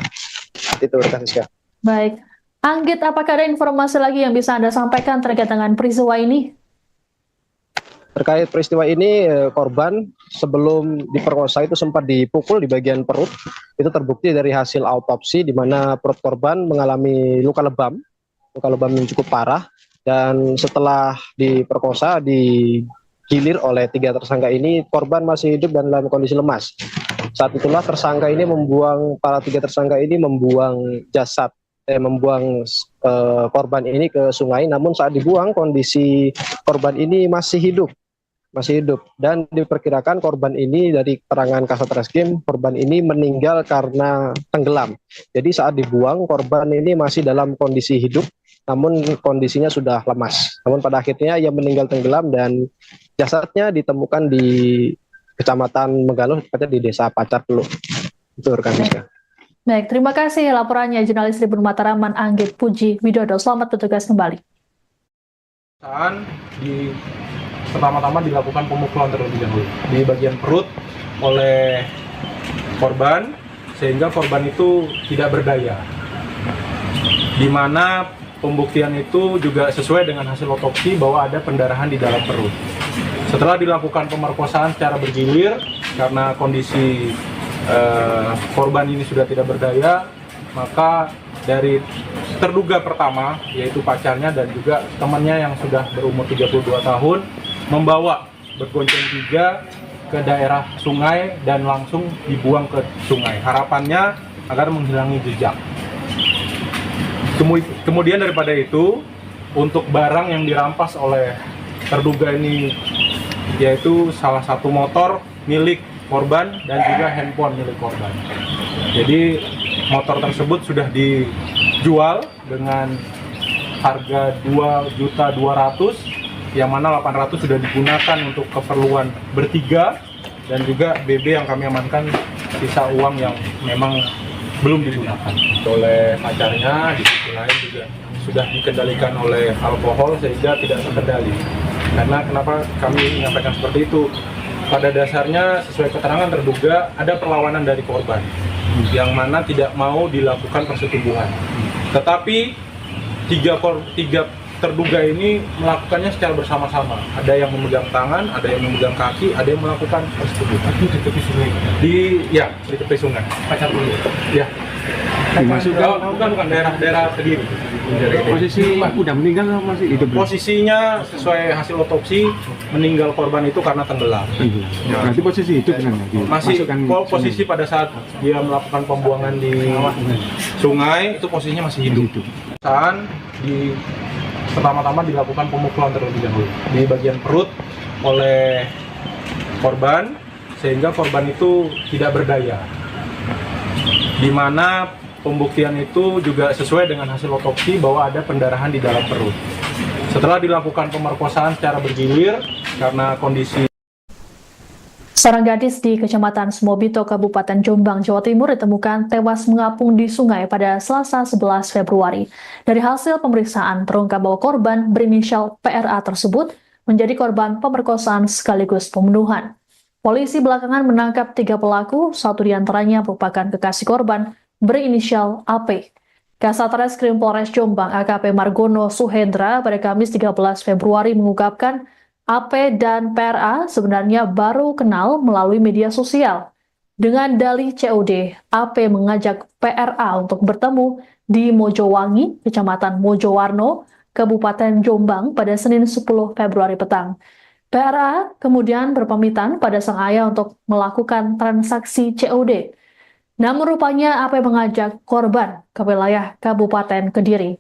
Itu Rizka. Baik, Anggit, apakah ada informasi lagi yang bisa Anda sampaikan terkait dengan peristiwa ini? Terkait peristiwa ini, korban sebelum diperkosa itu sempat dipukul di bagian perut. Itu terbukti dari hasil autopsi di mana perut korban mengalami luka lebam yang cukup parah, dan setelah diperkosa digilir oleh 3 tersangka ini, korban masih hidup dan dalam kondisi lemas. Saat itulah para 3 tersangka ini membuang korban ini ke sungai, namun saat dibuang kondisi korban ini masih hidup masih hidup. Dan diperkirakan korban ini dari keterangan Kasat Reskrim, korban ini meninggal karena tenggelam. Jadi saat dibuang, korban ini masih dalam kondisi hidup, namun kondisinya sudah lemas. Namun pada akhirnya ia meninggal tenggelam dan jasadnya ditemukan di Kecamatan Megalo, tepatnya di Desa Pacar Teluk. Itu rekan Siska. Baik, terima kasih laporannya jurnalis Tribun Mataraman Anggit Puji Widodo. Selamat bertugas kembali. Pertama-tama dilakukan pemukulan terlebih dahulu di bagian perut oleh korban sehingga korban itu tidak berdaya. Di mana pembuktian itu juga sesuai dengan hasil otopsi bahwa ada pendarahan di dalam perut. Setelah dilakukan pemerkosaan secara bergilir karena kondisi korban ini sudah tidak berdaya, maka dari terduga pertama yaitu pacarnya dan juga temannya yang sudah berumur 32 tahun membawa bergonceng 3 ke daerah sungai dan langsung dibuang ke sungai. Harapannya agar menghilangi jejak. Kemudian daripada itu, untuk barang yang dirampas oleh terduga ini yaitu salah satu motor milik korban dan juga handphone milik korban. Jadi motor tersebut sudah dijual dengan harga 2.200.000, yang mana 800 sudah digunakan untuk keperluan bertiga, dan juga BB yang kami amankan sisa uang yang memang belum digunakan oleh pacarnya. Di sisi lain juga sudah dikendalikan oleh alkohol sehingga tidak terkendali. Karena kenapa kami menyampaikan seperti itu? Pada dasarnya sesuai keterangan terduga ada perlawanan dari korban yang mana tidak mau dilakukan persetubuhan. Tetapi tiga terduga ini melakukannya secara bersama-sama. Ada yang memegang tangan, ada yang memegang kaki, ada yang melakukan persetubuhan. Itu di tepi sungai. Di tepi sungai. Pacar dulu. Ya. Bukan daerah Kediri. Posisi udah meninggal atau masih hidup? Posisinya sesuai hasil otopsi meninggal korban itu karena tenggelam. Berarti posisi hidup kan? Masih posisi pada saat dia melakukan pembuangan di sungai itu posisinya masih hidup. Pertama-tama dilakukan pemukulan terlebih dahulu di bagian perut oleh korban sehingga korban itu tidak berdaya. Di mana pembuktian itu juga sesuai dengan hasil otopsi bahwa ada pendarahan di dalam perut. Setelah dilakukan pemerkosaan secara bergilir karena kondisi. Seorang gadis di Kecamatan Semobito, Kabupaten Jombang, Jawa Timur ditemukan tewas mengapung di sungai pada Selasa 11 Februari. Dari hasil pemeriksaan terungkap bahwa korban berinisial PRA tersebut menjadi korban pemerkosaan sekaligus pembunuhan. Polisi belakangan menangkap 3 pelaku, satu diantaranya merupakan kekasih korban berinisial AP. Kasat Reskrim Polres Jombang AKP Margono Suhendra pada Kamis 13 Februari mengungkapkan AP dan PRA sebenarnya baru kenal melalui media sosial. Dengan dalih COD, AP mengajak PRA untuk bertemu di Mojowangi, Kecamatan Mojowarno, Kabupaten Jombang pada Senin 10 Februari petang. PRA kemudian berpamitan pada sang ayah untuk melakukan transaksi COD. Namun rupanya AP mengajak korban ke wilayah Kabupaten Kediri.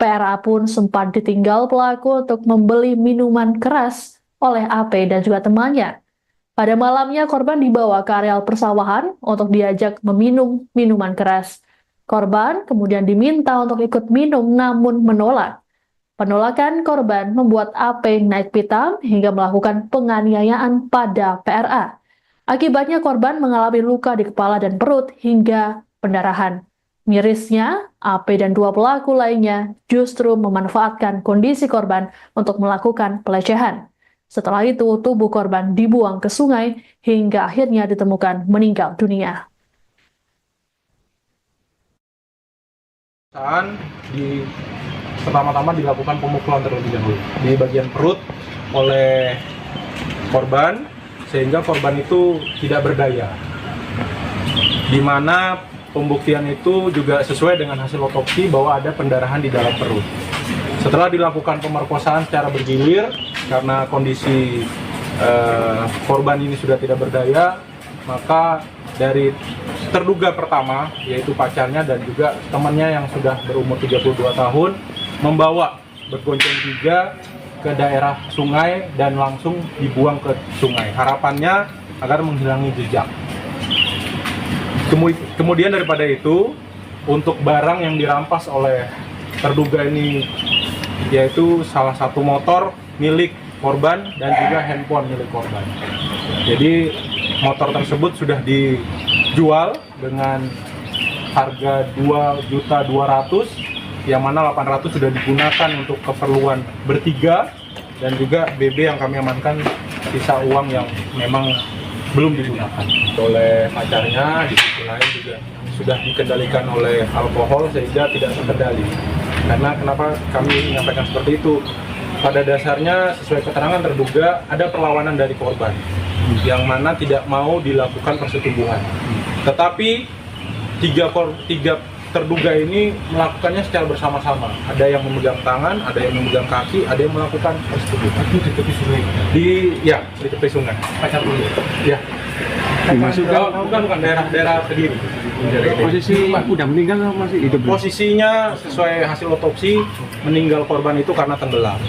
PRA pun sempat ditinggal pelaku untuk membeli minuman keras oleh AP dan juga temannya. Pada malamnya korban dibawa ke areal persawahan untuk diajak meminum minuman keras. Korban kemudian diminta untuk ikut minum namun menolak. Penolakan korban membuat AP naik pitam hingga melakukan penganiayaan pada PRA. Akibatnya korban mengalami luka di kepala dan perut hingga pendarahan. Mirisnya, AP dan 2 pelaku lainnya justru memanfaatkan kondisi korban untuk melakukan pelecehan. Setelah itu, tubuh korban dibuang ke sungai hingga akhirnya ditemukan meninggal dunia. Pertama-tama dilakukan pemukulan terlebih dahulu di bagian perut oleh korban sehingga korban itu tidak berdaya. Di mana pembuktian itu juga sesuai dengan hasil otopsi bahwa ada pendarahan di dalam perut. Setelah dilakukan pemerkosaan secara bergilir karena kondisi korban ini sudah tidak berdaya, maka dari terduga pertama yaitu pacarnya dan juga temannya yang sudah berumur 32 tahun membawa bergonceng 3 ke daerah sungai dan langsung dibuang ke sungai. Harapannya agar menghilangi jejak. Kemudian daripada itu, untuk barang yang dirampas oleh terduga ini, yaitu salah satu motor milik korban dan juga handphone milik korban. Jadi motor tersebut sudah dijual dengan harga 2.200.000, yang mana 800 sudah digunakan untuk keperluan bertiga, dan juga BB yang kami amankan sisa uang yang memang belum digunakan oleh pacarnya. Di sisi lain juga sudah dikendalikan oleh alkohol sehingga tidak terkendali. Karena kenapa kami menyampaikan seperti itu? Pada dasarnya sesuai keterangan terduga ada perlawanan dari korban yang mana tidak mau dilakukan persetubuhan. Tetapi tiga terduga ini melakukannya secara bersama-sama. Ada yang memegang tangan, ada yang memegang kaki, ada yang melakukan persetubuhan. Itu di tepi sungai. Di tepi sungai. Pacar dulu. Ya. Dimasukkan Bukan daerah Kediri. posisi udah meninggal atau masih hidup? Posisinya sesuai hasil otopsi, meninggal korban itu karena tenggelam.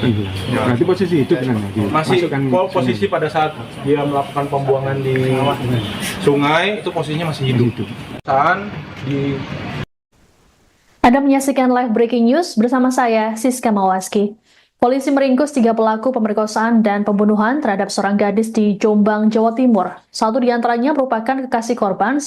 Berarti posisi hidup kan? Masih posisi pada saat dia melakukan pembuangan di sungai, itu posisinya masih hidup. Di Anda menyaksikan live breaking news bersama saya, Siska Mawaski. Polisi meringkus 3 pelaku pemerkosaan dan pembunuhan terhadap seorang gadis di Jombang, Jawa Timur. Satu di antaranya merupakan kekasih korban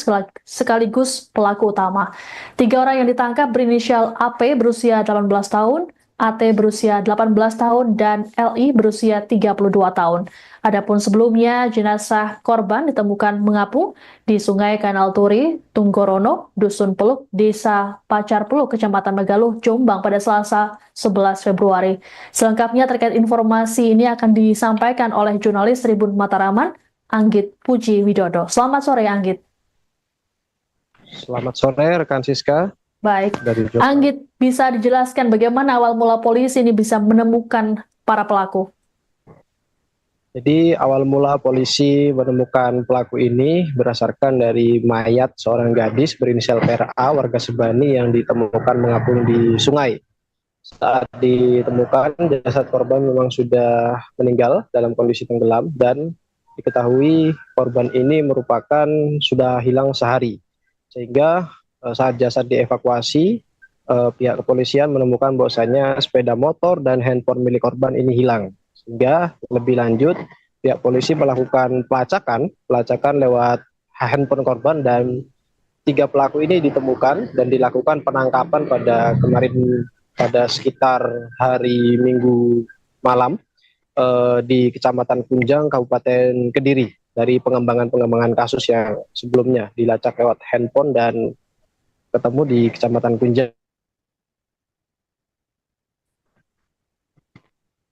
sekaligus pelaku utama. 3 orang yang ditangkap berinisial AP berusia 18 tahun, AT berusia 18 tahun, dan LI berusia 32 tahun. Adapun sebelumnya, jenazah korban ditemukan mengapung di Sungai Kanal Turi, Tunggorono, Dusun Peluk, Desa Pacar Peluk, Kecamatan Megaluh, Jombang pada Selasa 11 Februari. Selengkapnya terkait informasi ini akan disampaikan oleh jurnalis Tribun Mataraman, Anggit Puji Widodo. Selamat sore, Anggit. Selamat sore rekan Siska. Baik, Dari Jombang. Anggit, bisa dijelaskan bagaimana awal mula polisi ini bisa menemukan para pelaku? Jadi awal mula polisi menemukan pelaku ini berdasarkan dari mayat seorang gadis berinisial PRA warga Sebani yang ditemukan mengapung di sungai. Saat ditemukan, jasad korban memang sudah meninggal dalam kondisi tenggelam dan diketahui korban ini merupakan sudah hilang sehari. Sehingga saat jasad dievakuasi, pihak kepolisian menemukan bahwasanya sepeda motor dan handphone milik korban ini hilang. Sehingga lebih lanjut pihak polisi melakukan pelacakan lewat handphone korban, dan 3 pelaku ini ditemukan dan dilakukan penangkapan pada sekitar hari Minggu malam di Kecamatan Kunjang, Kabupaten Kediri, dari pengembangan kasus yang sebelumnya dilacak lewat handphone dan ketemu di Kecamatan Kunjang.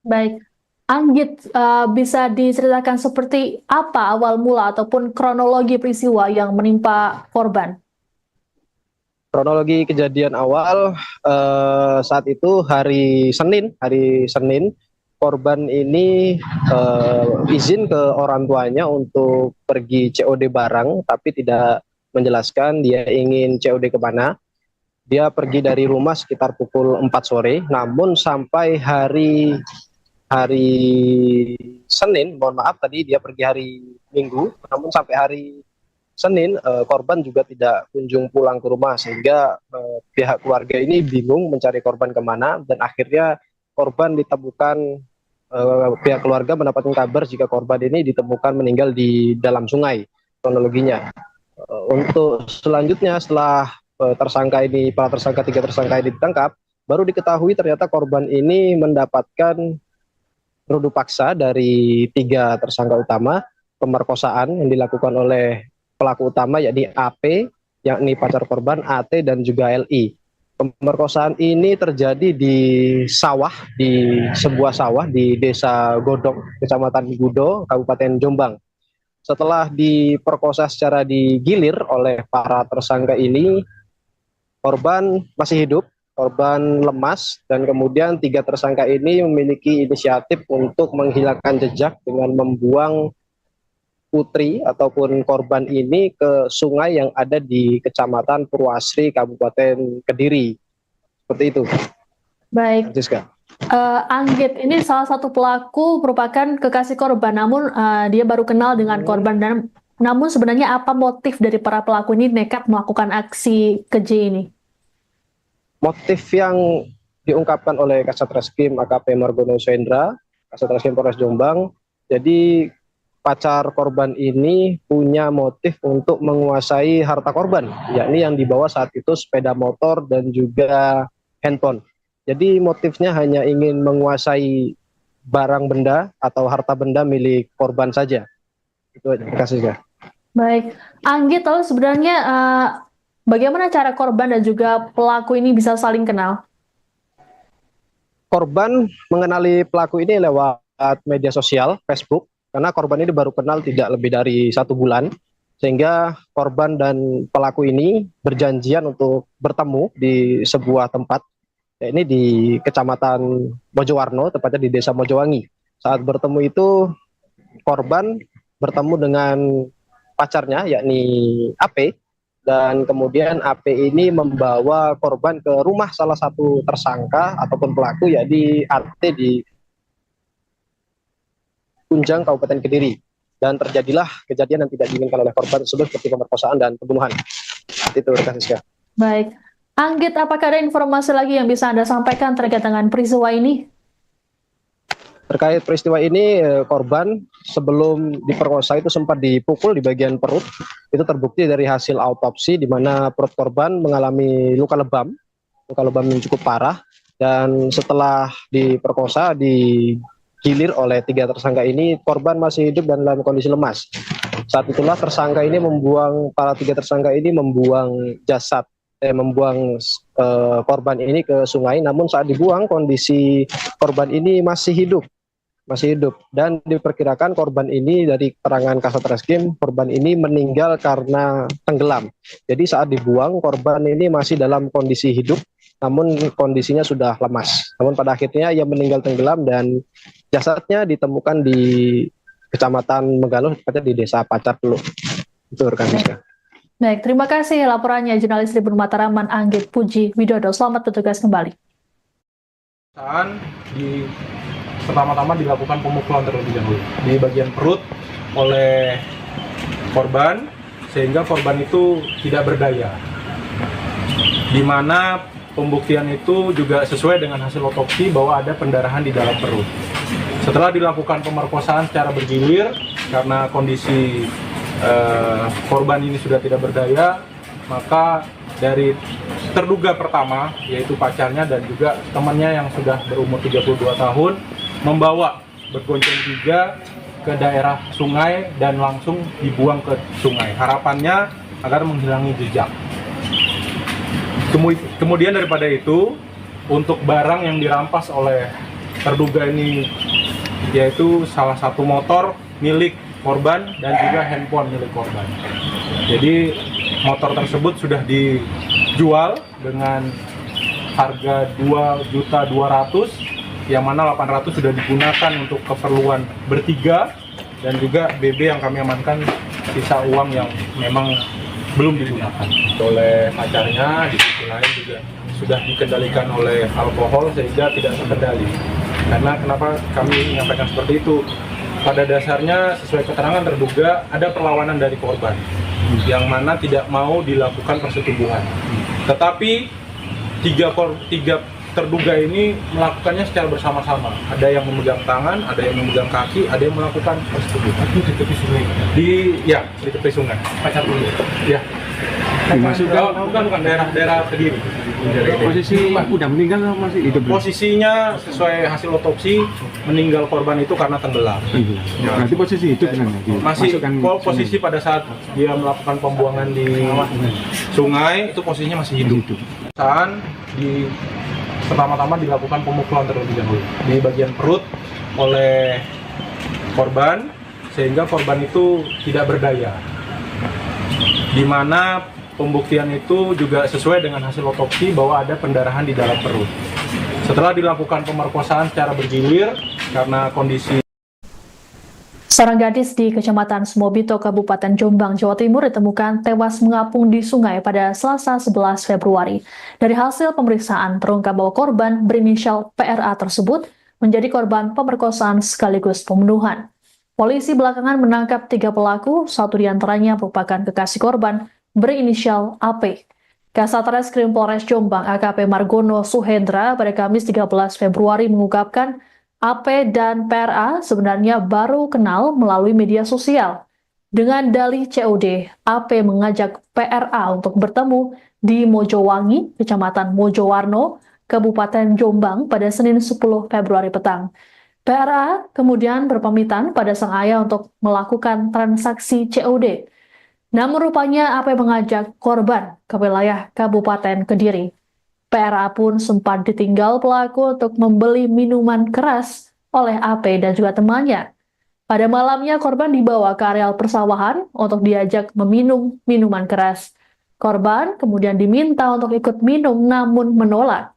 Baik, Anggit, bisa diceritakan seperti apa awal mula ataupun kronologi peristiwa yang menimpa korban? Kronologi kejadian awal saat itu hari Senin, korban ini izin ke orang tuanya untuk pergi COD barang, tapi tidak menjelaskan dia ingin COD ke mana. Dia pergi dari rumah sekitar pukul 4 sore, namun sampai hari Senin, mohon maaf tadi dia pergi hari Minggu, namun sampai hari Senin korban juga tidak kunjung pulang ke rumah, sehingga pihak keluarga ini bingung mencari korban kemana, dan akhirnya korban ditemukan, pihak keluarga mendapatkan kabar jika korban ini ditemukan meninggal di dalam sungai kronologinya. Untuk selanjutnya setelah para tersangka 3 tersangka ini ditangkap, baru diketahui ternyata korban ini mendapatkan rudu paksa dari 3 tersangka utama, pemerkosaan yang dilakukan oleh pelaku utama yakni AP, yakni pacar korban, AT, dan juga LI. Pemerkosaan ini terjadi di sebuah sawah di Desa Godok, Kecamatan Gudo, Kabupaten Jombang. Setelah diperkosa secara digilir oleh para tersangka ini, korban masih hidup, korban lemas, dan kemudian 3 tersangka ini memiliki inisiatif untuk menghilangkan jejak dengan membuang putri ataupun korban ini ke sungai yang ada di Kecamatan Purwasri, Kabupaten Kediri. Seperti itu. Baik, Siska. Anggit ini salah satu pelaku merupakan kekasih korban, namun dia baru kenal dengan korban. Dan namun sebenarnya apa motif dari para pelaku ini nekat melakukan aksi keji ini? Motif yang diungkapkan oleh Kasat Reskrim AKP Margono Swendra, Kasat Reskrim Polres Jombang, jadi pacar korban ini punya motif untuk menguasai harta korban, yakni yang dibawa saat itu sepeda motor dan juga handphone. Jadi motifnya hanya ingin menguasai barang benda atau harta benda milik korban saja. Itu aja. Terima kasih, Kak. Baik, Anggit, lalu sebenarnya bagaimana cara korban dan juga pelaku ini bisa saling kenal? Korban mengenali pelaku ini lewat media sosial, Facebook, karena korban ini baru kenal tidak lebih dari 1 bulan, sehingga korban dan pelaku ini berjanjian untuk bertemu di sebuah tempat, ini di Kecamatan Mojowarno, tepatnya di Desa Mojowangi. Saat bertemu itu, korban bertemu dengan pacarnya, yakni AP, dan kemudian AP ini membawa korban ke rumah salah satu tersangka ataupun pelaku, yakni AT di Kunjang, Kabupaten Kediri, dan terjadilah kejadian yang tidak diinginkan oleh korban tersebut seperti pemerkosaan dan pembunuhan. Itu, Rizka. Baik, Anggit, apakah ada informasi lagi yang bisa Anda sampaikan terkait dengan peristiwa ini? Terkait peristiwa ini, korban sebelum diperkosa itu sempat dipukul di bagian perut. Itu terbukti dari hasil autopsi, di mana perut korban mengalami luka lebam yang cukup parah. Dan setelah diperkosa, digilir oleh 3 tersangka ini, korban masih hidup dan dalam kondisi lemas. Saat itulah para 3 tersangka ini membuang korban ini ke sungai. Namun saat dibuang, kondisi korban ini masih hidup, dan diperkirakan korban ini, dari keterangan Kasat Reskrim, korban ini meninggal karena tenggelam. Jadi saat dibuang, korban ini masih dalam kondisi hidup, namun kondisinya sudah lemas. Namun pada akhirnya ia meninggal tenggelam dan jasadnya ditemukan di Kecamatan Megalo, tepatnya di Desa Pacar Teluk. Itu rekan Rizka. Baik, terima kasih laporannya jurnalis Tribun Mataraman Anggit Puji Widodo. Selamat bertugas kembali. Pertama-tama dilakukan pemukulan terlebih dahulu di bagian perut oleh korban, sehingga korban itu tidak berdaya. Di mana pembuktian itu juga sesuai dengan hasil otopsi bahwa ada pendarahan di dalam perut. Setelah dilakukan pemerkosaan secara bergilir, karena kondisi korban ini sudah tidak berdaya, maka dari terduga pertama, yaitu pacarnya dan juga temannya yang sudah berumur 32 tahun, membawa bergonceng 3 ke daerah sungai dan langsung dibuang ke sungai. Harapannya agar menghilangi jejak. Kemudian daripada itu, untuk barang yang dirampas oleh terduga ini, yaitu salah satu motor milik korban dan juga handphone milik korban. Jadi motor tersebut sudah dijual dengan harga 2.200.000, yang mana 800 sudah digunakan untuk keperluan bertiga, dan juga BB yang kami amankan sisa uang yang memang belum digunakan oleh pacarnya. Di sisi lain juga sudah dikendalikan oleh alkohol sehingga tidak terkendali. Karena kenapa kami menyampaikan seperti itu? Pada dasarnya sesuai keterangan terduga ada perlawanan dari korban yang mana tidak mau dilakukan persetubuhan. Tetapi tiga terduga ini melakukannya secara bersama-sama. Ada yang memegang tangan, ada yang memegang kaki, ada yang melakukan persetubuhan. Itu di tepi sungai. Di tepi sungai. Pacar dulu. Ya. Bukan daerah Kediri. Posisi udah meninggal atau masih hidup? Posisinya sesuai hasil otopsi, meninggal korban itu karena tenggelam. Berarti posisi hidup kan? Masih posisi pada saat dia melakukan pembuangan di sungai, itu posisinya masih hidup. Pertama-tama dilakukan pemukulan terlebih dahulu di bagian perut oleh korban, sehingga korban itu tidak berdaya. Di mana pembuktian itu juga sesuai dengan hasil otopsi bahwa ada pendarahan di dalam perut. Setelah dilakukan pemerkosaan secara bergilir, karena kondisi Seorang gadis di Kecamatan Sumobito, Kabupaten Jombang, Jawa Timur ditemukan tewas mengapung di sungai pada Selasa 11 Februari. Dari hasil pemeriksaan, terungkap bahwa korban berinisial PRA tersebut menjadi korban pemerkosaan sekaligus pembunuhan. Polisi belakangan menangkap 3 pelaku, satu diantaranya merupakan kekasih korban berinisial AP. Kasat Reskrim Polres Jombang AKP Margono Suhendra pada Kamis 13 Februari mengungkapkan AP dan PRA sebenarnya baru kenal melalui media sosial. Dengan dalih COD, AP mengajak PRA untuk bertemu di Mojowangi, Kecamatan Mojowarno, Kabupaten Jombang pada Senin 10 Februari petang. PRA kemudian berpamitan pada sang ayah untuk melakukan transaksi COD. Namun rupanya AP mengajak korban ke wilayah Kabupaten Kediri. PRA pun sempat ditinggal pelaku untuk membeli minuman keras oleh AP dan juga temannya. Pada malamnya korban dibawa ke areal persawahan untuk diajak meminum minuman keras. Korban kemudian diminta untuk ikut minum namun menolak.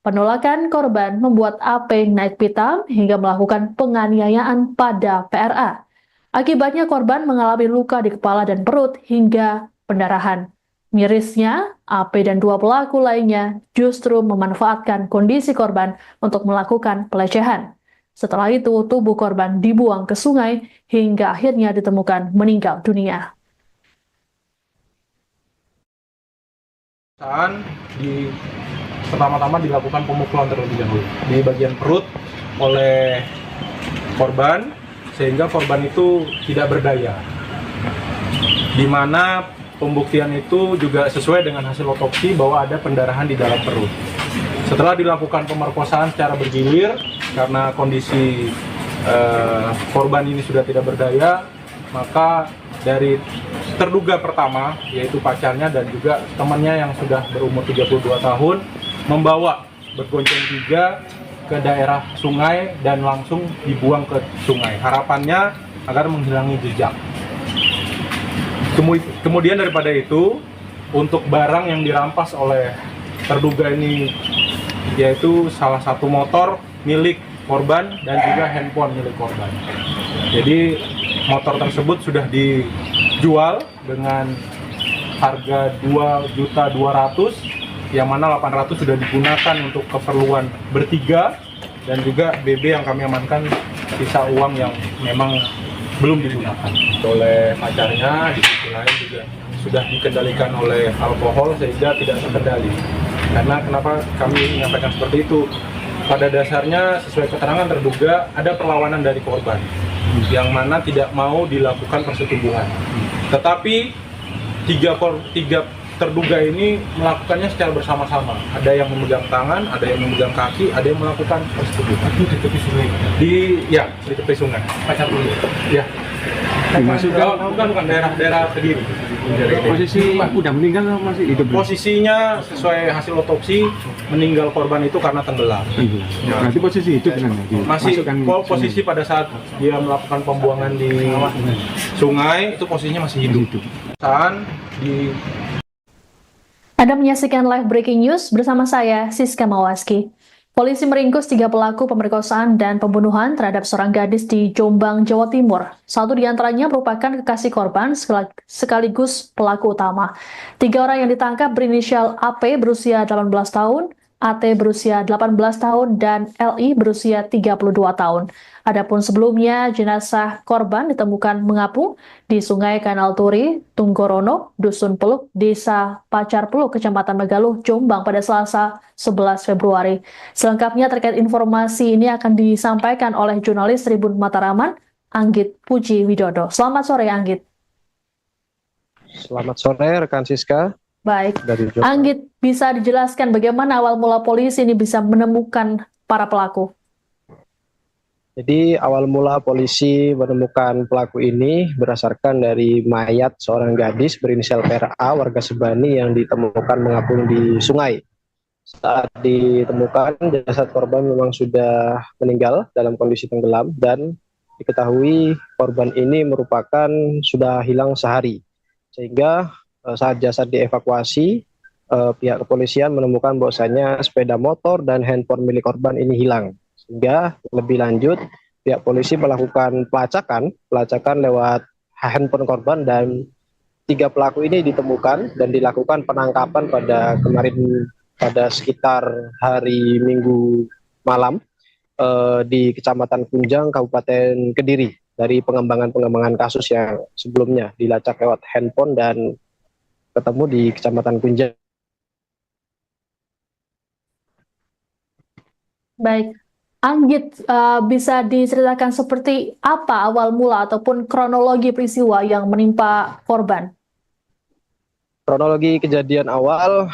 Penolakan korban membuat AP naik pitam hingga melakukan penganiayaan pada PRA. Akibatnya korban mengalami luka di kepala dan perut hingga pendarahan. Mirisnya, AP dan 2 pelaku lainnya justru memanfaatkan kondisi korban untuk melakukan pelecehan. Setelah itu, tubuh korban dibuang ke sungai hingga akhirnya ditemukan meninggal dunia. Pertama-tama dilakukan pemukulan terlebih dahulu di bagian perut oleh korban, sehingga korban itu tidak berdaya. Di mana pembuktian itu juga sesuai dengan hasil otopsi bahwa ada pendarahan di dalam perut. Setelah dilakukan pemerkosaan secara bergilir, karena kondisi korban ini sudah tidak berdaya, maka dari terduga pertama, yaitu pacarnya dan juga temannya yang sudah berumur 32 tahun, membawa bergonceng 3 ke daerah sungai dan langsung dibuang ke sungai. Harapannya agar menghilangi jejak. Kemudian daripada itu, untuk barang yang dirampas oleh terduga ini, yaitu salah satu motor milik korban dan juga handphone milik korban. Jadi motor tersebut sudah dijual dengan harga 2.200.000, yang mana 800 sudah digunakan untuk keperluan bertiga, dan juga BB yang kami amankan sisa uang yang memang belum digunakan oleh pacarnya. Di sisi lain juga sudah dikendalikan oleh alkohol sehingga tidak terkendali. Karena kenapa kami menyampaikan seperti itu? Pada dasarnya sesuai keterangan terduga ada perlawanan dari korban yang mana tidak mau dilakukan persetubuhan. Tetapi tiga terduga ini melakukannya secara bersama-sama. Ada yang memegang tangan, ada yang memegang kaki, ada yang melakukan persetubuhan. Itu di tepi sungai. Di tepi sungai. Pacar dulu. Ya. Bukan daerah Kediri. Posisi udah meninggal atau masih hidup? Posisinya sesuai hasil otopsi, meninggal korban itu karena tenggelam. Berarti posisi hidup kan? Masih posisi pada saat dia melakukan pembuangan di sungai, itu posisinya masih hidup. Anda menyaksikan live breaking news bersama saya, Siska Mawaski. Polisi meringkus 3 pelaku pemerkosaan dan pembunuhan terhadap seorang gadis di Jombang, Jawa Timur. Satu diantaranya merupakan kekasih korban sekaligus pelaku utama. 3 orang yang ditangkap berinisial AP berusia 18 tahun, AT berusia 18 tahun, dan LI berusia 32 tahun. Adapun sebelumnya, jenazah korban ditemukan mengapung di Sungai Kanal Turi, Tunggorono, Dusun Peluk, Desa Pacar Peluk, Kecamatan Megaluh, Jombang pada Selasa 11 Februari. Selengkapnya terkait informasi ini akan disampaikan oleh jurnalis Tribun Mataraman, Anggit Puji Widodo. Selamat sore, Anggit. Selamat sore, rekan Siska. Baik, Anggit, bisa dijelaskan bagaimana awal mula polisi ini bisa menemukan para pelaku? Jadi awal mula polisi menemukan pelaku ini berdasarkan dari mayat seorang gadis berinisial PRA warga Sebani yang ditemukan mengapung di sungai. Saat ditemukan, jasad korban memang sudah meninggal dalam kondisi tenggelam dan diketahui korban ini merupakan sudah hilang sehari. Sehingga saat jasad dievakuasi, pihak kepolisian menemukan bahwasanya sepeda motor dan handphone milik korban ini hilang. Sehingga lebih lanjut pihak polisi melakukan pelacakan lewat handphone korban, dan 3 pelaku ini ditemukan dan dilakukan penangkapan pada kemarin pada sekitar hari Minggu malam di Kecamatan Kunjang, Kabupaten Kediri, dari pengembangan kasus yang sebelumnya dilacak lewat handphone dan ketemu di Kecamatan Kunjang. Baik, Anggit, bisa diceritakan seperti apa awal mula ataupun kronologi peristiwa yang menimpa korban? Kronologi kejadian awal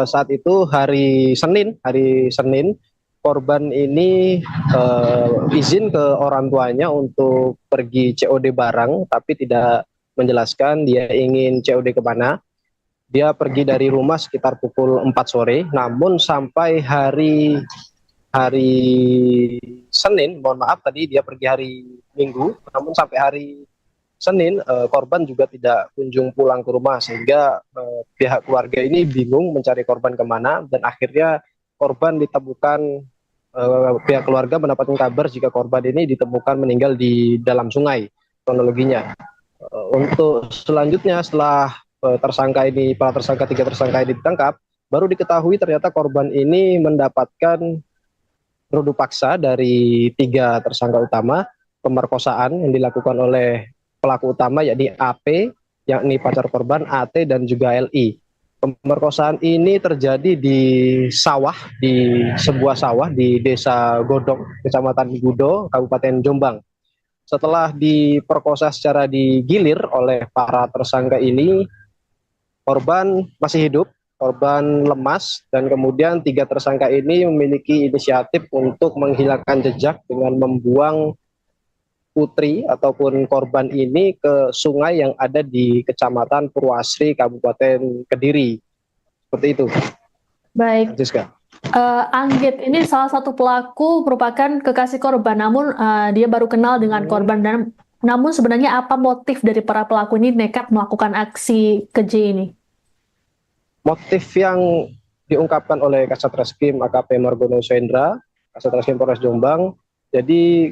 saat itu hari Senin, korban ini izin ke orang tuanya untuk pergi COD barang, tapi tidak menjelaskan dia ingin COD ke mana. Dia pergi dari rumah sekitar pukul 4 sore, namun sampai hari Senin, mohon maaf tadi dia pergi hari Minggu, namun sampai hari Senin korban juga tidak kunjung pulang ke rumah, sehingga pihak keluarga ini bingung mencari korban kemana, dan akhirnya korban ditemukan, pihak keluarga mendapatkan kabar jika korban ini ditemukan meninggal di dalam sungai, kronologinya. Untuk selanjutnya setelah para tersangka 3 tersangka ini ditangkap, baru diketahui ternyata korban ini mendapatkan rudu paksa dari 3 tersangka utama, pemerkosaan yang dilakukan oleh pelaku utama yakni AP, yakni pacar korban, AT, dan juga LI. Pemerkosaan ini terjadi di sebuah sawah di Desa Godong, Kecamatan Gudo, Kabupaten Jombang. Setelah diperkosa secara digilir oleh para tersangka ini, korban masih hidup, korban lemas, dan kemudian 3 tersangka ini memiliki inisiatif untuk menghilangkan jejak dengan membuang putri ataupun korban ini ke sungai yang ada di Kecamatan Purwasri, Kabupaten Kediri. Seperti itu. Baik, Siska. Anggit ini salah satu pelaku merupakan kekasih korban, namun dia baru kenal dengan korban. Dan namun sebenarnya apa motif dari para pelaku ini nekat melakukan aksi keji ini? Motif yang diungkapkan oleh Kasat Reskrim AKP Margono Sendra, Kasat Reskrim Polres Jombang, jadi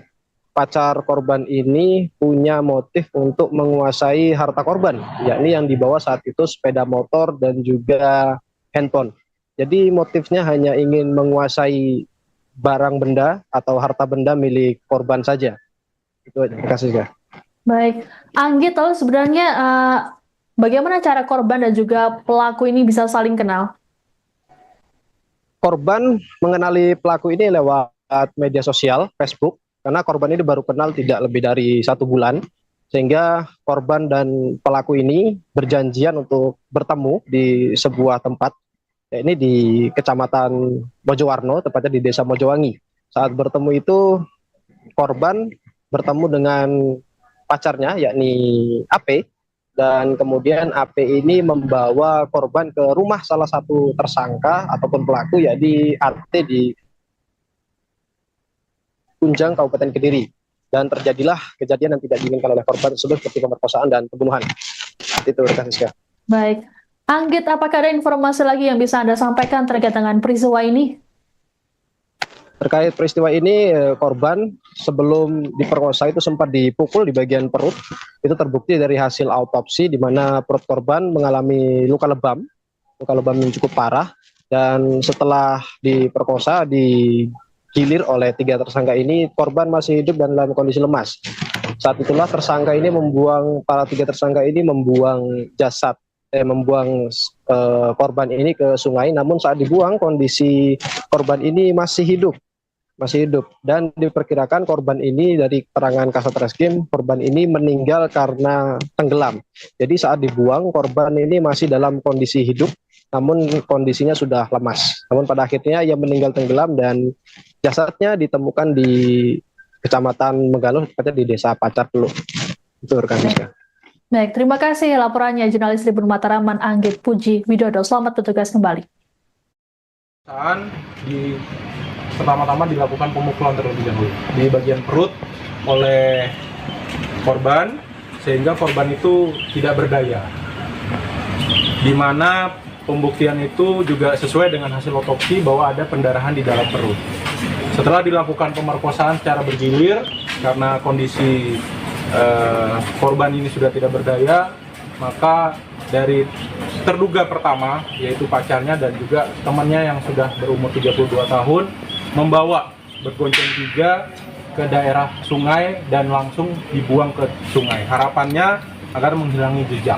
pacar korban ini punya motif untuk menguasai harta korban, yakni yang dibawa saat itu sepeda motor dan juga handphone. Jadi motifnya hanya ingin menguasai barang benda atau harta benda milik korban saja. Itu aja. Terima kasih, Kak. Baik, Anggit, lalu sebenarnya bagaimana cara korban dan juga pelaku ini bisa saling kenal? Korban mengenali pelaku ini lewat media sosial, Facebook, karena korban ini baru kenal tidak lebih dari 1 bulan, sehingga korban dan pelaku ini berjanjian untuk bertemu di sebuah tempat, yakni di Kecamatan Mojowarno, tepatnya di Desa Mojowangi. Saat bertemu itu, korban bertemu dengan pacarnya, yakni AP, dan kemudian AP ini membawa korban ke rumah salah satu tersangka ataupun pelaku, yakni AT di Kunjang, Kabupaten Kediri, dan terjadilah kejadian yang tidak diinginkan oleh korban tersebut seperti pemerkosaan dan pembunuhan. Itu, Siska. Baik, Anggit, apakah ada informasi lagi yang bisa Anda sampaikan terkait dengan peristiwa ini? Terkait peristiwa ini, korban sebelum diperkosa itu sempat dipukul di bagian perut. Itu terbukti dari hasil autopsi, di mana perut korban mengalami luka lebam yang cukup parah. Dan setelah diperkosa, digilir oleh 3 tersangka ini, korban masih hidup dan dalam kondisi lemas. Saat itulah para 3 tersangka ini membuang korban ini ke sungai. Namun saat dibuang, kondisi korban ini masih hidup, dan diperkirakan korban ini, dari keterangan Kasat Reskrim, korban ini meninggal karena tenggelam. Jadi saat dibuang, korban ini masih dalam kondisi hidup, namun kondisinya sudah lemas. Namun pada akhirnya ia meninggal tenggelam dan jasadnya ditemukan di Kecamatan Megalo, tepatnya di Desa Pacar Teluk. Itu rekan Siska. Baik, terima kasih laporannya jurnalis Tribun Mataraman Anggit Puji Widodo. Selamat bertugas kembali. Pertama-tama dilakukan pemukulan terlebih dahulu di bagian perut oleh korban, sehingga korban itu tidak berdaya, di mana pembuktian itu juga sesuai dengan hasil otopsi bahwa ada pendarahan di dalam perut. Setelah dilakukan pemerkosaan secara bergilir karena kondisi korban ini sudah tidak berdaya, maka dari terduga pertama, yaitu pacarnya dan juga temannya yang sudah berumur 32 tahun, membawa bergonceng 3 ke daerah sungai dan langsung dibuang ke sungai. Harapannya agar menghilangi jejak.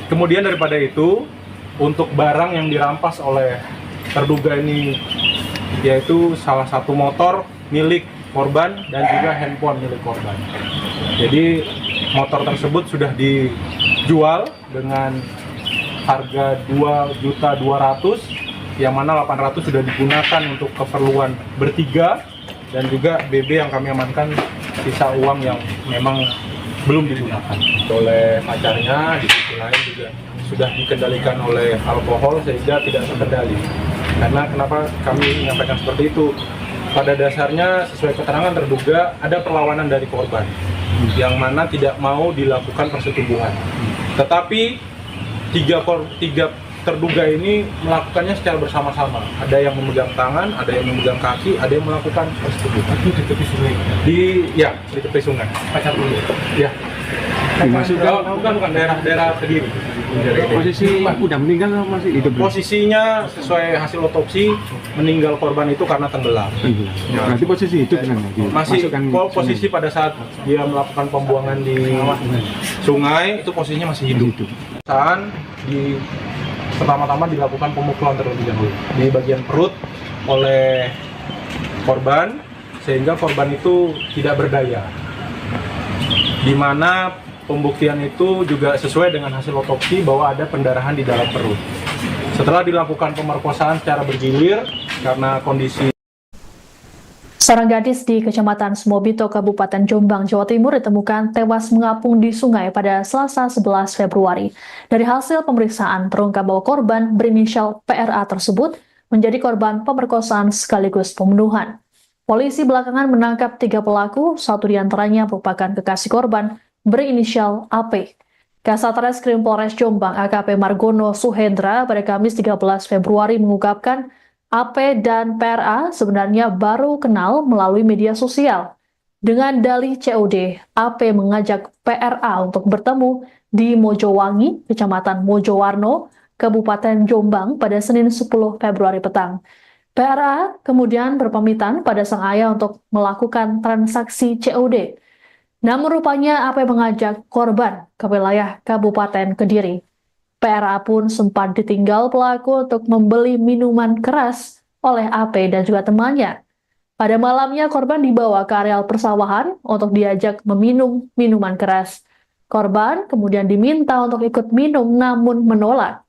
Kemudian daripada itu, untuk barang yang dirampas oleh terduga ini, yaitu salah satu motor milik korban dan juga handphone milik korban. Jadi motor tersebut sudah dijual dengan harga 2.200.000, yang mana 800 sudah digunakan untuk keperluan bertiga, dan juga BB yang kami amankan sisa uang yang memang belum digunakan oleh pacarnya. Di sisi lain juga sudah dikendalikan oleh alkohol sehingga tidak terkendali. Karena kenapa kami menyampaikan seperti itu? Pada dasarnya sesuai keterangan terduga ada perlawanan dari korban yang mana tidak mau dilakukan persetubuhan. Tetapi tiga terduga ini melakukannya secara bersama-sama. Ada yang memegang tangan, ada yang memegang kaki, ada yang melakukan persetubuhan. Itu di tepi sungai. Di tepi sungai. Pacar dulu. Ya. Bukan daerah Kediri. Posisi udah meninggal atau masih hidup? Posisinya sesuai hasil otopsi, meninggal korban itu karena tenggelam. Berarti posisi hidup kan? Masih posisi pada saat dia melakukan pembuangan di sungai, itu posisinya masih hidup. Pertama-tama dilakukan pemukulan terlebih dahulu di bagian perut oleh korban, sehingga korban itu tidak berdaya. Di mana pembuktian itu juga sesuai dengan hasil otopsi bahwa ada pendarahan di dalam perut. Setelah dilakukan pemerkosaan secara bergilir karena kondisi. Seorang gadis di Kecamatan Semobito, Kabupaten Jombang, Jawa Timur ditemukan tewas mengapung di sungai pada Selasa 11 Februari. Dari hasil pemeriksaan, terungkap bahwa korban berinisial PRA tersebut menjadi korban pemerkosaan sekaligus pembunuhan. Polisi belakangan menangkap 3 pelaku, satu diantaranya merupakan kekasih korban berinisial AP. Kasat Reskrim Polres Jombang AKP Margono Suhendra pada Kamis 13 Februari mengungkapkan AP dan PRA sebenarnya baru kenal melalui media sosial. Dengan dalih COD, AP mengajak PRA untuk bertemu di Mojowangi, Kecamatan Mojowarno, Kabupaten Jombang pada Senin 10 Februari petang. PRA kemudian berpamitan pada sang ayah untuk melakukan transaksi COD. Namun rupanya AP mengajak korban ke wilayah Kabupaten Kediri. PRA pun sempat ditinggal pelaku untuk membeli minuman keras oleh AP dan juga temannya. Pada malamnya korban dibawa ke areal persawahan untuk diajak meminum minuman keras. Korban kemudian diminta untuk ikut minum namun menolak.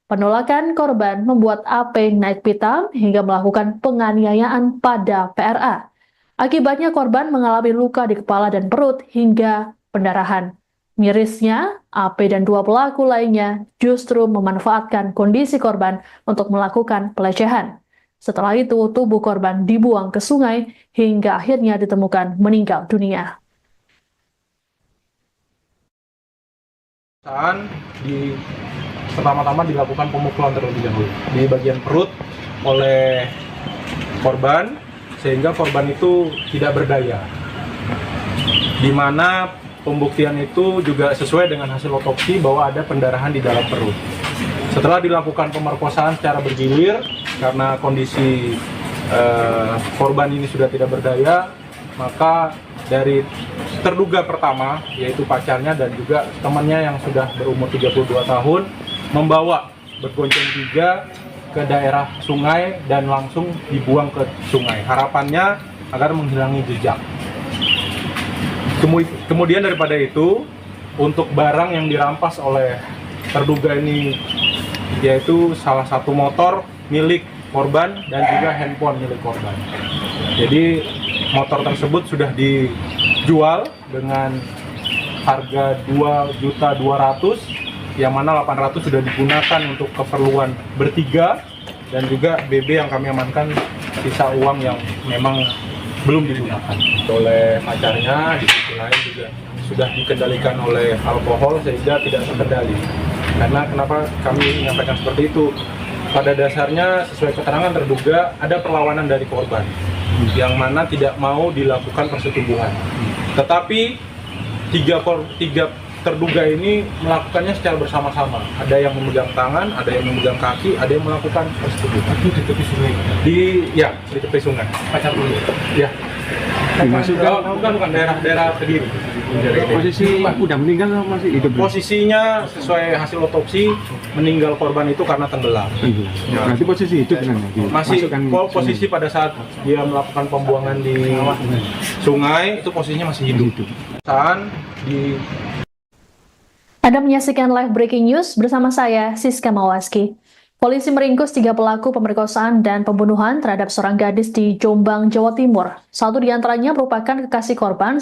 Penolakan korban membuat AP naik pitam hingga melakukan penganiayaan pada PRA. Akibatnya korban mengalami luka di kepala dan perut hingga pendarahan. Mirisnya, AP dan 2 pelaku lainnya justru memanfaatkan kondisi korban untuk melakukan pelecehan. Setelah itu, tubuh korban dibuang ke sungai hingga akhirnya ditemukan meninggal dunia. Pertama-tama dilakukan pemukulan terlebih dahulu di bagian perut oleh korban, sehingga korban itu tidak berdaya. Di mana pembuktian itu juga sesuai dengan hasil otopsi bahwa ada pendarahan di dalam perut. Setelah dilakukan pemerkosaan secara bergilir karena kondisi korban ini sudah tidak berdaya, maka dari terduga pertama, yaitu pacarnya dan juga temannya yang sudah berumur 32 tahun, membawa bergonceng 3 ke daerah sungai dan langsung dibuang ke sungai. Harapannya agar menghilangi jejak. Kemudian daripada itu, untuk barang yang dirampas oleh terduga ini, yaitu salah satu motor milik korban dan juga handphone milik korban. Jadi motor tersebut sudah dijual dengan harga 2.200.000, yang mana 800 sudah digunakan untuk keperluan bertiga, dan juga BB yang kami amankan sisa uang yang memang belum digunakan oleh pacarnya. Di sisi lain juga sudah dikendalikan oleh alkohol sehingga tidak terkendali. Karena kenapa kami menyampaikan seperti itu? Pada dasarnya sesuai keterangan terduga ada perlawanan dari korban yang mana tidak mau dilakukan persetubuhan. Tetapi tiga terduga ini melakukannya secara bersama-sama. Ada yang memegang tangan, ada yang memegang kaki, ada yang melakukan persetubuhan. Itu di tepi sungai. Di tepi sungai. Pacar dulu. Ya. Dimasukkan Bukan daerah Kediri. posisi udah meninggal atau masih hidup? Posisinya sesuai hasil otopsi meninggal korban itu karena tenggelam. Berarti posisi hidup kan? Masih posisi pada saat dia melakukan pembuangan di sungai itu posisinya masih hidup. Saat di Anda menyaksikan live breaking news bersama saya, Siska Mawaski. Polisi meringkus 3 pelaku pemerkosaan dan pembunuhan terhadap seorang gadis di Jombang, Jawa Timur. Satu di antaranya merupakan kekasih korban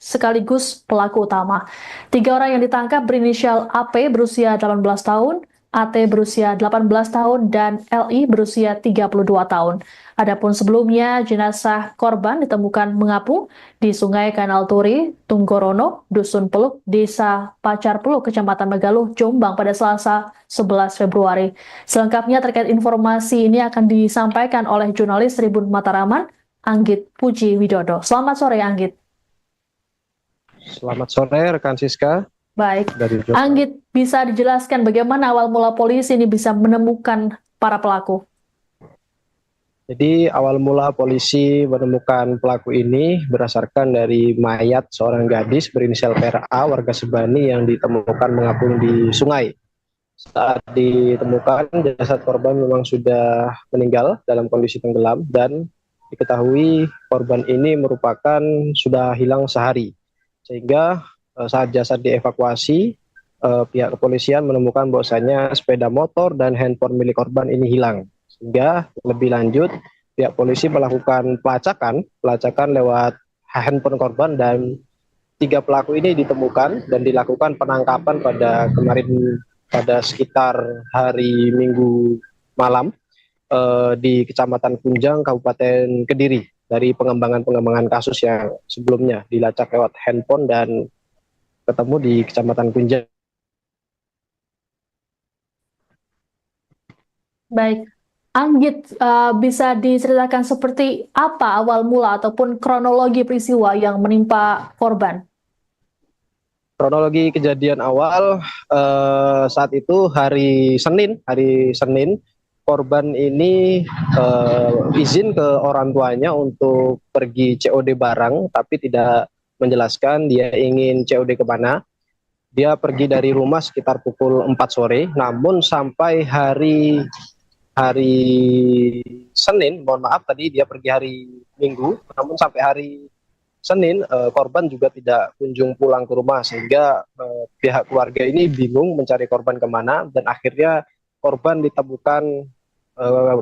sekaligus pelaku utama. 3 orang yang ditangkap berinisial AP berusia 18 tahun, AT berusia 18 tahun, dan LI berusia 32 tahun. Adapun sebelumnya, jenazah korban ditemukan mengapung di Sungai Kanal Turi, Tunggorono, Dusun Peluk, Desa Pacar Peluk, Kecamatan Megaluh, Jombang pada Selasa 11 Februari. Selengkapnya terkait informasi ini akan disampaikan oleh jurnalis Tribun Mataraman, Anggit Puji Widodo. Selamat sore, Anggit. Selamat sore rekan Siska. Baik, Dari Jombang. Anggit, bisa dijelaskan bagaimana awal mula polisi ini bisa menemukan para pelaku? Jadi awal mula polisi menemukan pelaku ini berdasarkan dari mayat seorang gadis berinisial PRA warga Sebani yang ditemukan mengapung di sungai. Saat ditemukan jasad korban memang sudah meninggal dalam kondisi tenggelam dan diketahui korban ini merupakan sudah hilang sehari. Sehingga saat jasad dievakuasi pihak kepolisian menemukan bahwasanya sepeda motor dan handphone milik korban ini hilang. Sehingga lebih lanjut pihak polisi melakukan pelacakan lewat handphone korban dan 3 pelaku ini ditemukan dan dilakukan penangkapan pada sekitar hari Minggu malam di Kecamatan Kunjang, Kabupaten Kediri dari pengembangan kasus yang sebelumnya dilacak lewat handphone dan ketemu di Kecamatan Kunjang. Baik, Anggit, bisa diceritakan seperti apa awal mula ataupun kronologi peristiwa yang menimpa korban? Kronologi kejadian awal saat itu hari Senin korban ini izin ke orang tuanya untuk pergi COD barang tapi tidak menjelaskan dia ingin COD kemana. Dia pergi dari rumah sekitar pukul 4 sore, namun sampai hari Senin, mohon maaf tadi dia pergi hari Minggu, namun sampai hari Senin korban juga tidak kunjung pulang ke rumah sehingga pihak keluarga ini bingung mencari korban kemana dan akhirnya korban ditemukan,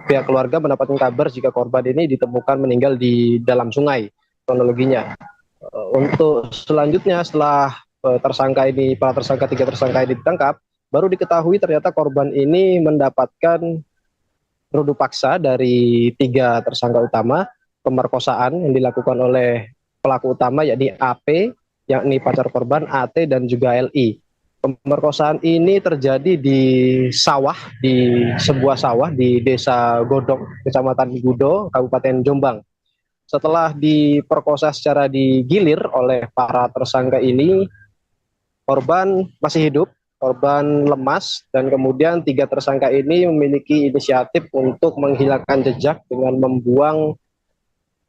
pihak keluarga mendapatkan kabar jika korban ini ditemukan meninggal di dalam sungai kronologinya. Untuk selanjutnya setelah para tersangka 3 tersangka ini ditangkap, baru diketahui ternyata korban ini mendapatkan rudu paksa dari 3 tersangka utama pemerkosaan yang dilakukan oleh pelaku utama yakni AP, yakni pacar korban, AT dan juga LI. Pemerkosaan ini terjadi di sebuah sawah di Desa Godok, Kecamatan Gudo, Kabupaten Jombang. Setelah diperkosa secara digilir oleh para tersangka ini, korban masih hidup, korban lemas, dan kemudian 3 tersangka ini memiliki inisiatif untuk menghilangkan jejak dengan membuang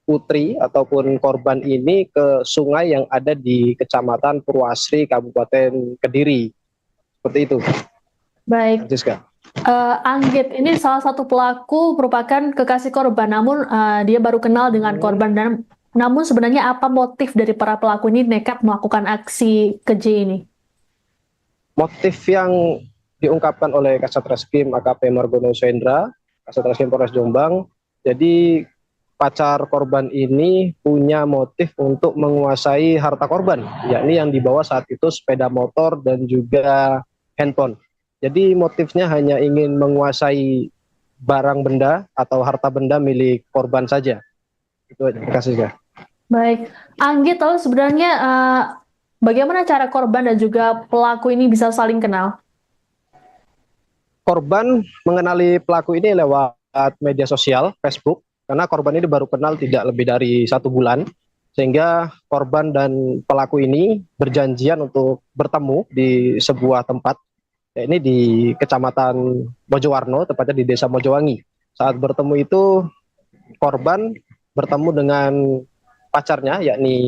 putri ataupun korban ini ke sungai yang ada di Kecamatan Purwasri, Kabupaten Kediri. Seperti itu. Baik, Siska. Anggit, ini salah satu pelaku merupakan kekasih korban, namun dia baru kenal dengan korban. Namun sebenarnya apa motif dari para pelaku ini nekat melakukan aksi keji ini? Motif yang diungkapkan oleh Kasat Reskrim AKP Margono Sendra, Kasat Reskrim Polres Jombang, jadi pacar korban ini punya motif untuk menguasai harta korban, yakni yang dibawa saat itu sepeda motor dan juga handphone. Jadi motifnya hanya ingin menguasai barang benda atau harta benda milik korban saja. Itu aja. Terima kasih, Kak. Baik, Anggit, lalu sebenarnya bagaimana cara korban dan juga pelaku ini bisa saling kenal? Korban mengenali pelaku ini lewat media sosial, Facebook, karena korban ini baru kenal tidak lebih dari 1 bulan, sehingga korban dan pelaku ini berjanjian untuk bertemu di sebuah tempat, ini di Kecamatan Mojowarno, tepatnya di Desa Mojowangi. Saat bertemu itu, korban bertemu dengan pacarnya, yakni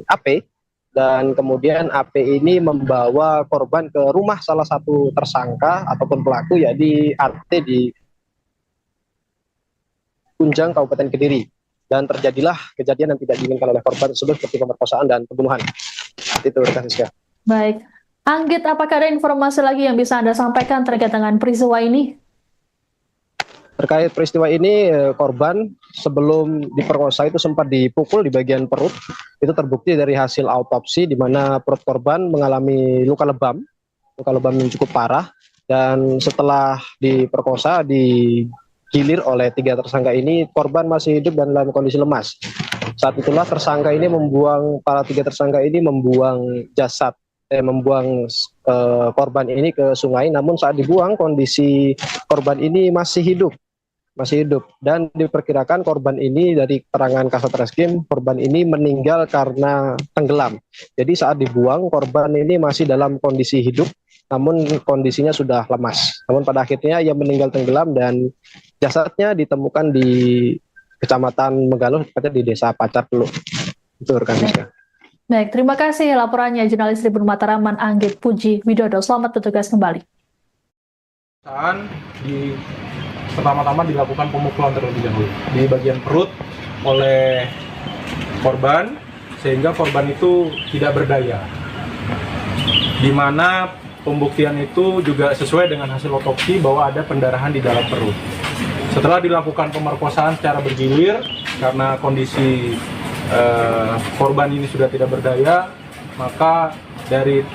AP, dan kemudian AP ini membawa korban ke rumah salah satu tersangka ataupun pelaku, yakni AT di Kunjang, Kabupaten Kediri. Dan terjadilah kejadian yang tidak diinginkan oleh korban tersebut seperti pemerkosaan dan pembunuhan. Itu rekan Siska. Baik. Anggit, apakah ada informasi lagi yang bisa Anda sampaikan terkait dengan peristiwa ini? Terkait peristiwa ini, korban sebelum diperkosa itu sempat dipukul di bagian perut. Itu terbukti dari hasil autopsi, di mana perut korban mengalami luka lebam yang cukup parah. Dan setelah diperkosa, digilir oleh 3 tersangka ini, korban masih hidup dan dalam kondisi lemas. Saat itulah para 3 tersangka ini membuang korban ini ke sungai. Namun saat dibuang, kondisi korban ini masih hidup, dan diperkirakan korban ini, dari keterangan Kasat Reskrim, korban ini meninggal karena tenggelam. Jadi saat dibuang, korban ini masih dalam kondisi hidup, namun kondisinya sudah lemas. Namun pada akhirnya ia meninggal tenggelam dan jasadnya ditemukan di Kecamatan Megalo, tepatnya di Desa Pacar Teluk. Itu rekan Siska. Baik, terima kasih laporannya jurnalis Tribun Mataraman Anggit Puji Widodo. Selamat bertugas kembali. Pertama-tama dilakukan pemukulan terlebih dahulu di bagian perut oleh korban, sehingga korban itu tidak berdaya. Di mana pembuktian itu juga sesuai dengan hasil otopsi bahwa ada pendarahan di dalam perut. Setelah dilakukan pemerkosaan secara bergilir, karena kondisi korban ini sudah tidak berdaya, maka dari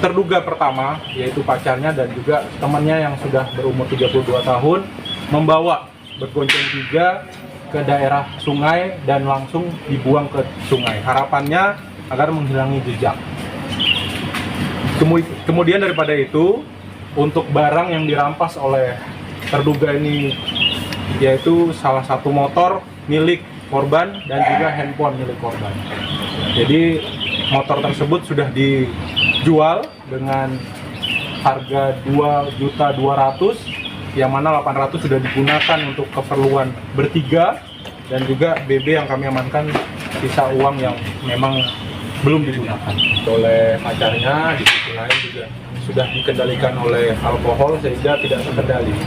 terduga pertama, yaitu pacarnya dan juga temannya yang sudah berumur 32 tahun, membawa bergonceng 3 ke daerah sungai dan langsung dibuang ke sungai. Harapannya agar menghilangi jejak. Kemudian daripada itu, untuk barang yang dirampas oleh terduga ini, yaitu salah satu motor milik korban dan juga handphone milik korban. Jadi motor tersebut sudah dijual dengan harga 2.200.000, yang mana 800 sudah digunakan untuk keperluan bertiga, dan juga BB yang kami amankan sisa uang yang memang belum digunakan oleh pacarnya. Di sisi lain juga sudah dikendalikan oleh alkohol sehingga tidak terkendali.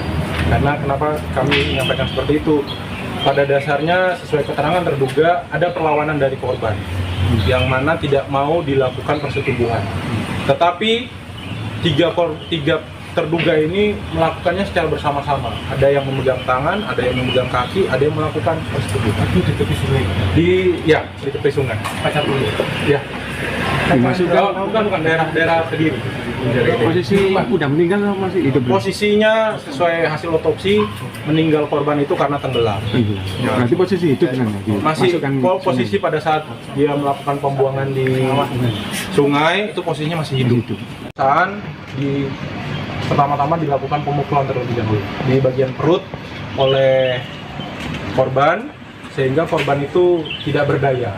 Karena kenapa kami menyampaikan seperti itu? Pada dasarnya sesuai keterangan terduga ada perlawanan dari korban yang mana tidak mau dilakukan persetubuhan. Tetapi tiga terduga ini melakukannya secara bersama-sama. Ada yang memegang tangan, ada yang memegang kaki, ada yang melakukan persetubuhan. Itu di tepi sungai? Di tepi sungai. Pacar dulu? Ya. Bukan daerah Kediri. Posisi udah meninggal atau masih hidup? Posisinya sesuai hasil otopsi, meninggal korban itu karena tenggelam. Berarti posisi hidup kan? Masih posisi pada saat dia melakukan pembuangan di sungai, itu posisinya masih hidup. Pertama-tama dilakukan pemukulan terlebih dahulu di bagian perut oleh korban, sehingga korban itu tidak berdaya.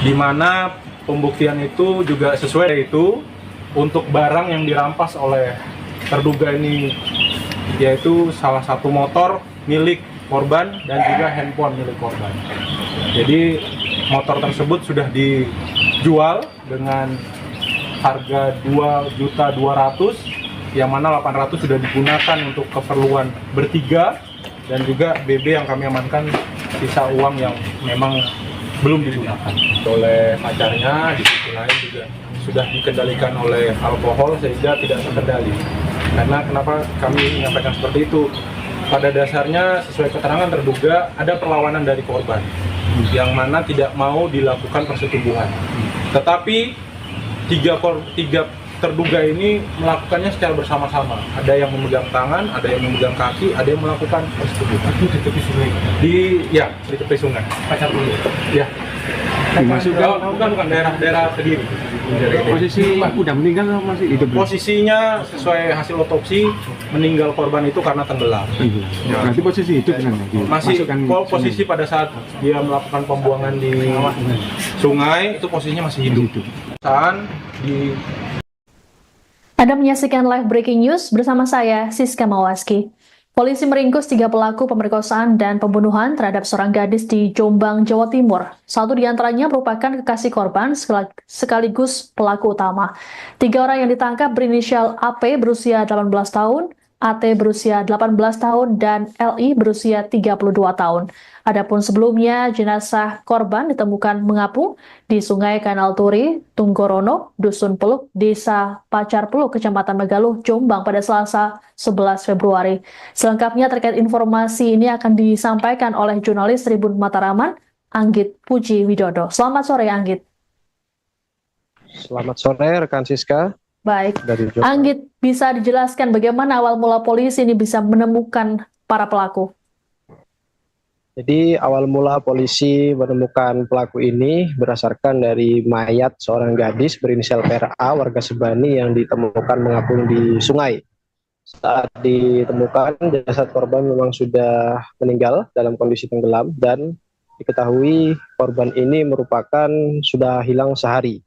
Di mana pembuktian itu juga sesuai, yaitu untuk barang yang dirampas oleh terduga ini, yaitu salah satu motor milik korban dan juga handphone milik korban. Jadi motor tersebut sudah dijual dengan harga 2.200.000, yang mana 800 sudah digunakan untuk keperluan bertiga, dan juga BB yang kami amankan sisa uang yang memang belum digunakan oleh pacarnya. Di sisi lain juga sudah dikendalikan oleh alkohol sehingga tidak terkendali. Karena kenapa kami menyampaikan seperti itu? Pada dasarnya sesuai keterangan terduga ada perlawanan dari korban yang mana tidak mau dilakukan persetubuhan. Tetapi tiga terduga ini melakukannya secara bersama-sama. Ada yang memegang tangan, ada yang memegang kaki, ada yang melakukan persetubuhan. Itu di tepi sungai? Di tepi sungai. Pacar dulu? Ya. Bukan daerah Kediri. Posisi udah meninggal atau masih hidup? Posisinya sesuai hasil otopsi, meninggal korban itu karena tenggelam. Berarti posisi hidup kan? Masih posisi pada saat dia melakukan pembuangan di sungai, itu posisinya masih hidup. Saat di Anda menyaksikan live breaking news bersama saya, Siska Mawaski. Polisi meringkus 3 pelaku pemerkosaan dan pembunuhan terhadap seorang gadis di Jombang, Jawa Timur. Satu di antaranya merupakan kekasih korban sekaligus pelaku utama. 3 orang yang ditangkap berinisial AP berusia 18 tahun, AT berusia 18 tahun, dan LI berusia 32 tahun. Adapun sebelumnya, jenazah korban ditemukan mengapung di Sungai Kanal Turi, Tunggorono, Dusun Peluk, Desa Pacar Peluk, Kecamatan Megaluh, Jombang pada Selasa 11 Februari. Selengkapnya terkait informasi ini akan disampaikan oleh jurnalis Tribun Mataraman, Anggit Puji Widodo. Selamat sore, Anggit. Selamat sore, rekan Siska. Baik, Dari Jombang. Anggit, bisa dijelaskan bagaimana awal mula polisi ini bisa menemukan para pelaku? Jadi awal mula polisi menemukan pelaku ini berdasarkan dari mayat seorang gadis berinisial PRA warga Sebani yang ditemukan mengapung di sungai. Saat ditemukan, jasad korban memang sudah meninggal dalam kondisi tenggelam dan diketahui korban ini merupakan sudah hilang sehari.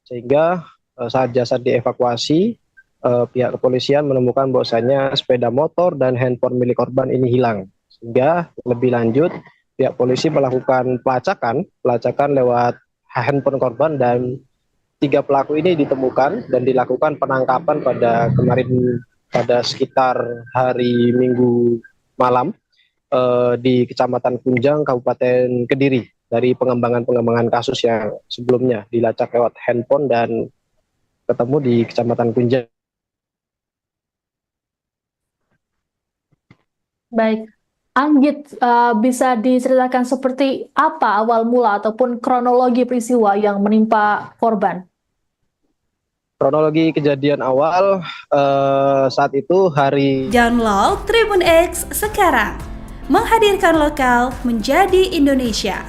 Sehingga saat jasad dievakuasi, pihak kepolisian menemukan bahwasanya sepeda motor dan handphone milik korban ini hilang. Sehingga lebih lanjut, pihak polisi melakukan pelacakan lewat handphone korban dan 3 pelaku ini ditemukan dan dilakukan penangkapan pada kemarin pada sekitar hari Minggu malam di Kecamatan Kunjang, Kabupaten Kediri dari pengembangan kasus yang sebelumnya dilacak lewat handphone dan ketemu di Kecamatan Kunjang. Baik, Anggit, bisa diceritakan seperti apa awal mula ataupun kronologi peristiwa yang menimpa korban? Kronologi kejadian awal saat itu hari Download Tribun X sekarang, menghadirkan lokal menjadi Indonesia.